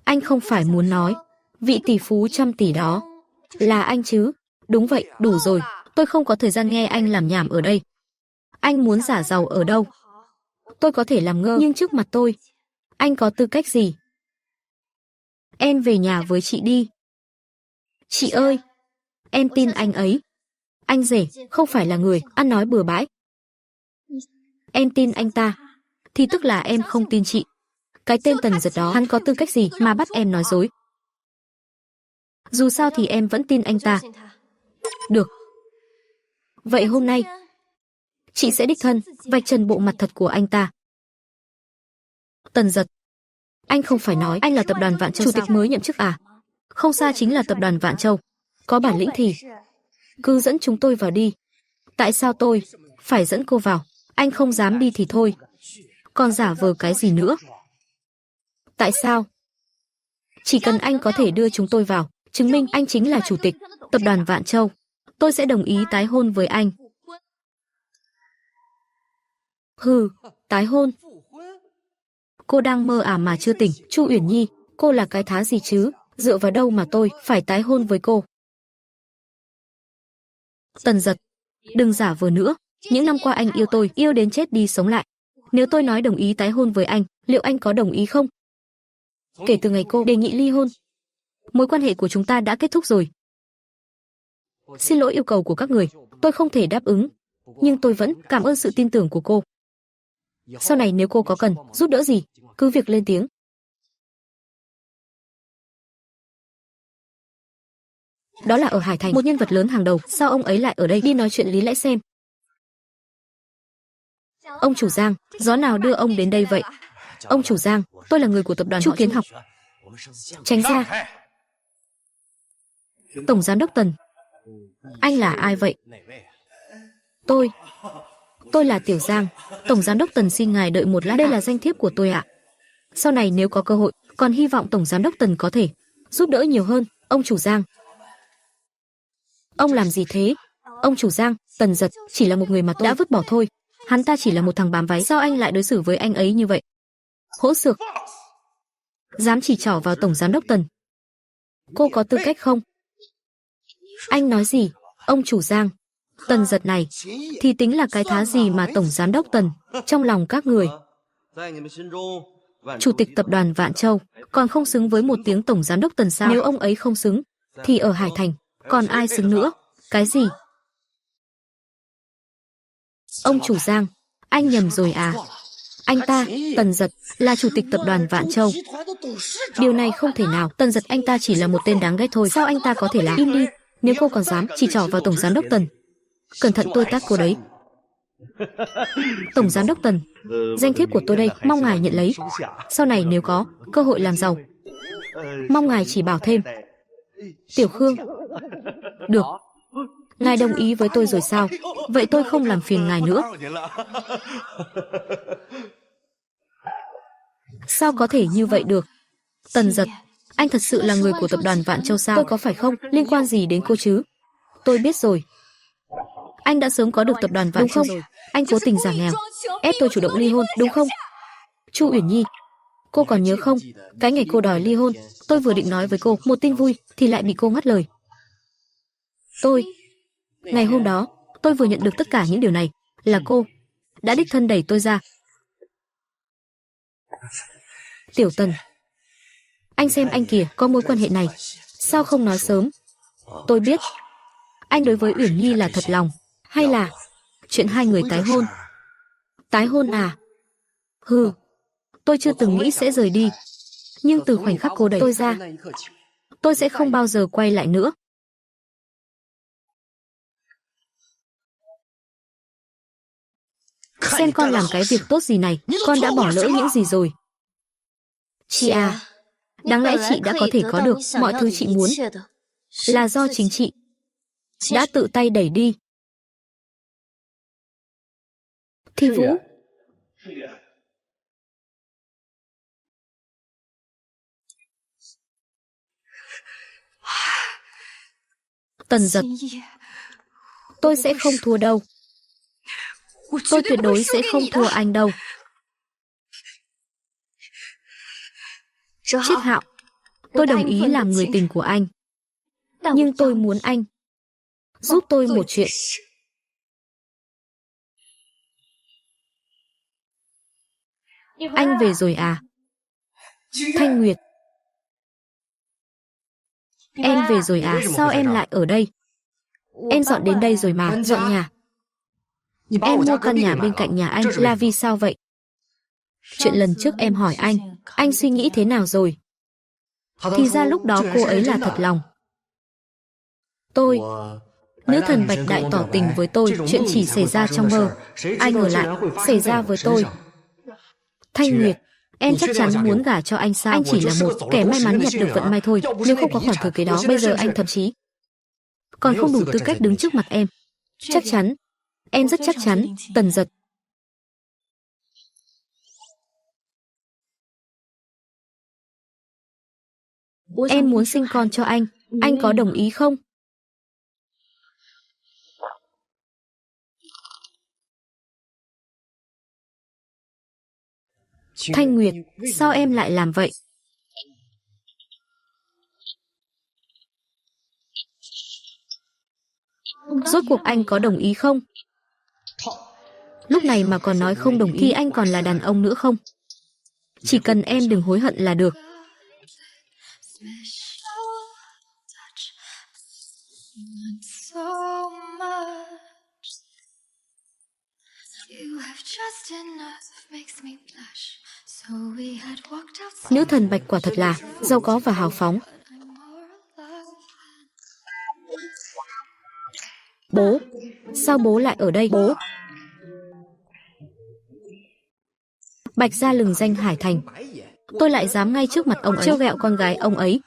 Anh không phải muốn nói vị tỷ phú trăm tỷ đó là anh chứ? Đúng vậy, đủ rồi. Tôi không có thời gian nghe anh làm nhảm ở đây. Anh muốn giả giàu ở đâu? Tôi có thể làm ngơ, nhưng trước mặt tôi, anh có tư cách gì? Em về nhà với chị đi. Chị ơi, em tin anh ấy. Anh rể không phải là người ăn nói bừa bãi. Em tin anh ta, thì tức là em không tin chị. Cái tên Tần Giật đó, hắn có tư cách gì mà bắt em nói dối? Dù sao thì em vẫn tin anh ta. Được. Vậy hôm nay, chị sẽ đích thân vạch trần bộ mặt thật của anh ta. Tần Giật, anh không phải nói anh là tập đoàn Vạn Châu chủ tịch mới nhậm chức à? Không xa chính là tập đoàn Vạn Châu. Có bản lĩnh thì cứ dẫn chúng tôi vào đi. Tại sao tôi phải dẫn cô vào? Anh không dám đi thì thôi, còn giả vờ cái gì nữa? Tại sao? Chỉ cần anh có thể đưa chúng tôi vào, chứng minh anh chính là chủ tịch tập đoàn Vạn Châu, tôi sẽ đồng ý tái hôn với anh. Hừ, tái hôn? Cô đang mơ à mà chưa tỉnh? Chu Uyển Nhi, cô là cái thá gì chứ? Dựa vào đâu mà tôi phải tái hôn với cô? Tần Giật, đừng giả vờ nữa. Những năm qua anh yêu tôi, yêu đến chết đi sống lại. Nếu tôi nói đồng ý tái hôn với anh, liệu anh có đồng ý không? Kể từ ngày cô đề nghị ly hôn, mối quan hệ của chúng ta đã kết thúc rồi. Xin lỗi yêu cầu của các người, tôi không thể đáp ứng. Nhưng tôi vẫn cảm ơn sự tin tưởng của cô. Sau này nếu cô có cần giúp đỡ gì, cứ việc lên tiếng. Đó là ở Hải Thành, một nhân vật lớn hàng đầu. Sao ông ấy lại ở đây? Đi nói chuyện lý lẽ xem. Ông chủ Giang, gió nào đưa ông đến đây vậy? Ông chủ Giang, tôi là người của tập đoàn Chu Kiến Học. Tránh ra. Tổng giám đốc Tần. Anh là ai vậy? Tôi là Tiểu Giang. Tổng giám đốc Tần xin ngài đợi một lát. Đây là danh thiếp của tôi ạ. Sau này nếu có cơ hội, còn hy vọng tổng giám đốc Tần có thể giúp đỡ nhiều hơn. Ông chủ Giang. Ông làm gì thế? Ông chủ Giang, Tần Giật chỉ là một người mà tôi đã vứt bỏ thôi. Hắn ta chỉ là một thằng bám váy. Sao anh lại đối xử với anh ấy như vậy? Hỗn xược. Dám chỉ trỏ vào tổng giám đốc Tần. Cô có tư cách không? Anh nói gì? Ông chủ Giang, Tần Giật này thì tính là cái thá gì mà tổng giám đốc Tần trong lòng các người? Chủ tịch tập đoàn Vạn Châu, còn không xứng với một tiếng tổng giám đốc Tần sao? Nếu ông ấy không xứng, thì ở Hải Thành, còn ai xứng nữa? Cái gì? Ông chủ Giang, anh nhầm rồi à? Anh ta, Tần Giật, là chủ tịch tập đoàn Vạn Châu. Điều này không thể nào, Tần Giật anh ta chỉ là một tên đáng ghét thôi. Sao anh ta có thể là? Im đi, nếu cô còn dám chỉ trỏ vào tổng giám đốc Tần. Cẩn thận tôi tát cô đấy. Tổng giám đốc Tần, danh thiếp của tôi đây, mong ngài nhận lấy. Sau này nếu có cơ hội làm giàu, mong ngài chỉ bảo thêm. Tiểu Khương. Được. Ngài đồng ý với tôi rồi sao? Vậy tôi không làm phiền ngài nữa. Sao có thể như vậy được? Tần Giật, anh thật sự là người của tập đoàn Vạn Châu sao? Tôi có phải không? Liên quan gì đến cô chứ? Tôi biết rồi. Anh đã sớm có được tập đoàn Vạn Châu rồi. Anh cố tình giả nghèo, ép tôi chủ động ly hôn, đúng không? Chu Uyển Nhi, cô còn nhớ không? Cái ngày cô đòi ly hôn, tôi vừa định nói với cô một tin vui thì lại bị cô ngắt lời. Ngày hôm đó, tôi vừa nhận được tất cả những điều này, là cô đã đích thân đẩy tôi ra. Tiểu Tần, anh xem anh kìa, có mối quan hệ này, sao không nói sớm? Tôi biết, anh đối với Uyển Nhi là thật lòng, hay là chuyện hai người tái hôn? Tái hôn à? Hừ, tôi chưa từng nghĩ sẽ rời đi, nhưng từ khoảnh khắc cô đẩy tôi ra, tôi sẽ không bao giờ quay lại nữa. Xem con làm cái việc tốt gì này, con đã bỏ lỡ những gì rồi. Chị à, đáng lẽ chị đã có thể có được mọi thứ chị muốn, là do chính chị đã tự tay đẩy đi. Thi Vũ, Tần Giật, tôi sẽ không thua đâu. Tôi tuyệt đối sẽ không thua anh đâu. Triết Hạo, tôi đồng ý làm người tình của anh, nhưng tôi muốn anh giúp tôi một chuyện. Anh về rồi à? Thanh Nguyệt, em về rồi à? Sao em lại ở đây? Em dọn đến đây rồi mà. Dọn nhà? Em mua căn nhà bên cạnh nhà anh là vì sao vậy? Chuyện lần trước em hỏi anh suy nghĩ thế nào rồi? Thì ra lúc đó cô ấy là thật lòng. Nữ thần Bạch Đại tỏ tình với tôi, chuyện chỉ xảy ra trong mơ, ai ngờ lại xảy ra với tôi. Thanh Nguyệt, em chắc chắn muốn gả cho anh sao? Anh chỉ là một kẻ may mắn nhặt được vận may thôi. Nếu không có khoản thừa kế đó, bây giờ anh thậm chí còn không đủ tư cách đứng trước mặt em. Chắc chắn, em rất chắc chắn, Tần Giật. Em muốn sinh con cho anh có đồng ý không? Thanh Nguyệt, sao em lại làm vậy? Rốt cuộc anh có đồng ý không? Lúc này mà còn nói không đồng ý thì anh còn là đàn ông nữa không? Chỉ cần em đừng hối hận là được. Nữ thần Bạch quả thật là giàu có và hào phóng. Bố, sao bố lại ở đây? Bố. Bạch gia lừng danh Hải Thành, tôi lại dám ngay trước mặt ông ấy trêu ghẹo con gái ông ấy.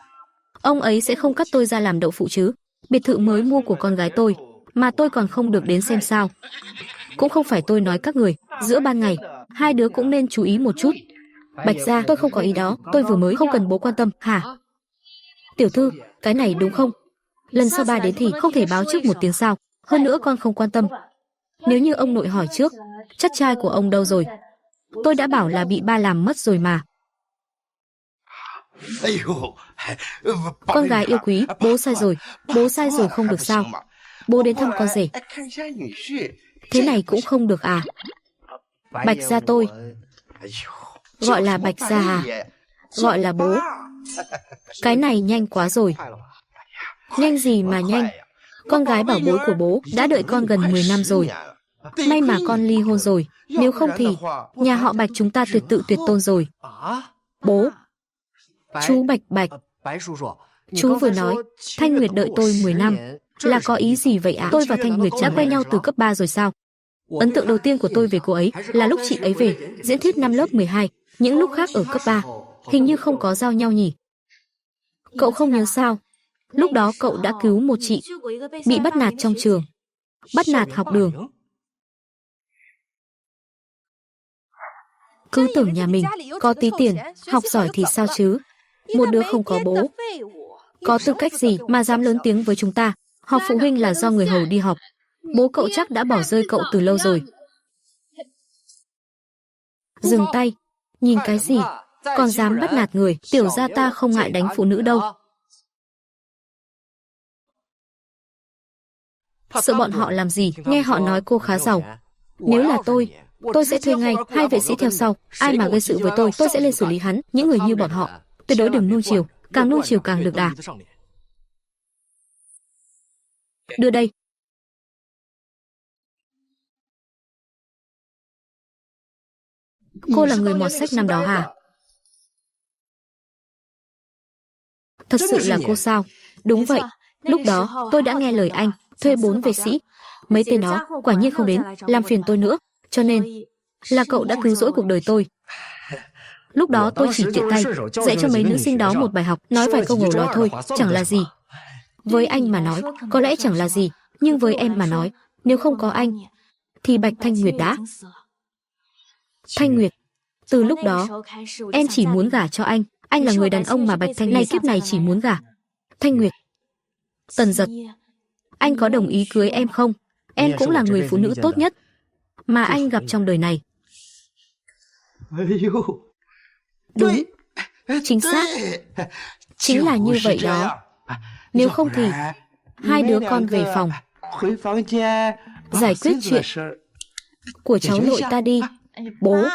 Ông ấy sẽ không cắt tôi ra làm đậu phụ chứ? Biệt thự mới mua của con gái tôi mà tôi còn không được đến xem sao? Cũng không phải tôi nói các người, giữa ban ngày hai đứa cũng nên chú ý một chút. Bạch gia, tôi không có ý đó, tôi vừa mới không cần bố quan tâm, hả? Tiểu thư, cái này đúng không? Lần sau ba đến thì không thể báo trước một tiếng sao? Hơn nữa con không quan tâm. Nếu như ông nội hỏi trước, chắc trai của ông đâu rồi? Tôi đã bảo là bị ba làm mất rồi mà. Con gái yêu quý, bố sai rồi. Bố sai rồi không được sao? Bố đến thăm con rể. Thế này cũng không được à? Bạch gia Gọi là Bạch gia à? Gọi là bố. Cái này nhanh quá rồi. Nhanh gì mà nhanh? Con gái bảo bối của bố đã đợi con gần 10 năm rồi. May mà con ly hôn rồi, nếu không thì nhà họ Bạch chúng ta tuyệt tự tuyệt tôn rồi. Bố. Chú Bạch Bạch. Chú vừa nói, Thanh Nguyệt đợi tôi 10 năm. Là có ý gì vậy ạ? Tôi và Thanh Nguyệt đã quen nhau từ cấp 3 rồi sao? Ấn tượng đầu tiên của tôi về cô ấy là lúc chị ấy về, diễn thuyết năm lớp 12. Những lúc khác ở cấp 3, hình như không có giao nhau nhỉ? Cậu không nhớ sao? Lúc đó cậu đã cứu một chị bị bắt nạt trong trường, bắt nạt học đường. Cứ tưởng nhà mình có tí tiền, học giỏi thì sao chứ? Một đứa không có bố, có tư cách gì mà dám lớn tiếng với chúng ta? Họp phụ huynh là do người hầu đi họp. Bố cậu chắc đã bỏ rơi cậu từ lâu rồi. Dừng tay, nhìn cái gì? Còn dám bắt nạt người, tiểu gia ta không ngại đánh phụ nữ đâu. Sợ bọn họ làm gì? Nghe họ nói cô khá giàu. Nếu là tôi sẽ thuê ngay 2 vệ sĩ theo sau. Ai mà gây sự với tôi sẽ lên xử lý hắn. Những người như bọn họ, tuyệt đối đừng nuông chiều. Càng nuông chiều càng được đà. Đưa đây. Cô là người mọt sách năm đó hả? Thật sự là cô sao? Đúng vậy. Lúc đó tôi đã nghe lời anh, thuê 4 vệ sĩ. Mấy tên đó quả nhiên không đến, làm phiền tôi nữa. Cho nên là cậu đã cứu rỗi cuộc đời tôi. Lúc đó tôi chỉ tiện tay dạy cho mấy nữ sinh đó một bài học, nói vài câu ngầu lói thôi, chẳng là gì. Với anh mà nói, có lẽ chẳng là gì, nhưng với em mà nói, nếu không có anh, thì Bạch Thanh Nguyệt đã. Thanh Nguyệt, từ lúc đó, em chỉ muốn gả cho anh. Anh là người đàn ông mà Bạch Thanh này kiếp này chỉ muốn gả. Thanh Nguyệt, Tần Giật, anh có đồng ý cưới em không? Em cũng là người phụ nữ tốt nhất mà anh gặp trong đời này. Đúng, chính xác. Chính là như vậy đó. Nếu không thì hai đứa con về phòng giải quyết chuyện của cháu nội ta đi. Bố,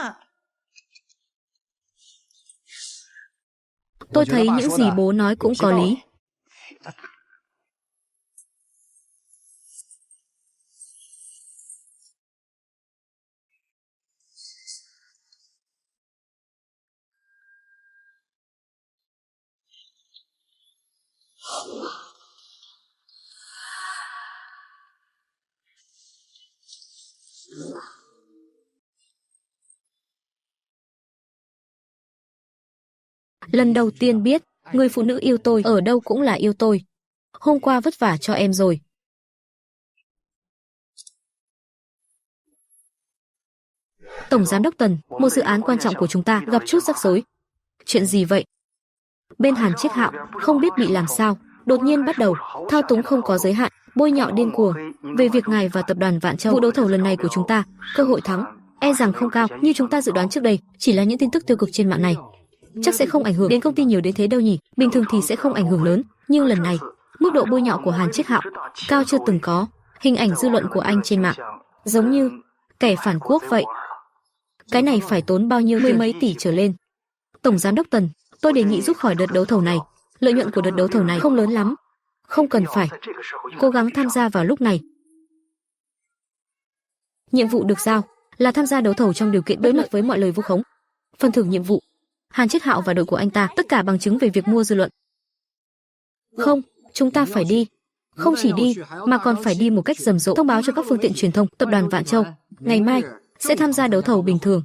tôi thấy những gì bố nói cũng có lý. Lần đầu tiên biết, người phụ nữ yêu tôi ở đâu cũng là yêu tôi. Hôm qua vất vả cho em rồi. Tổng giám đốc Tần, một dự án quan trọng của chúng ta gặp chút rắc rối. Chuyện gì vậy? Bên Hàn Chiết Hạo không biết bị làm sao, đột nhiên bắt đầu thao túng không có giới hạn, bôi nhọ điên cuồng về việc ngài và tập đoàn Vạn Châu. Vụ đấu thầu lần này của chúng ta, cơ hội thắng e rằng không cao như chúng ta dự đoán trước đây, chỉ là những tin tức tiêu cực trên mạng này. Chắc sẽ không ảnh hưởng đến công ty nhiều đến thế đâu nhỉ. Bình thường thì sẽ không ảnh hưởng lớn, nhưng lần này mức độ bôi nhọ của Hàn Chiết Hạo cao chưa từng có. Hình ảnh dư luận của anh trên mạng giống như kẻ phản quốc vậy. Cái này phải tốn bao nhiêu, mười mấy tỷ trở lên. Tổng giám đốc Tần, tôi đề nghị rút khỏi đợt đấu thầu này. Lợi nhuận của đợt đấu thầu này không lớn lắm, không cần phải cố gắng tham gia vào lúc này. Nhiệm vụ được giao là tham gia đấu thầu trong điều kiện đối mặt với mọi lời vu khống. Phần thưởng nhiệm vụ, Hàn Chiết Hạo và đội của anh ta tất cả bằng chứng về việc mua dư luận. Không, chúng ta phải đi. Không chỉ đi, mà còn phải đi một cách rầm rộ, thông báo cho các phương tiện truyền thông, tập đoàn Vạn Châu ngày mai sẽ tham gia đấu thầu bình thường.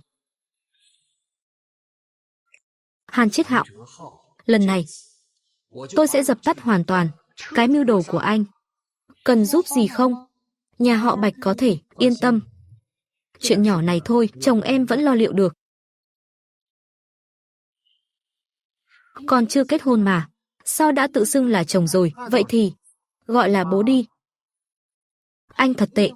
Hàn Chiết Hạo, lần này tôi sẽ dập tắt hoàn toàn cái mưu đồ của anh. Cần giúp gì không? Nhà họ Bạch có thể yên tâm. Chuyện nhỏ này thôi, chồng em vẫn lo liệu được. Còn chưa kết hôn mà, sao đã tự xưng là chồng rồi? Vậy thì gọi là bố đi. Anh thật tệ.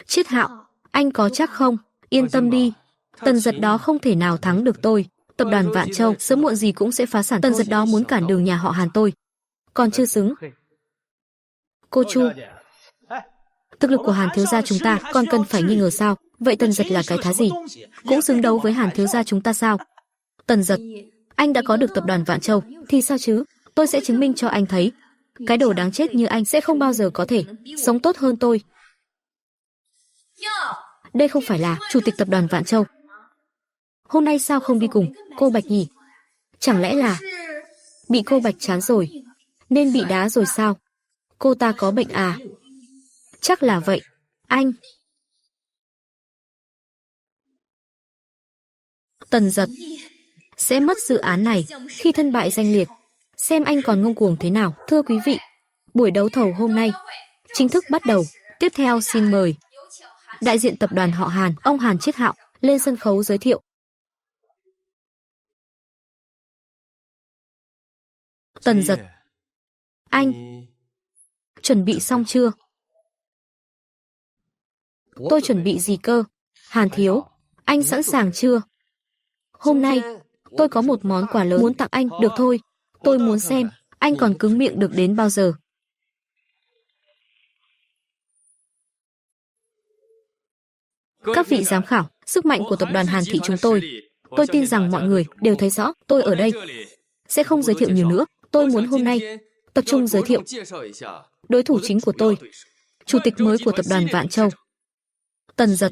Chiết Hạo, anh có chắc không? Yên tâm đi, Tần Giật đó không thể nào thắng được tôi. Tập đoàn Vạn Châu sớm muộn gì cũng sẽ phá sản. Tần Giật đó muốn cản đường nhà họ Hàn tôi, còn chưa xứng. Cô Chu, Thực lực của Hàn thiếu gia chúng ta còn cần phải nghi ngờ sao? Vậy Tần Giật là cái thá gì? Cũng xứng đấu với Hàn thiếu gia chúng ta sao? Tần Giật, anh đã có được tập đoàn Vạn Châu, thì sao chứ? Tôi sẽ chứng minh cho anh thấy. Cái đồ đáng chết như anh sẽ không bao giờ có thể sống tốt hơn tôi. Đây không phải là chủ tịch tập đoàn Vạn Châu. Hôm nay sao không đi cùng cô Bạch nhỉ? Chẳng lẽ là bị cô Bạch chán rồi, nên bị đá rồi sao? Cô ta có bệnh à? Chắc là vậy. Anh. Tần Giật sẽ mất dự án này khi thân bại danh liệt. Xem anh còn ngông cuồng thế nào. Thưa quý vị, buổi đấu thầu hôm nay chính thức bắt đầu. Tiếp theo xin mời đại diện tập đoàn họ Hàn, ông Hàn Chiết Hạo lên sân khấu giới thiệu. Tần Giật, anh chuẩn bị xong chưa? Tôi chuẩn bị gì cơ? Hàn thiếu, anh sẵn sàng chưa? Hôm nay tôi có một món quà lớn muốn tặng anh. Được thôi, tôi muốn xem anh còn cứng miệng được đến bao giờ. Các vị giám khảo, sức mạnh của tập đoàn Hàn Thị chúng tôi tin rằng mọi người đều thấy rõ. Tôi ở đây sẽ không giới thiệu nhiều nữa. Tôi muốn hôm nay tập trung giới thiệu đối thủ chính của tôi, chủ tịch mới của tập đoàn Vạn Châu, Tần Giật.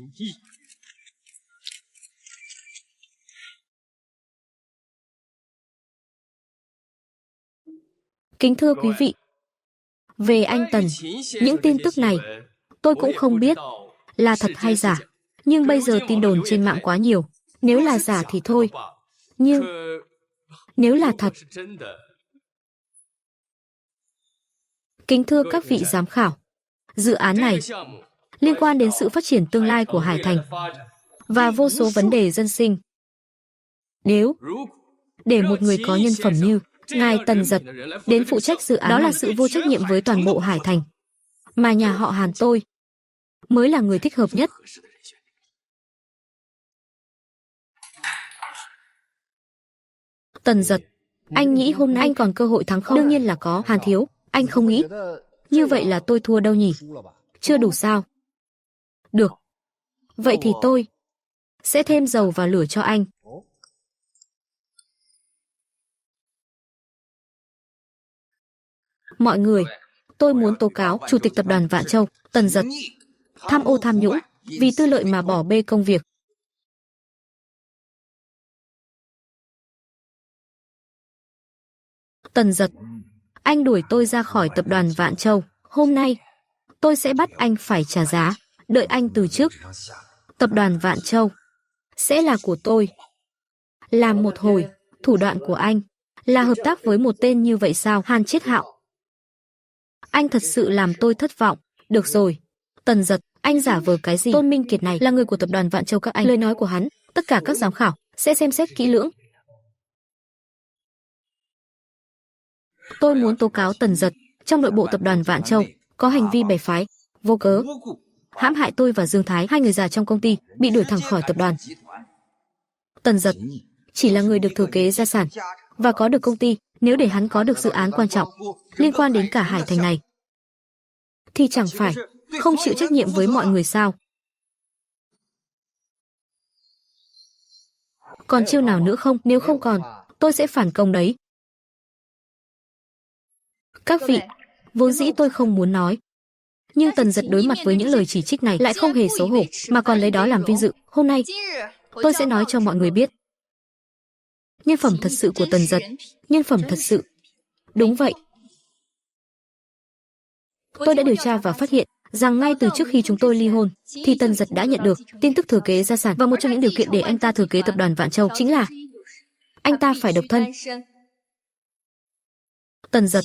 Kính thưa quý vị, về anh Tần, những tin tức này tôi cũng không biết là thật hay giả, nhưng bây giờ tin đồn trên mạng quá nhiều. Nếu là giả thì thôi, nhưng nếu là thật. Kính thưa các vị giám khảo, dự án này liên quan đến sự phát triển tương lai của Hải Thành và vô số vấn đề dân sinh. Nếu để một người có nhân phẩm như ngài Tần Giật đến phụ trách dự án, đó là sự vô trách nhiệm với toàn bộ Hải Thành, mà nhà họ Hàn tôi mới là người thích hợp nhất. Tần Giật, anh nghĩ hôm nay anh còn cơ hội thắng không? Đương nhiên là có. Hàn thiếu, anh không nghĩ như vậy là tôi thua đâu nhỉ? Chưa đủ sao? Được, vậy thì tôi sẽ thêm dầu vào lửa cho anh. Mọi người, tôi muốn tố cáo chủ tịch tập đoàn Vạn Châu, Tần Giật, tham ô tham nhũng, vì tư lợi mà bỏ bê công việc. Tần Giật, anh đuổi tôi ra khỏi tập đoàn Vạn Châu. Hôm nay, tôi sẽ bắt anh phải trả giá. Đợi anh từ chức, tập đoàn Vạn Châu sẽ là của tôi. Làm một hồi, thủ đoạn của anh là hợp tác với một tên như vậy sao? Hàn Chiết Hạo, anh thật sự làm tôi thất vọng. Được rồi, Tần Giật, anh giả vờ cái gì? Tôn Minh Kiệt này là người của tập đoàn Vạn Châu các anh. Lời nói của hắn, tất cả các giám khảo sẽ xem xét kỹ lưỡng. Tôi muốn tố cáo Tần Giật trong nội bộ tập đoàn Vạn Châu có hành vi bè phái, vô cớ hãm hại tôi và Dương Thái, hai người già trong công ty, bị đuổi thẳng khỏi tập đoàn. Tần Giật chỉ là người được thừa kế gia sản và có được công ty. Nếu để hắn có được dự án quan trọng liên quan đến cả Hải Thành này, thì chẳng phải không chịu trách nhiệm với mọi người sao? Còn chiêu nào nữa không? Nếu không còn, tôi sẽ phản công đấy. Các vị, vốn dĩ tôi không muốn nói, nhưng Tần Giật đối mặt với những lời chỉ trích này lại không hề xấu hổ, mà còn lấy đó làm vinh dự. Hôm nay, tôi sẽ nói cho mọi người biết nhân phẩm thật sự của Tần Giật. Nhân phẩm thật sự. Đúng vậy. Tôi đã điều tra và phát hiện rằng ngay từ trước khi chúng tôi ly hôn, thì Tần Giật đã nhận được tin tức thừa kế gia sản, và một trong những điều kiện để anh ta thừa kế tập đoàn Vạn Châu chính là anh ta phải độc thân. Tần Giật,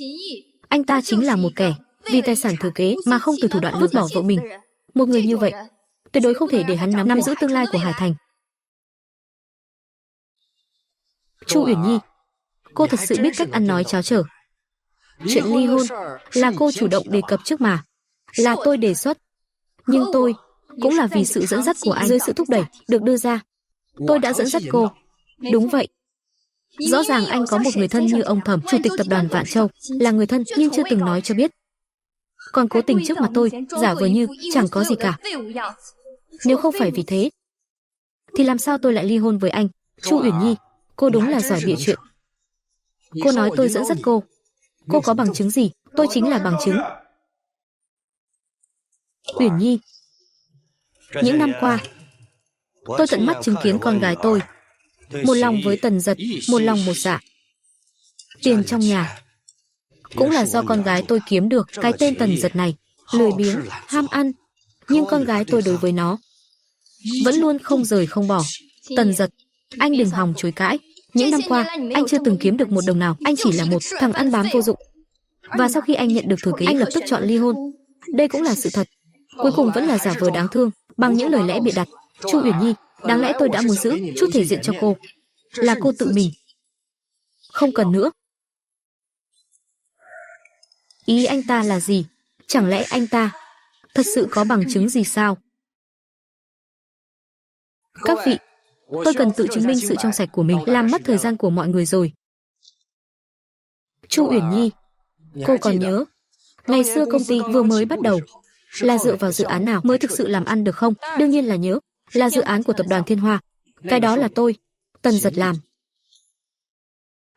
anh ta chính là một kẻ vì tài sản thừa kế mà không từ thủ đoạn vứt bỏ vợ mình. Một người như vậy, tuyệt đối không thể để hắn nắm giữ tương lai của Hải Thành. Chu Uyển Nhi, cô thật sự biết cách ăn nói cháo trở. Chuyện ly hôn là cô chủ động đề cập trước mà, là tôi đề xuất. Nhưng tôi cũng là vì sự dẫn dắt của anh, dưới sự thúc đẩy được đưa ra, tôi đã dẫn dắt cô. Đúng vậy. Rõ ràng anh có một người thân như ông Thẩm, chủ tịch tập đoàn Vạn Châu, là người thân nhưng chưa từng nói cho biết. còn cố tình trước mặt tôi, giả vờ như chẳng có gì cả. Nếu không phải vì thế, thì làm sao tôi lại ly hôn với anh? Chu Uyển Nhi, cô đúng là giỏi bịa chuyện. Cô nói tôi dẫn dắt cô. Cô có bằng chứng gì? Tôi chính là bằng chứng. Uyển Nhi, những năm qua, tôi tận mắt chứng kiến con gái tôi một lòng với Tần Dật, một lòng một dạ. Tiền trong nhà cũng là do con gái tôi kiếm được. Cái tên Tần Dật này lười biếng, ham ăn, nhưng con gái tôi đối với nó vẫn luôn không rời không bỏ. Tần Dật, anh đừng hòng chối cãi. Những năm qua, anh chưa từng kiếm được một đồng nào. Anh chỉ là một thằng ăn bám vô dụng. Và sau khi anh nhận được thừa kế, anh lập tức chọn ly hôn. Đây cũng là sự thật. Cuối cùng vẫn là giả vờ đáng thương, bằng những lời lẽ bịa đặt. Chu Uyển Nhi, đáng lẽ tôi đã muốn giữ chút thể diện cho cô. Là cô tự mình. Không cần nữa. Ý anh ta là gì? Chẳng lẽ anh ta thật sự có bằng chứng gì sao? Các vị, tôi cần tự chứng minh sự trong sạch của mình, làm mất thời gian của mọi người rồi. Chu Uyển Nhi, cô còn nhớ, ngày xưa công ty vừa mới bắt đầu là dựa vào dự án nào mới thực sự làm ăn được không? Đương nhiên là nhớ, là dự án của tập đoàn Thiên Hoa. Cái đó là tôi, Tần Dật làm.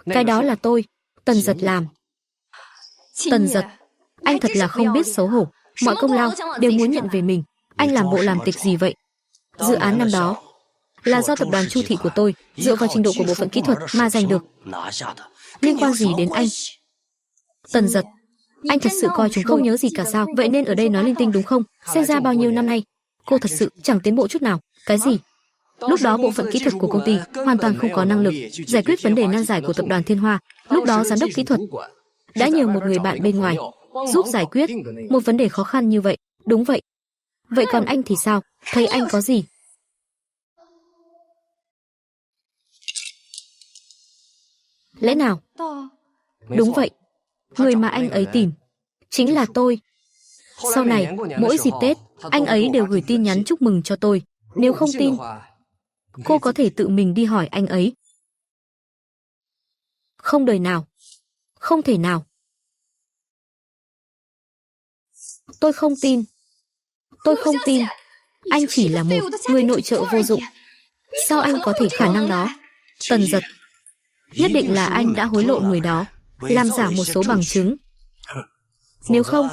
Cái đó là tôi, Tần Dật làm. Tần Dật, anh thật là không biết xấu hổ. Mọi công lao đều muốn nhận về mình. Anh làm bộ làm tịch gì vậy? Dự án năm đó là do tập đoàn Chu Thị của tôi dựa vào trình độ của bộ phận kỹ thuật mà giành được. Liên quan gì đến anh? Tần Dật, anh thật sự coi chúng không nhớ gì cả sao? Vậy nên ở đây nói linh tinh đúng không? Xem ra bao nhiêu năm nay, cô thật sự chẳng tiến bộ chút nào. Cái gì? Lúc đó bộ phận kỹ thuật của công ty hoàn toàn không có năng lực giải quyết vấn đề nan giải của tập đoàn Thiên Hoa. Lúc đó giám đốc kỹ thuật đã nhờ một người bạn bên ngoài giúp giải quyết một vấn đề khó khăn như vậy. Đúng vậy. Vậy còn anh thì sao? Thấy anh có gì? Lẽ nào? Đúng vậy. Người mà anh ấy tìm chính là tôi. Sau này, mỗi dịp Tết, anh ấy đều gửi tin nhắn chúc mừng cho tôi. Nếu không tin, cô có thể tự mình đi hỏi anh ấy. Không đời nào. Không thể nào. Tôi không tin. Tôi không tin. Anh chỉ là một người nội trợ vô dụng. Sao anh có thể khả năng đó? Tần Dật, nhất định là anh đã hối lộ người đó, làm giả một số bằng chứng. Nếu không,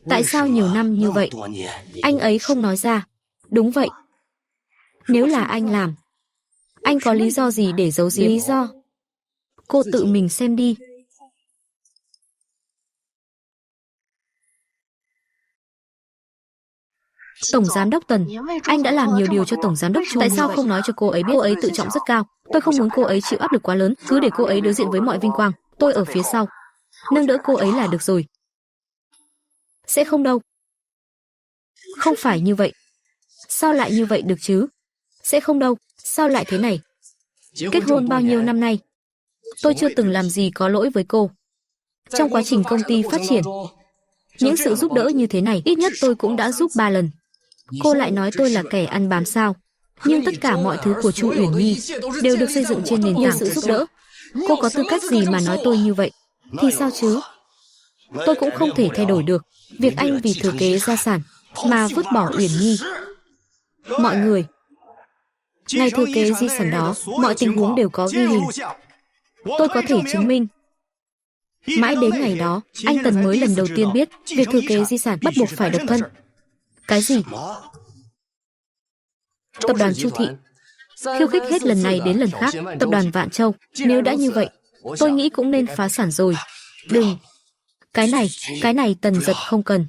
tại sao nhiều năm như vậy anh ấy không nói ra? Đúng vậy. Nếu là anh làm, anh có lý do gì để giấu giếm? Lý do? Cô tự mình xem đi. Tổng giám đốc Tần, anh đã làm nhiều điều cho tổng giám đốc Chu. Tại sao không nói cho cô ấy biết? Cô ấy tự trọng rất cao. Tôi không muốn cô ấy chịu áp lực quá lớn. Cứ để cô ấy đối diện với mọi vinh quang. Tôi ở phía sau, nâng đỡ cô ấy là được rồi. Sẽ không đâu. Không phải như vậy. Sao lại như vậy được chứ? Sẽ không đâu. Sao lại thế này? Kết hôn bao nhiêu năm nay, tôi chưa từng làm gì có lỗi với cô. Trong quá trình công ty phát triển, những sự giúp đỡ như thế này, ít nhất tôi cũng đã giúp 3 lần. Cô lại nói tôi là kẻ ăn bám sao? Nhưng tất cả mọi thứ của Chu Uyển Nhi đều được xây dựng trên nền tảng sự giúp đỡ. Cô có tư cách gì mà nói tôi như vậy? Thì sao chứ? Tôi cũng không thể thay đổi được việc anh vì thừa kế gia sản mà vứt bỏ Uyển Nhi. Mọi người, ngày thừa kế di sản đó, mọi tình huống đều có ghi hình. Tôi có thể chứng minh. Mãi đến ngày đó, anh Tần mới lần đầu tiên biết việc thừa kế di sản bắt buộc phải độc thân. Cái gì? Tập đoàn Chu Thị khiêu khích hết lần này đến lần khác tập đoàn Vạn Châu. Nếu đã như vậy, tôi nghĩ cũng nên phá sản rồi. Đừng. Cái này Tần Dật không cần.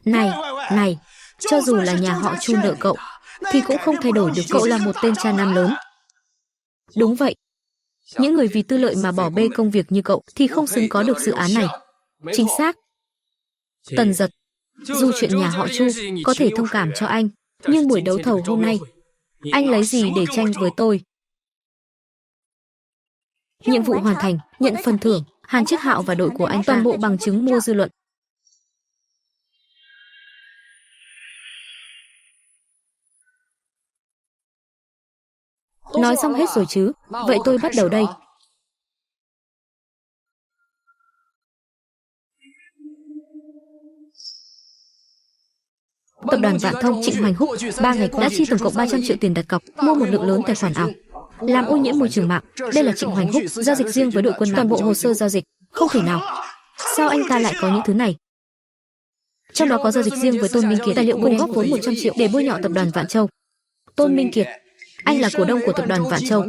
Này, cho dù là nhà họ Chu nợ cậu, thì cũng không thay đổi được cậu là một tên cha nam lớn. Đúng vậy. Những người vì tư lợi mà bỏ bê công việc như cậu thì không xứng có được dự án này. Chính xác. Tần Dật, dù chuyện nhà họ Chu có thể thông cảm cho anh, nhưng buổi đấu thầu hôm nay, anh lấy gì để tranh với tôi? Nhiệm vụ hoàn thành, nhận phần thưởng, Hàn Chiết Hạo và đội của anh toàn bộ bằng chứng mua dư luận. Nói xong hết rồi chứ, vậy tôi bắt đầu đây. Tập đoàn Vạn Thông, Trịnh Hoành Húc 3 ngày qua đã chi tổng cộng 300 triệu tiền đặt cọc, mua một lượng lớn tài khoản ảo, làm ô nhiễm môi trường mạng. Đây là Trịnh Hoành Húc giao dịch riêng với đội quân, toàn bộ hồ sơ giao dịch. Không thể nào. Sao anh ta lại có những thứ này? Trong đó có giao dịch riêng với Tôn Minh Kiệt, tài liệu cùng góp vốn 100 triệu để bôi nhọ tập đoàn Vạn Châu. Tôn Minh Kiệt, anh là cổ đông của tập đoàn Vạn Châu,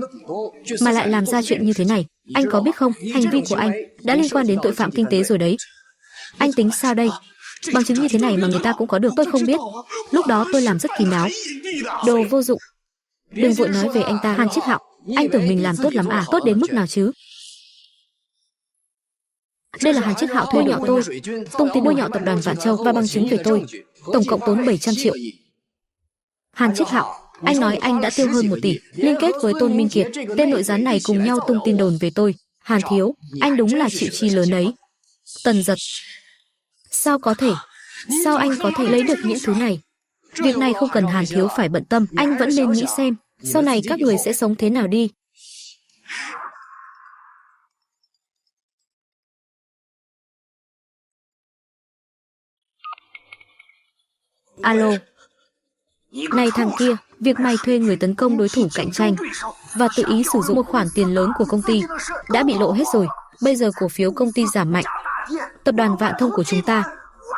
mà lại làm ra chuyện như thế này. Anh có biết không, hành vi của anh đã liên quan đến tội phạm kinh tế rồi đấy. Anh tính sao đây? Bằng chứng như thế này mà người ta cũng có được, tôi không biết. Lúc đó tôi làm rất kín đáo. Đồ vô dụng. Đừng vội nói về anh ta. Hàn Chiết Hạo, anh tưởng mình làm tốt lắm à? Tốt đến mức nào chứ? Đây là Hàn Chiết Hạo thuê nhọ tôi, tung tin bôi nhọ tập đoàn Vạn Châu và bằng chứng về tôi, tổng cộng tốn 700 triệu. Hàn Chiết Hạo, anh nói anh đã tiêu hơn 1 tỷ, liên kết với Tôn Minh Kiệt, tên nội gián này cùng nhau tung tin đồn về tôi. Hàn thiếu, anh đúng là chịu chi lớn ấy. Tần Giật, sao có thể? Sao anh có thể lấy được những thứ này? Việc này không cần Hàn thiếu phải bận tâm, anh vẫn nên nghĩ xem, sau này các người sẽ sống thế nào đi. Alo. Này thằng kia, việc mày thuê người tấn công đối thủ cạnh tranh và tự ý sử dụng một khoản tiền lớn của công ty đã bị lộ hết rồi. Bây giờ cổ phiếu công ty giảm mạnh. Tập đoàn Vạn Thông của chúng ta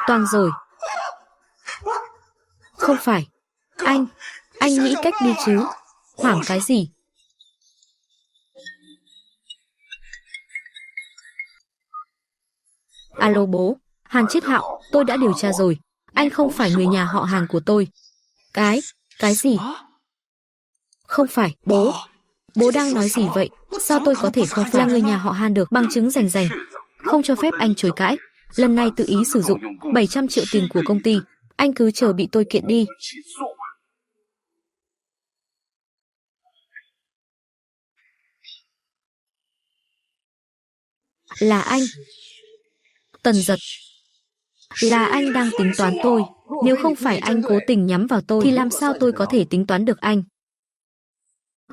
toang rồi. Không phải. Anh nghĩ cách đi chứ. Hoảng cái gì? Alo bố, Hàn Chiết Hạo, tôi đã điều tra rồi. Anh không phải người nhà họ Hàn của tôi. Cái gì? Không phải, bố. Bố đang nói gì vậy? Sao tôi có thể không phải là người nhà họ Hàn được? Bằng chứng rành rành. Không cho phép anh chối cãi. Lần này tự ý sử dụng 700 triệu tiền của công ty. Anh cứ chờ bị tôi kiện đi. Là anh. Tần Giật. Là anh đang tính toán tôi. Nếu không phải anh cố tình nhắm vào tôi thì làm sao tôi có thể tính toán được anh?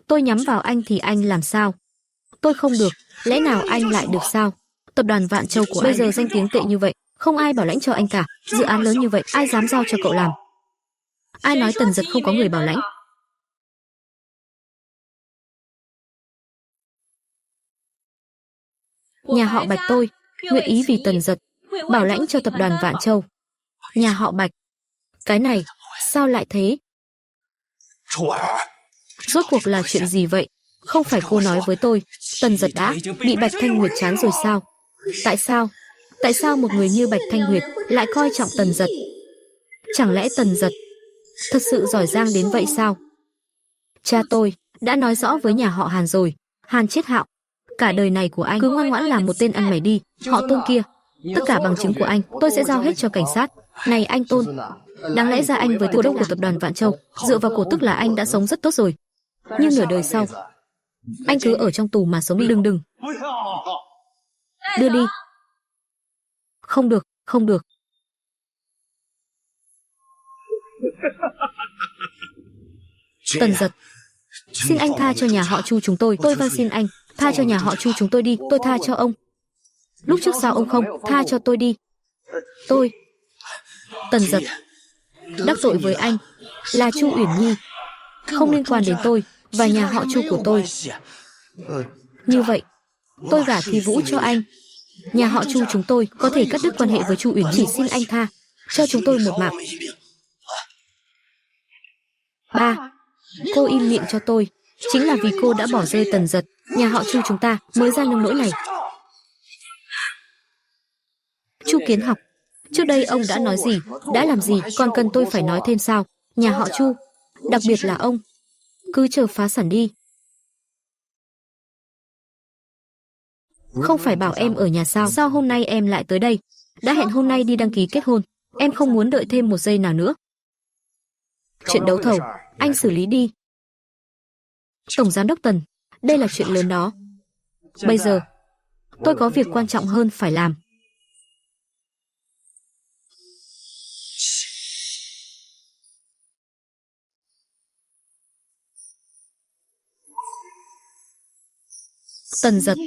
Tôi nhắm vào anh thì anh làm sao? Tôi không được, lẽ nào anh lại được sao? Tập đoàn Vạn Châu của bây giờ danh tiếng tệ như vậy, không ai bảo lãnh cho anh cả. Dự án lớn như vậy, ai dám giao cho cậu làm? Ai nói Tần Giật không có người bảo lãnh? Nhà họ Bạch tôi nguyện ý vì Tần Giật bảo lãnh cho tập đoàn Vạn Châu. Nhà họ Bạch, cái này sao lại thế? Rốt cuộc là chuyện gì vậy? Không phải cô nói với tôi, Tần Giật đã bị Bạch Thanh Nguyệt chán rồi sao? Tại sao? Tại sao một người như Bạch Thanh Nguyệt lại coi trọng Tần Giật? Chẳng lẽ Tần Giật thật sự giỏi giang đến vậy sao? Cha tôi đã nói rõ với nhà họ Hàn rồi. Hàn Chiết Hạo, cả đời này của anh cứ ngoan ngoãn làm một tên ăn mày đi. Họ Tôn kia, tất cả bằng chứng của anh tôi sẽ giao hết cho cảnh sát. Này anh Tôn, đáng lẽ ra anh với cổ đông của tập đoàn Vạn Châu, dựa vào cổ tức là anh đã sống rất tốt rồi. Nhưng nửa đời sau, anh cứ ở trong tù mà sống đi. Đừng. Đưa đi. Không được, không được. Tần Giật, xin anh tha cho nhà họ Chu chúng tôi van xin anh, tha cho nhà họ Chu chúng tôi đi, tôi tha cho ông. Lúc trước sao ông không tha cho tôi đi? Tôi, Tần Giật, đắc tội với anh là Chu Uyển Nhi, không liên quan đến tôi và nhà họ Chu của tôi. Như vậy, tôi gả Thi Vũ cho anh. Nhà họ Chu chúng tôi có thể cắt đứt quan hệ với Chu Uyển Nhi. Chỉ xin anh tha cho chúng tôi một mạng. Ba, cô im miệng cho tôi. Chính là vì cô đã bỏ rơi Tần Giật, nhà họ Chu chúng ta mới ra nông nỗi này. Chu Kiến Học, trước đây ông đã nói gì, đã làm gì, còn cần tôi phải nói thêm sao? Nhà họ Chu, đặc biệt là ông, cứ chờ phá sản đi. Không phải bảo em ở nhà sao? Sao hôm nay em lại tới đây? Đã hẹn hôm nay đi đăng ký kết hôn. Em không muốn đợi thêm một giây nào nữa. Chuyện đấu thầu, anh xử lý đi. Tổng giám đốc Tần, đây là chuyện lớn đó. Bây giờ, tôi có việc quan trọng hơn phải làm. Tần Giật,